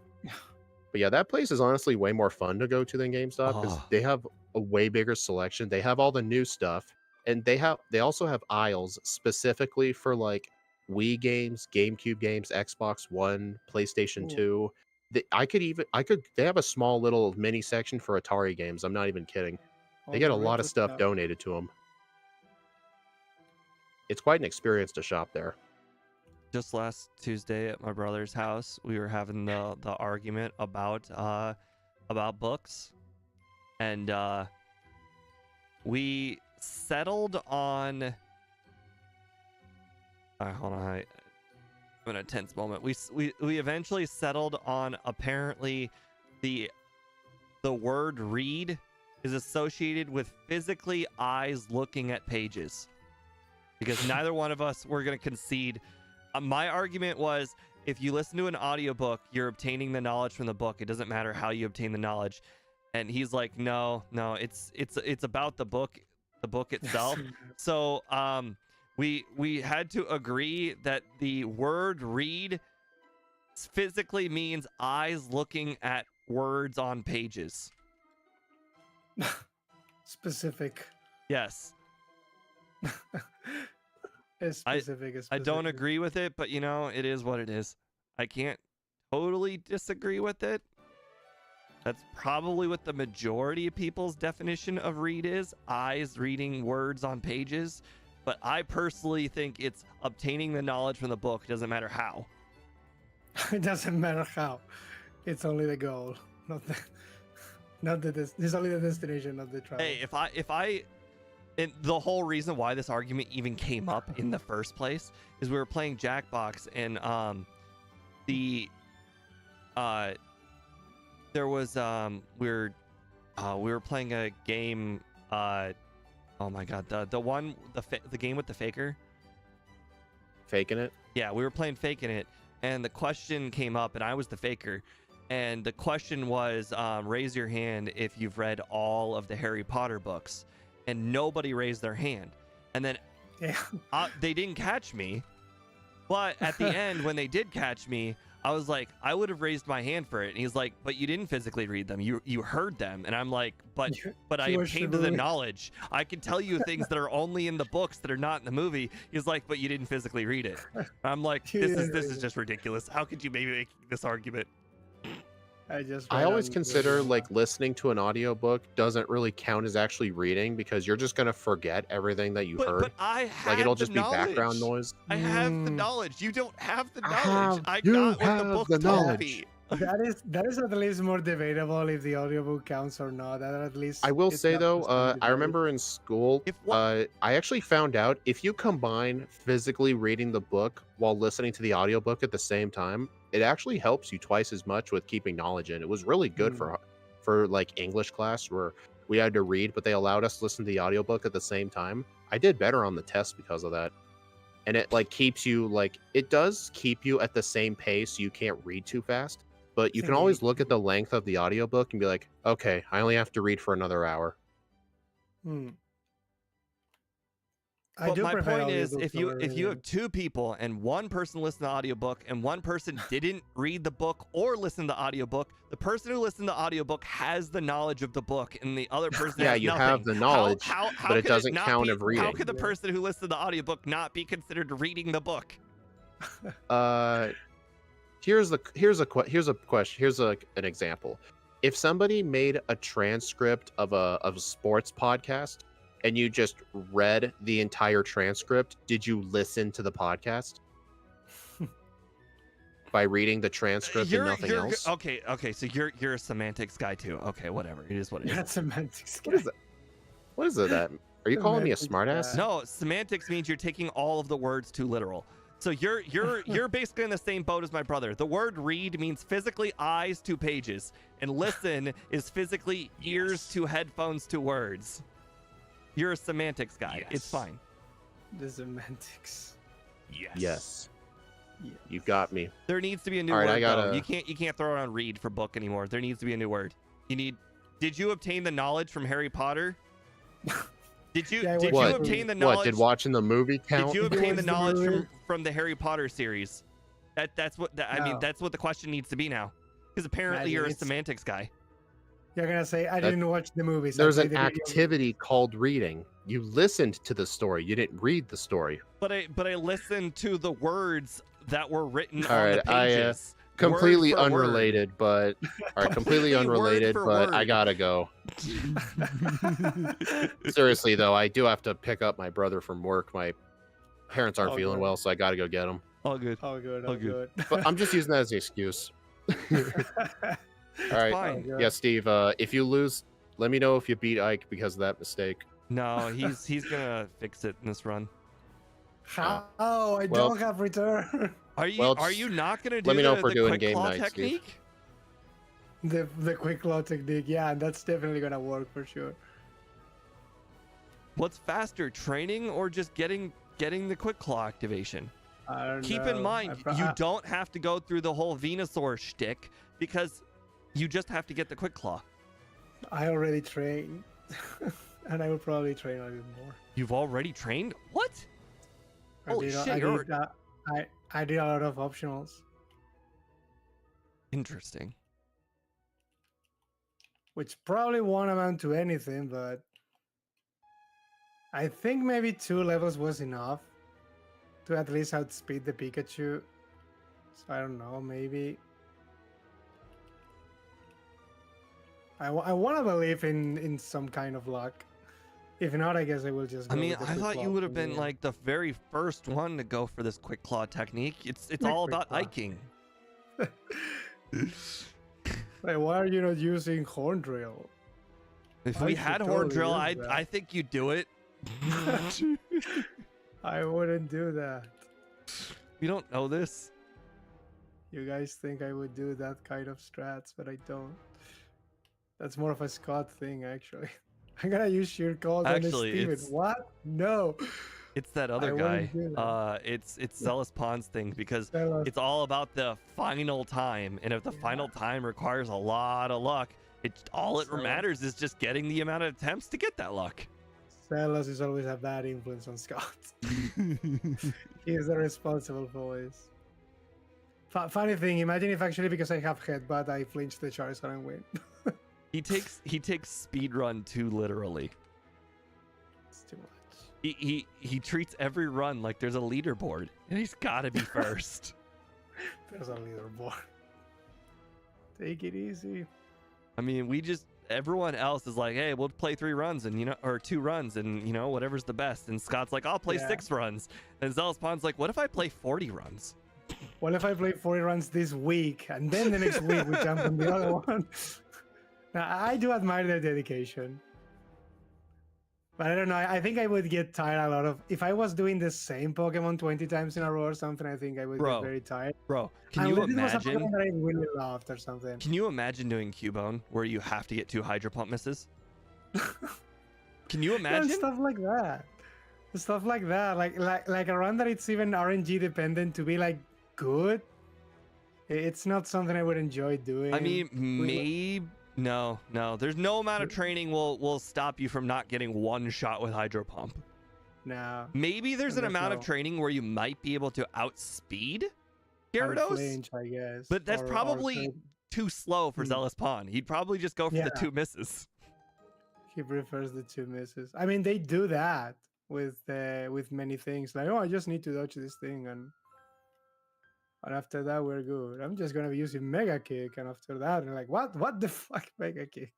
But yeah, that place is honestly way more fun to go to than GameStop because they have a way bigger selection. They have all the new stuff, and they also have aisles specifically for like Wii games, GameCube games, Xbox One, PlayStation 2. They have a small little mini section for Atari games. I'm not even kidding. They get a lot of stuff donated to them. It's quite an experience to shop there. Just last Tuesday at my brother's house, we were having the argument about books, and we settled on. Hold on, I'm in a tense moment. We eventually settled on apparently the word read is associated with physically eyes looking at pages, because neither one of us were going to concede. My argument was, if you listen to an audiobook, you're obtaining the knowledge from the book. It doesn't matter how you obtain the knowledge. And he's like, no, it's about the book itself. So we had to agree that the word read physically means eyes looking at words on pages. Specific. Yes. Specific. I don't agree with it, but it is what it is. I can't totally disagree with it. That's probably what the majority of people's definition of read is: eyes reading words on pages. But I personally think it's obtaining the knowledge from the book. It doesn't matter how. It doesn't matter how. It's only the goal, it's only the destination, not the travel. Hey, and the whole reason why this argument even came up in the first place is we were playing Jackbox, and there was we were playing a game. Oh my god, the game with the faker. Faking it? Yeah, we were playing Faking It, and the question came up, and I was the faker, and the question was, raise your hand if you've read all of the Harry Potter books. And nobody raised their hand. And then they didn't catch me. But at the end, when they did catch me, I was like, I would have raised my hand for it. And he's like, but you didn't physically read them. You heard them. And I'm like, but I obtained the knowledge. I can tell you things that are only in the books that are not in the movie. He's like, but you didn't physically read it. I'm like, this is just ridiculous. How could you maybe make this argument? I always consider like listening to an audiobook doesn't really count as actually reading, because you're just gonna forget everything that you heard. But I have like it'll just be background noise. I have the knowledge. You don't have the knowledge. I got what the book told me. That is at least more debatable if the audiobook counts or not. That at least I will it say got though, some I debate. remember in school, If what- I actually found out if you combine physically reading the book while listening to the audiobook at the same time, it actually helps you twice as much with keeping knowledge in. It was really good for like English class where we had to read, but they allowed us to listen to the audiobook at the same time. I did better on the test because of that. And it like keeps you like it does keep you at the same pace so you can't read too fast. But you can always look at the length of the audiobook and be like, okay, I only have to read for another hour. I But do my prefer point is, audiobooks if you over if you reading. have two people and one person listened to the audiobook and one person didn't read the book or listen to the audiobook, the person who listened to the audiobook has the knowledge of the book and the other person Yeah, has you nothing. have the knowledge, how but it could doesn't not count be, of reading. How could the person who listened to the audiobook not be considered reading the book? Here's an example. If somebody made a transcript of a sports podcast and you just read the entire transcript, did you listen to the podcast? By reading the transcript and nothing else? Okay, so you're a semantics guy too. Okay, whatever. It is what it is. That's semantics. What is that? What is that? Are you calling me a Semantics smartass? No, semantics means you're taking all of the words too literal. So you're basically in the same boat as my brother. The word read means physically eyes to pages, and listen is physically ears to headphones to words. You're a semantics guy. Yes. It's fine. The semantics. Yes. Yes. You got me. There needs to be a new All right, word I gotta- though. You can't throw around read for book anymore. There needs to be a new word. Did you obtain the knowledge from Harry Potter? Did you Yeah, did you what? obtain the What, knowledge? did watching the movie count? Did you obtain the watched the knowledge movie? from the Harry Potter series? I mean, No. that's what the question needs to be now. Because apparently Imagine you're a it's- semantics guy. You're gonna say I didn't watch the movies. There's I an played the video game." activity called reading. You listened to the story. You didn't read the story. But I listened to the words that were written All on right, the I, pages. Completely Word for word. unrelated, but all right, completely Completely word unrelated, for but I word. gotta go. Seriously though, I do have to pick up my brother from work. My parents aren't Oh, feeling good. well, so I gotta go get him. All good. Oh good. Oh, Oh good. good. But I'm just using that as an excuse. All right, Fine. good. yeah, Steve. If you lose, let me know if you beat Ike because of that mistake. No, he's gonna fix it in this run. How? I Well- don't have return. Are you Well, are you not gonna do let me know if we're the doing quick game claw night, Steve. technique? The quick claw technique. Yeah, that's definitely gonna work for sure. What's faster, training or just getting the quick claw activation? I don't Keep know. in mind, you don't have to go through the whole Venusaur shtick because you just have to get the quick claw. I already trained, and I will probably train a little more. You've already trained? What? I Holy did, shit, I you're- did, I did a lot of optionals, Interesting. which probably won't amount to anything, but I think maybe 2 levels was enough to at least outspeed the Pikachu. So I don't know, maybe. I want to believe in some kind of luck. If not, I guess I will just. I go mean, with the I quick thought claw you would have from been the- like the very first one to go for this quick claw technique. It's Quick all about claw. iking. Like, why are you not using Horn Drill? If I we should had Horn totally Drill, use that. I think you'd do it. I wouldn't do that. You don't know this. You guys think I would do that kind of strats, but I don't. That's more of a Scott thing, actually. I'm gonna use sheer calls on this Actually, Steven. it's- What? No. It's that I other guy. wouldn't do that. It's Zealous Pawns thing because Tell us. it's all about the final time, and if the final time requires a lot of luck, all it So- matters is just getting the amount of attempts to get that luck. Celos is always a bad influence on Scott. He is the responsible voice. Funny thing, imagine if actually because I have headbutt, I flinch the Charizard and win. He takes speedrun too literally. It's too much. He treats every run like there's a leaderboard, and he's got to be first. There's a leaderboard. Take it easy. I mean, everyone else is like, hey, we'll play 3 runs and or 2 runs and whatever's the best. And Scott's like, I'll play Yeah. 6 runs. And Zealous Pond's like, what if I play 40 runs? What if I play 40 runs this week and then the next week we jump on the other one? Now, I do admire their dedication. But I don't know. I think I would get tired a lot of... If I was doing the same Pokemon 20 times in a row or something, I think I would get very tired. Bro, can you Unless it was a imagine? Pokemon that I really loved or something. Can you imagine doing Cubone where you have to get 2 Hydro Pump misses? Can you imagine? Stuff like that. Stuff like that. Like a run that it's even RNG dependent to be like good. It's not something I would enjoy doing. I mean, maybe... No. There's no amount of training will stop you from not getting 1 shot with Hydro Pump. No. Maybe there's an amount of training where you might be able to outspeed Gyarados, Flinch, I guess. but that's probably too slow for Zealous Pawn. He'd probably just go for the 2 misses. He prefers the 2 misses. I mean, they do that with many things. Like, oh, I just need to dodge this thing, and after that we're good. I'm just gonna be using Mega Kick, and after that, I'm like, what the fuck, Mega Kick?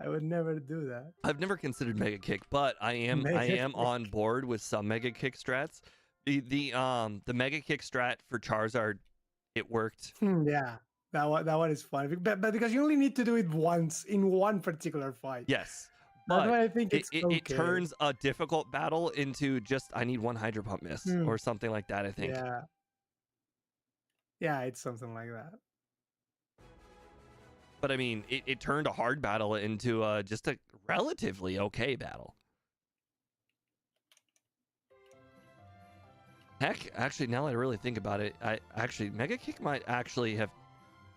I would never do that. I've never considered Mega Kick, but I am on board with some Mega Kick strats. The Mega Kick strat for Charizard, it worked. Yeah, that one is fun, but because you only need to do it once in one particular fight. Yes, that's but why I think it turns a difficult battle into just I need 1 Hydro Pump miss or something like that. I think. Yeah, it's something like that. But I mean, it turned a hard battle into just a relatively okay battle. Heck, actually, now that I really think about it, Mega Kick might actually have...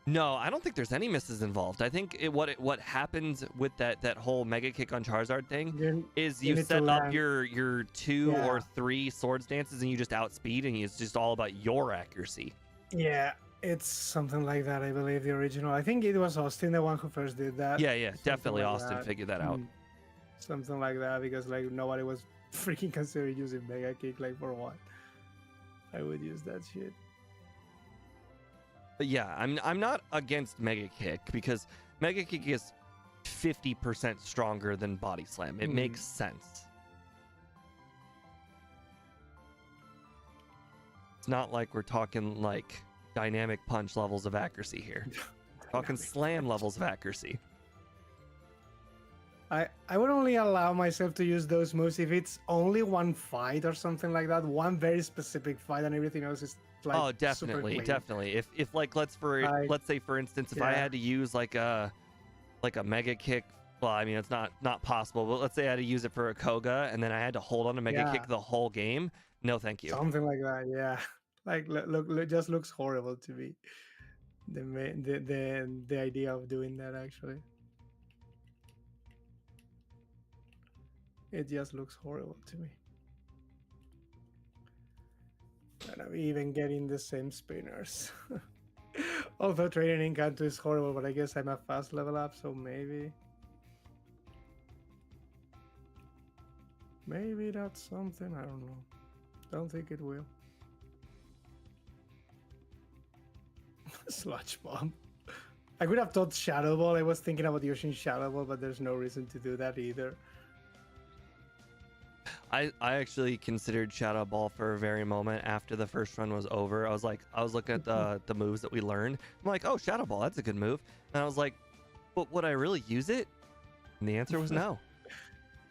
No, I don't think there's any misses involved. I think what happens with that whole Mega Kick on Charizard thing is you set up your 2 or 3 Swords Dances and you just outspeed, and it's just all about your accuracy. Yeah, it's something like that, I believe, the original. I think it was Austin, the one who first did that. Yeah, definitely like Austin figured that out. Something like that, because like nobody was freaking considering using Mega Kick, like for what? I would use that shit. But yeah, I'm not against Mega Kick, because Mega Kick is 50% stronger than Body Slam. It makes sense. It's not like we're talking like dynamic punch levels of accuracy here. Talking slam levels of accuracy. I would only allow myself to use those moves if it's only one fight or something like that, one very specific fight, and everything else is like definitely. If like let's say for instance, if I had to use like a Mega Kick, well, I mean it's not possible, but let's say I had to use it for a Koga and then I had to hold on to Mega Kick the whole game. No, thank you. Something like that, yeah. Like look, just looks horrible to me. The idea of doing that, actually, it just looks horrible to me. And I'm even getting the same spinners. Although training in Kanto is horrible, but I guess I'm a fast level up, so maybe that's something. I don't know. Don't think it will. Sludge Bomb. I could have thought Shadow Ball. I was thinking about using Shadow Ball, but there's no reason to do that either. I actually considered Shadow Ball for a very moment after the first run was over. I was looking at the moves that we learned. I'm like, oh, Shadow Ball, that's a good move. And I was like, but would I really use it? And the answer was no.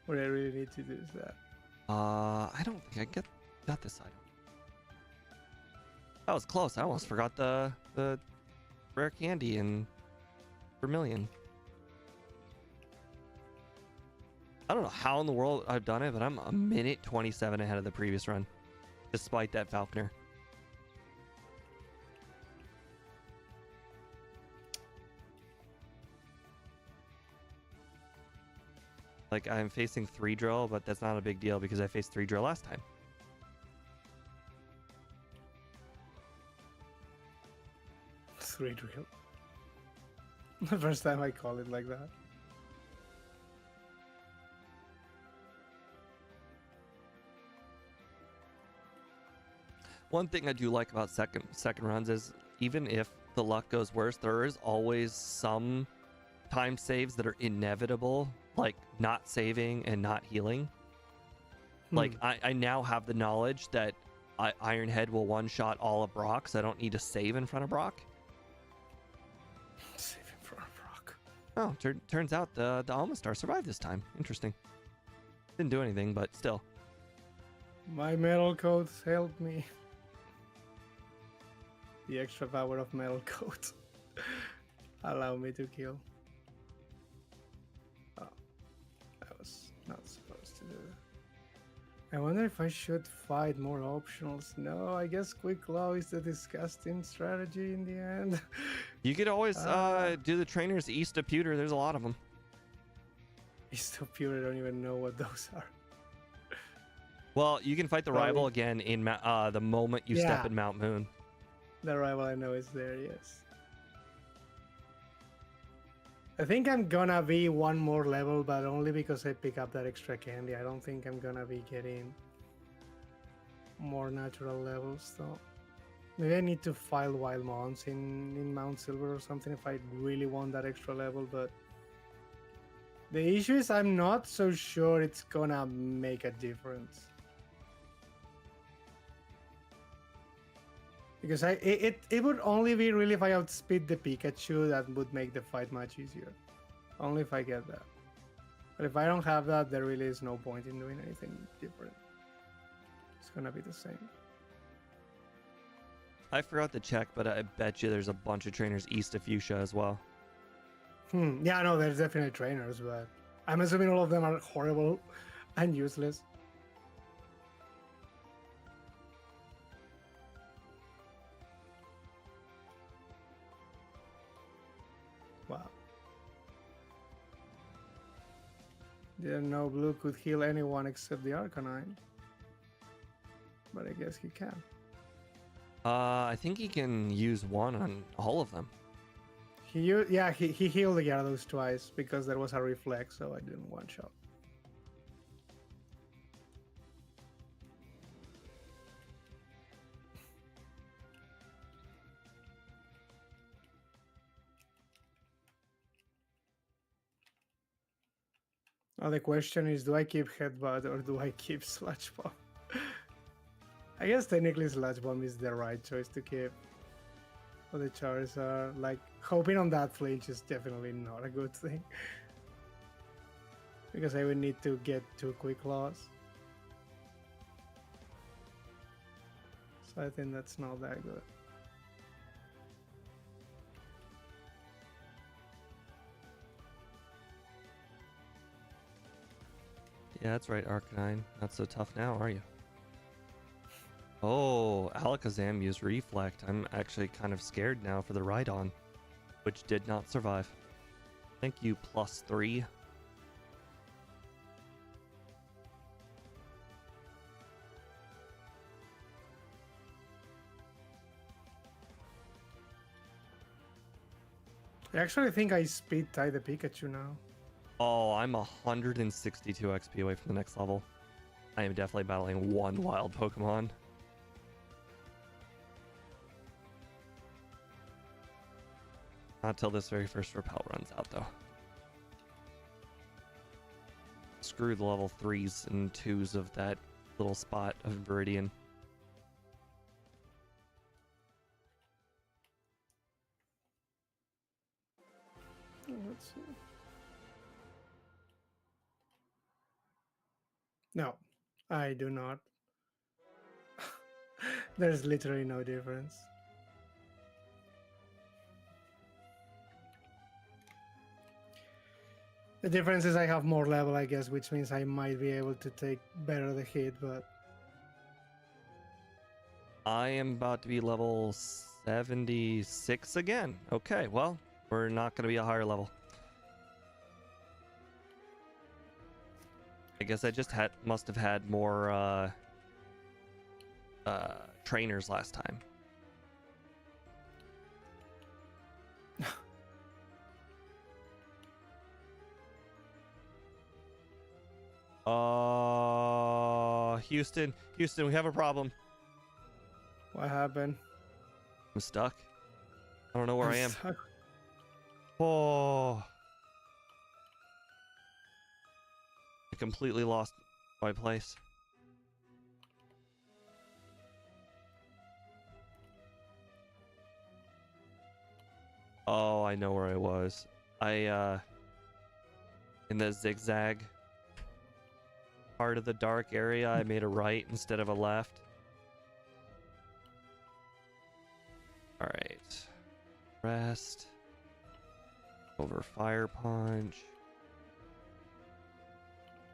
What I really need to do is that. I don't think I got this item. That was close. I almost forgot the rare candy in Vermilion. I don't know how in the world I've done it, but I'm a minute 27 ahead of the previous run, despite that Falconer. Like, I'm facing 3 drill, but that's not a big deal because I faced 3 drill last time. Three drill. The first time I call it like that. One thing I do like about second runs is even if the luck goes worse, there is always some time saves that are inevitable, like not saving and not healing. Like I now have the knowledge that Ironhead will one-shot all of Brock, so I don't need to save in front of Brock. Save him for Brock. Oh, turns out the Almastar survived this time. Interesting. Didn't do anything, but still. My metal coats helped me. The extra power of metal coats allow me to kill. Oh, I was not supposed to do that. I wonder if I should fight more optionals. No, I guess Quick Claw is the disgusting strategy in the end. You could always do the trainers east of Pewter. There's a lot of them. East of Pure, I don't even know what those are. Well, you can fight the rival again in the moment you step Yeah. in Mount Moon. The rival I know is there, yes. I think I'm gonna be one more level, but only because I pick up that extra candy. I don't think I'm gonna be getting more natural levels, though. Maybe I need to file wild mons in Mount Silver or something if I really want that extra level, but the issue is I'm not so sure it's gonna make a difference. Because it would only be really if I outspeed the Pikachu that would make the fight much easier. Only if I get that. But if I don't have that, there really is no point in doing anything different. It's gonna be the same. I forgot to check, but I bet you there's a bunch of trainers east of Fuchsia as well. Yeah, no, there's definitely trainers, but I'm assuming all of them are horrible and useless. Wow. Didn't know Blue could heal anyone except the Arcanine. But I guess he can. I think he can use one on all of them. He healed the Gyarados twice because there was a reflex, so I didn't one shot. Now the question is, do I keep Headbutt or do I keep Sludge Bomb? I guess technically Sludge Bomb is the right choice to keep. But the Charizard, like, hoping on that flinch is definitely not a good thing. Because I would need to get 2 Quick Claws. So I think that's not that good. Yeah, that's right, Arcanine. Not so tough now, are you? Oh, Alakazam used Reflect. I'm actually kind of scared now for the Rhydon, which did not survive. Thank you, +3. I actually think I speed tie the Pikachu now. Oh, I'm 162 XP away from the next level. I am definitely battling one wild Pokemon. Not till this very first Repel runs out, though. Screw the level 3s and 2s of that little spot of Viridian. Let's see. No, I do not. There's literally no difference. The difference is I have more level, I guess, which means I might be able to take better the hit, but... I am about to be level 76 again. Okay, well, we're not going to be a higher level. I guess I just must have had more trainers last time. Houston, we have a problem. What happened? I'm stuck. I don't know where I am. Stuck. Oh. I completely lost my place. Oh, I know where I was. In the zigzag part of the dark area, I made a right instead of a left. All right. Rest. Over fire punch.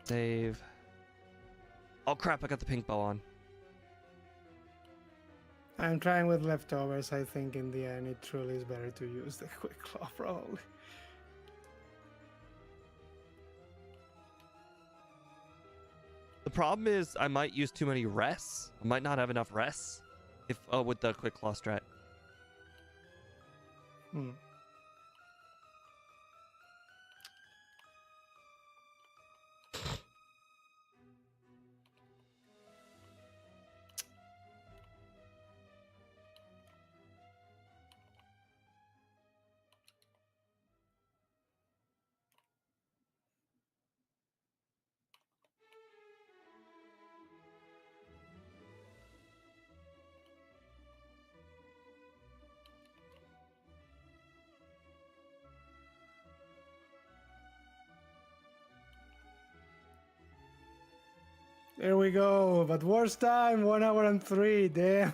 Save. Oh crap, I got the pink bow on. I'm trying with leftovers. I think in the end it truly is better to use the quick claw probably. The problem is I might use too many rests. I might not have enough rests if with the quick claw strat. Hmm. There we go. But worst time, 1 hour and 3. Damn.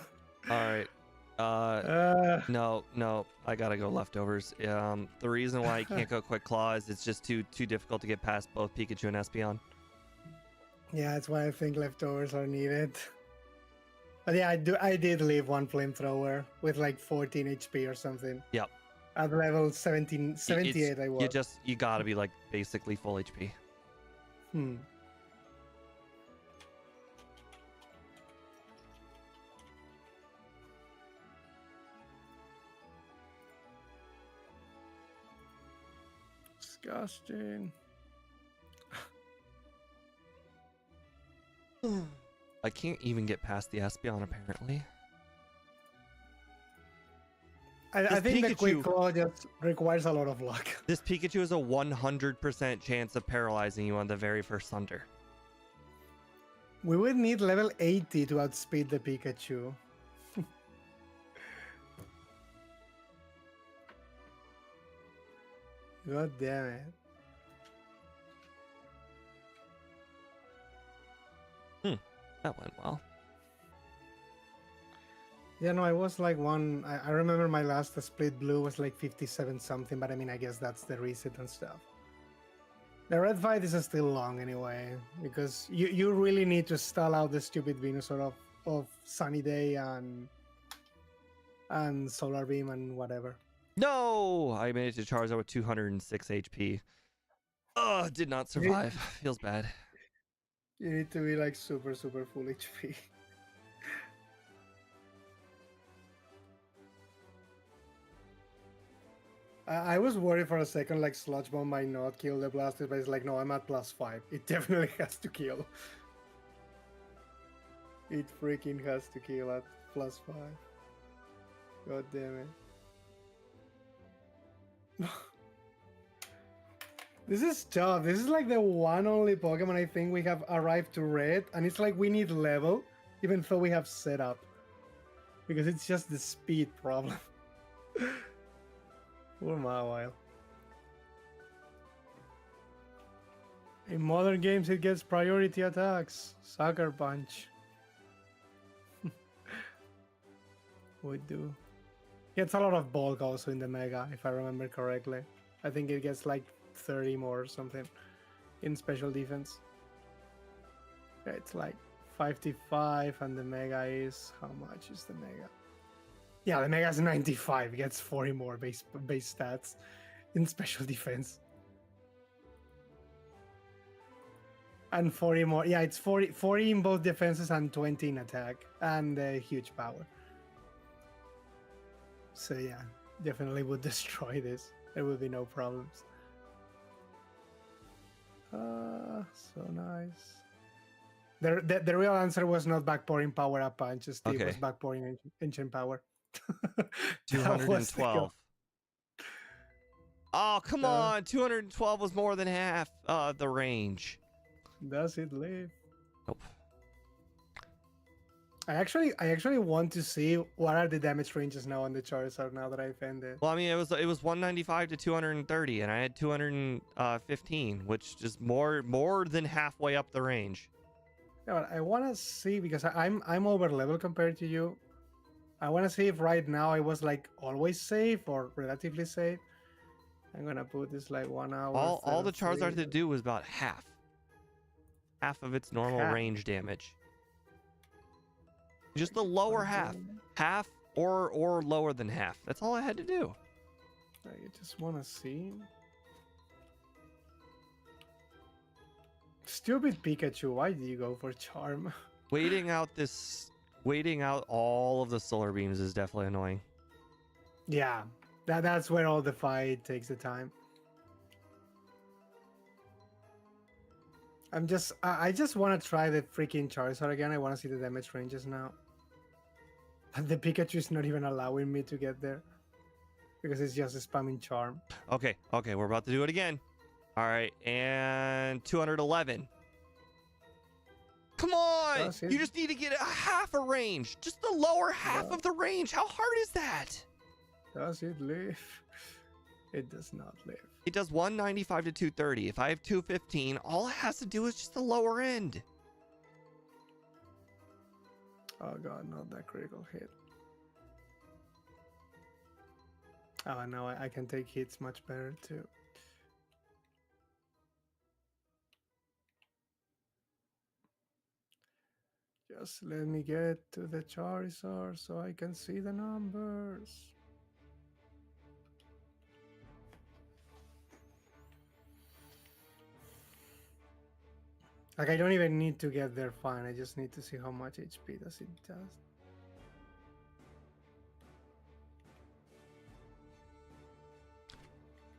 All right. No, I gotta go leftovers. The reason why I can't go quick claw is it's just too difficult to get past both Pikachu and Espeon. Yeah, that's why I think leftovers are needed. But yeah, I did leave one flamethrower with like 14 HP or something. Yep. At level 78 I was. You gotta be like basically full HP. Hmm. Disgusting. I can't even get past the Espeon apparently. I think the Pikachu- quick claw just requires a lot of luck. This Pikachu has a 100% chance of paralyzing you on the very first Thunder. We would need level 80 to outspeed the Pikachu. God damn it. That went well. Yeah, no, I was like I remember my last split blue was like 57 something, but I mean, I guess that's the reset and stuff. The red fight is still long anyway, because you really need to stall out the stupid Venusaur of Sunny Day and Solar Beam and whatever. No! I managed to Charizard with 206 HP. Oh, did not survive. Feels bad. You need to be like super full HP. I was worried for a second, like Sludge Bomb might not kill the Blastoise, but it's like, no, I'm at +5. It definitely has to kill. It freaking has to kill at +5. God damn it. This is tough. This is like the one only Pokemon I think we have arrived to red, and it's like we need level, even though we have setup. Because it's just the speed problem. Poor Mawile. In modern games, it gets priority attacks. Sucker Punch. Would do. Gets a lot of bulk also in the Mega, if I remember correctly. I think it gets like 30 more or something in special defense. Yeah, it's like 55, and the Mega is... How much is the Mega? Yeah, the Mega is 95. It gets 40 more base stats in special defense. And 40 more. Yeah, it's 40 in both defenses and 20 in attack. And huge power. So yeah, definitely would destroy this. There would be no problems. So nice. The real answer was not backpouring power up punch. Steve was backpouring ancient power. 212. Oh, come on. 212 was more than half the range. Does it live? Nope. I actually want to see what are the damage ranges now on the Charizard now that I've ended. Well, I mean, it was 195 to 230, and I had 215, which is more than halfway up the range. Yeah, but I want to see because I'm over level compared to you. I want to see if right now I was like always safe or relatively safe. I'm gonna put this like 1 hour. All the Charizard had to do was about half of its normal Half. range damage. Just the lower half or lower than half. That's all I had to do. I just want to see. Stupid Pikachu, why do you go for Charm? Waiting out all of the solar beams is definitely annoying. Yeah, that's where all the fight takes the time. I just want to try the freaking Charizard again. I want to see the damage ranges now. But the Pikachu is not even allowing me to get there because it's just spamming Charm. Okay, we're about to do it again. All right, and 211. Come on! You just need to get a half a range. Just the lower half of the range. How hard is that? Does it live? It does not live. It does 195 to 230. If I have 215, all it has to do is just the lower end. Oh god, not that critical hit. Oh no, I can take hits much better too. Just let me get to the Charizard so I can see the numbers. Like, I don't even need to get there fine. I just need to see how much HP does it does.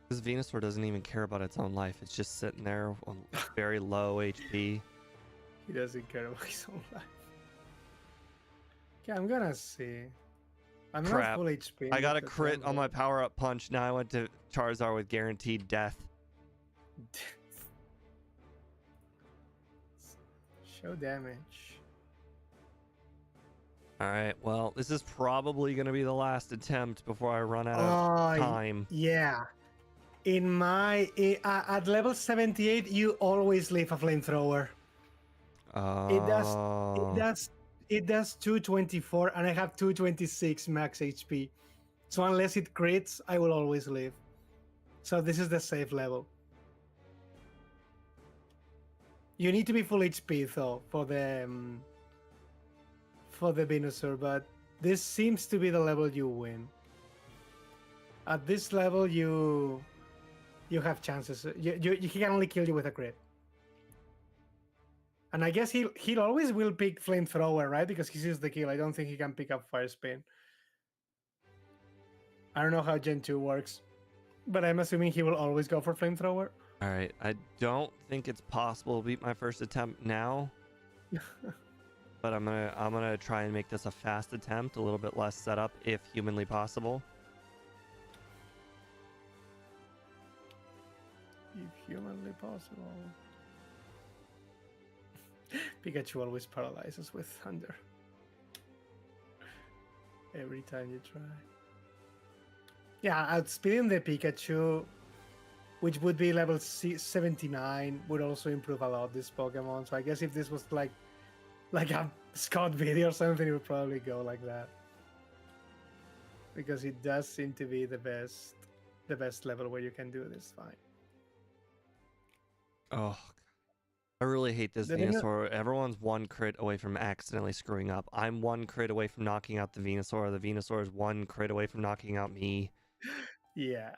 This Venusaur doesn't even care about its own life. It's just sitting there on very low HP. He doesn't care about his own life. Okay, I'm gonna see. I'm not full HP. I got a crit on my power-up punch. Now I went to Charizard with guaranteed death. Show damage. All right, well, this is probably going to be the last attempt before I run out of time. Yeah. In my... at level 78, you always leave a flamethrower. It does 224, and I have 226 max HP. So unless it crits, I will always live. So this is the safe level. You need to be full HP though for the Venusaur, but this seems to be the level you win. At this level, you have chances. He can only kill you with a crit. And I guess he always will pick flamethrower, right? Because he sees the kill. I don't think he can pick up fire spin. I don't know how Gen 2 works, but I'm assuming he will always go for flamethrower. All right, I don't think it's possible to beat my first attempt now, but I'm gonna try and make this a fast attempt, a little bit less setup, if humanly possible. If humanly possible. Pikachu always paralyzes with thunder. Every time you try. Yeah, outspeeding the Pikachu, which would be level 79, would also improve a lot this Pokemon. So I guess if this was like a Scott video or something, it would probably go like that. Because it does seem to be the best level where you can do this fine. Oh, I really hate this Venusaur. Everyone's one crit away from accidentally screwing up. I'm one crit away from knocking out the Venusaur. The Venusaur is one crit away from knocking out me. Yeah.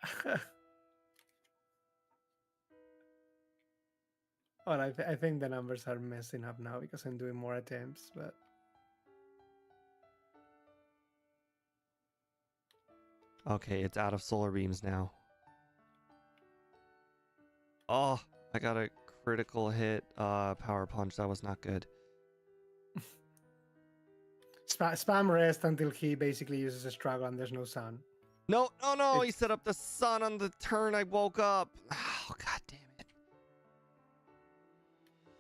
Well, I think the numbers are messing up now because I'm doing more attempts, but... Okay, it's out of solar beams now. Oh, I got a critical hit power punch. That was not good. Spam rest until he basically uses a struggle and there's no sun. No, he set up the sun on the turn I woke up. Oh, god damn it.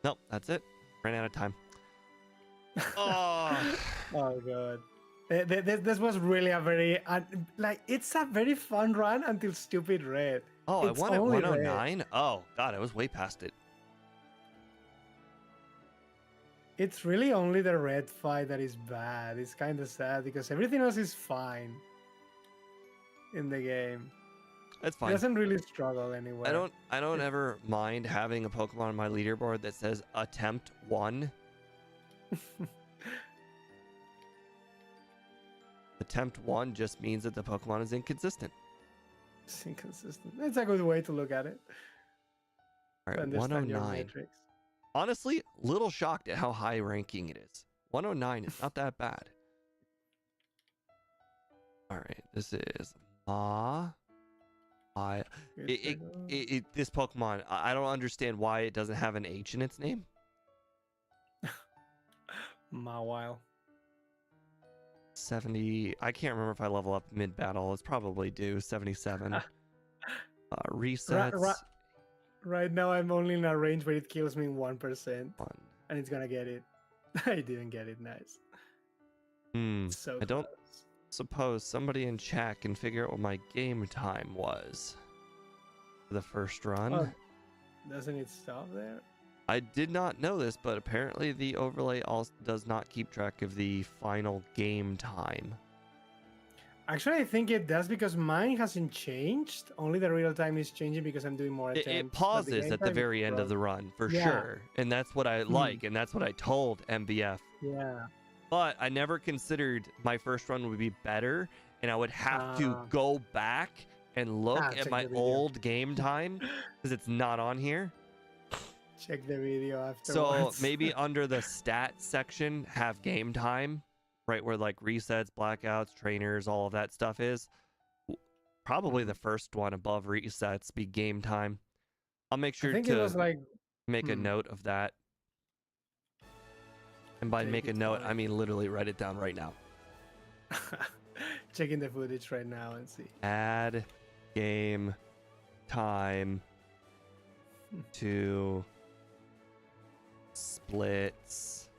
Nope, that's it. Ran out of time. Oh. Oh god. This was really a very like it's a very fun run until stupid red. Oh, I It's won at only red. 109. Oh god, I was way past it. It's really only the red fight that is bad. It's kind of sad because everything else is fine in the game. That's It fine. doesn't really struggle anywhere. I don't ever mind having a Pokemon on my leaderboard that says attempt 1. Attempt 1 just means that the Pokemon is inconsistent. It's inconsistent. It's a good way to look at it. All To right, understand your 109. metrics. Honestly, little shocked at how high ranking it is. 109 is not that bad. All right, this is this Pokemon, I don't understand why it doesn't have an H in its name. Mawile. 70. I can't remember if I level up mid battle. It's probably due 77. Resets. Right now, I'm only in a range where it kills me 1%, 1. and it's gonna get it. I didn't get it. Nice. So I don't close. suppose somebody in chat can figure out what my game time was for the first run. Oh, doesn't it stop there? I did not know this, but apparently the overlay also does not keep track of the final game time. Actually, I think it does because mine hasn't changed. Only the real time is changing because I'm doing more attempts. It but pauses game at the time very is end of the run, for Yeah. sure. And that's what I like, and that's what I told MBF. Yeah. But I never considered my first run would be better, and I would have to go back and look at check my the video. old game time because it's not on here. Check the video afterwards. So maybe under the stats section, have game time, right where like resets, blackouts, trainers, all of that stuff is. Probably the first one above resets be game time. I'll make sure I think it was to like make a note of that. And by Take make a it note, down. I mean literally write it down right now. checking the footage right now and see. Add game time to splits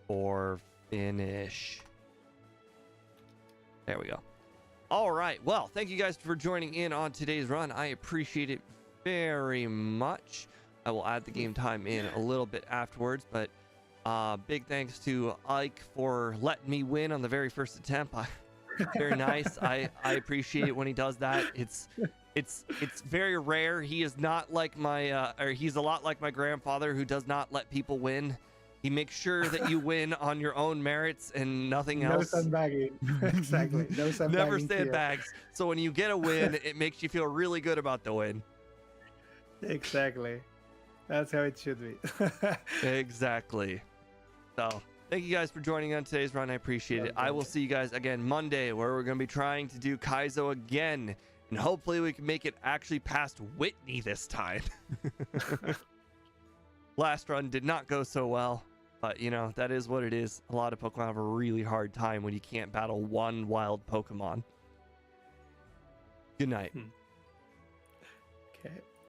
or finish. There we go. All right. Well, thank you guys for joining in on today's run. I appreciate it very much. I will add the game time in a little bit afterwards, but big thanks to Ike for letting me win on the very first attempt. Very nice. I appreciate it when he does that. It's very rare. He is not like my or he's a lot like my grandfather who does not let people win. He makes sure that you win on your own merits and nothing else. No sandbagging. Exactly. No sandbagging. Never here. sandbags. So when you get a win, it makes you feel really good about the win. Exactly. That's how it should be. Exactly. So thank you guys for joining on today's run. I appreciate it. I will see you guys again Monday, where we're going to be trying to do Kaizo again. And hopefully we can make it actually past Whitney this time. Last run did not go so well. But, you know, that is what it is. A lot of Pokemon have a really hard time when you can't battle one wild Pokemon. Good night. Okay.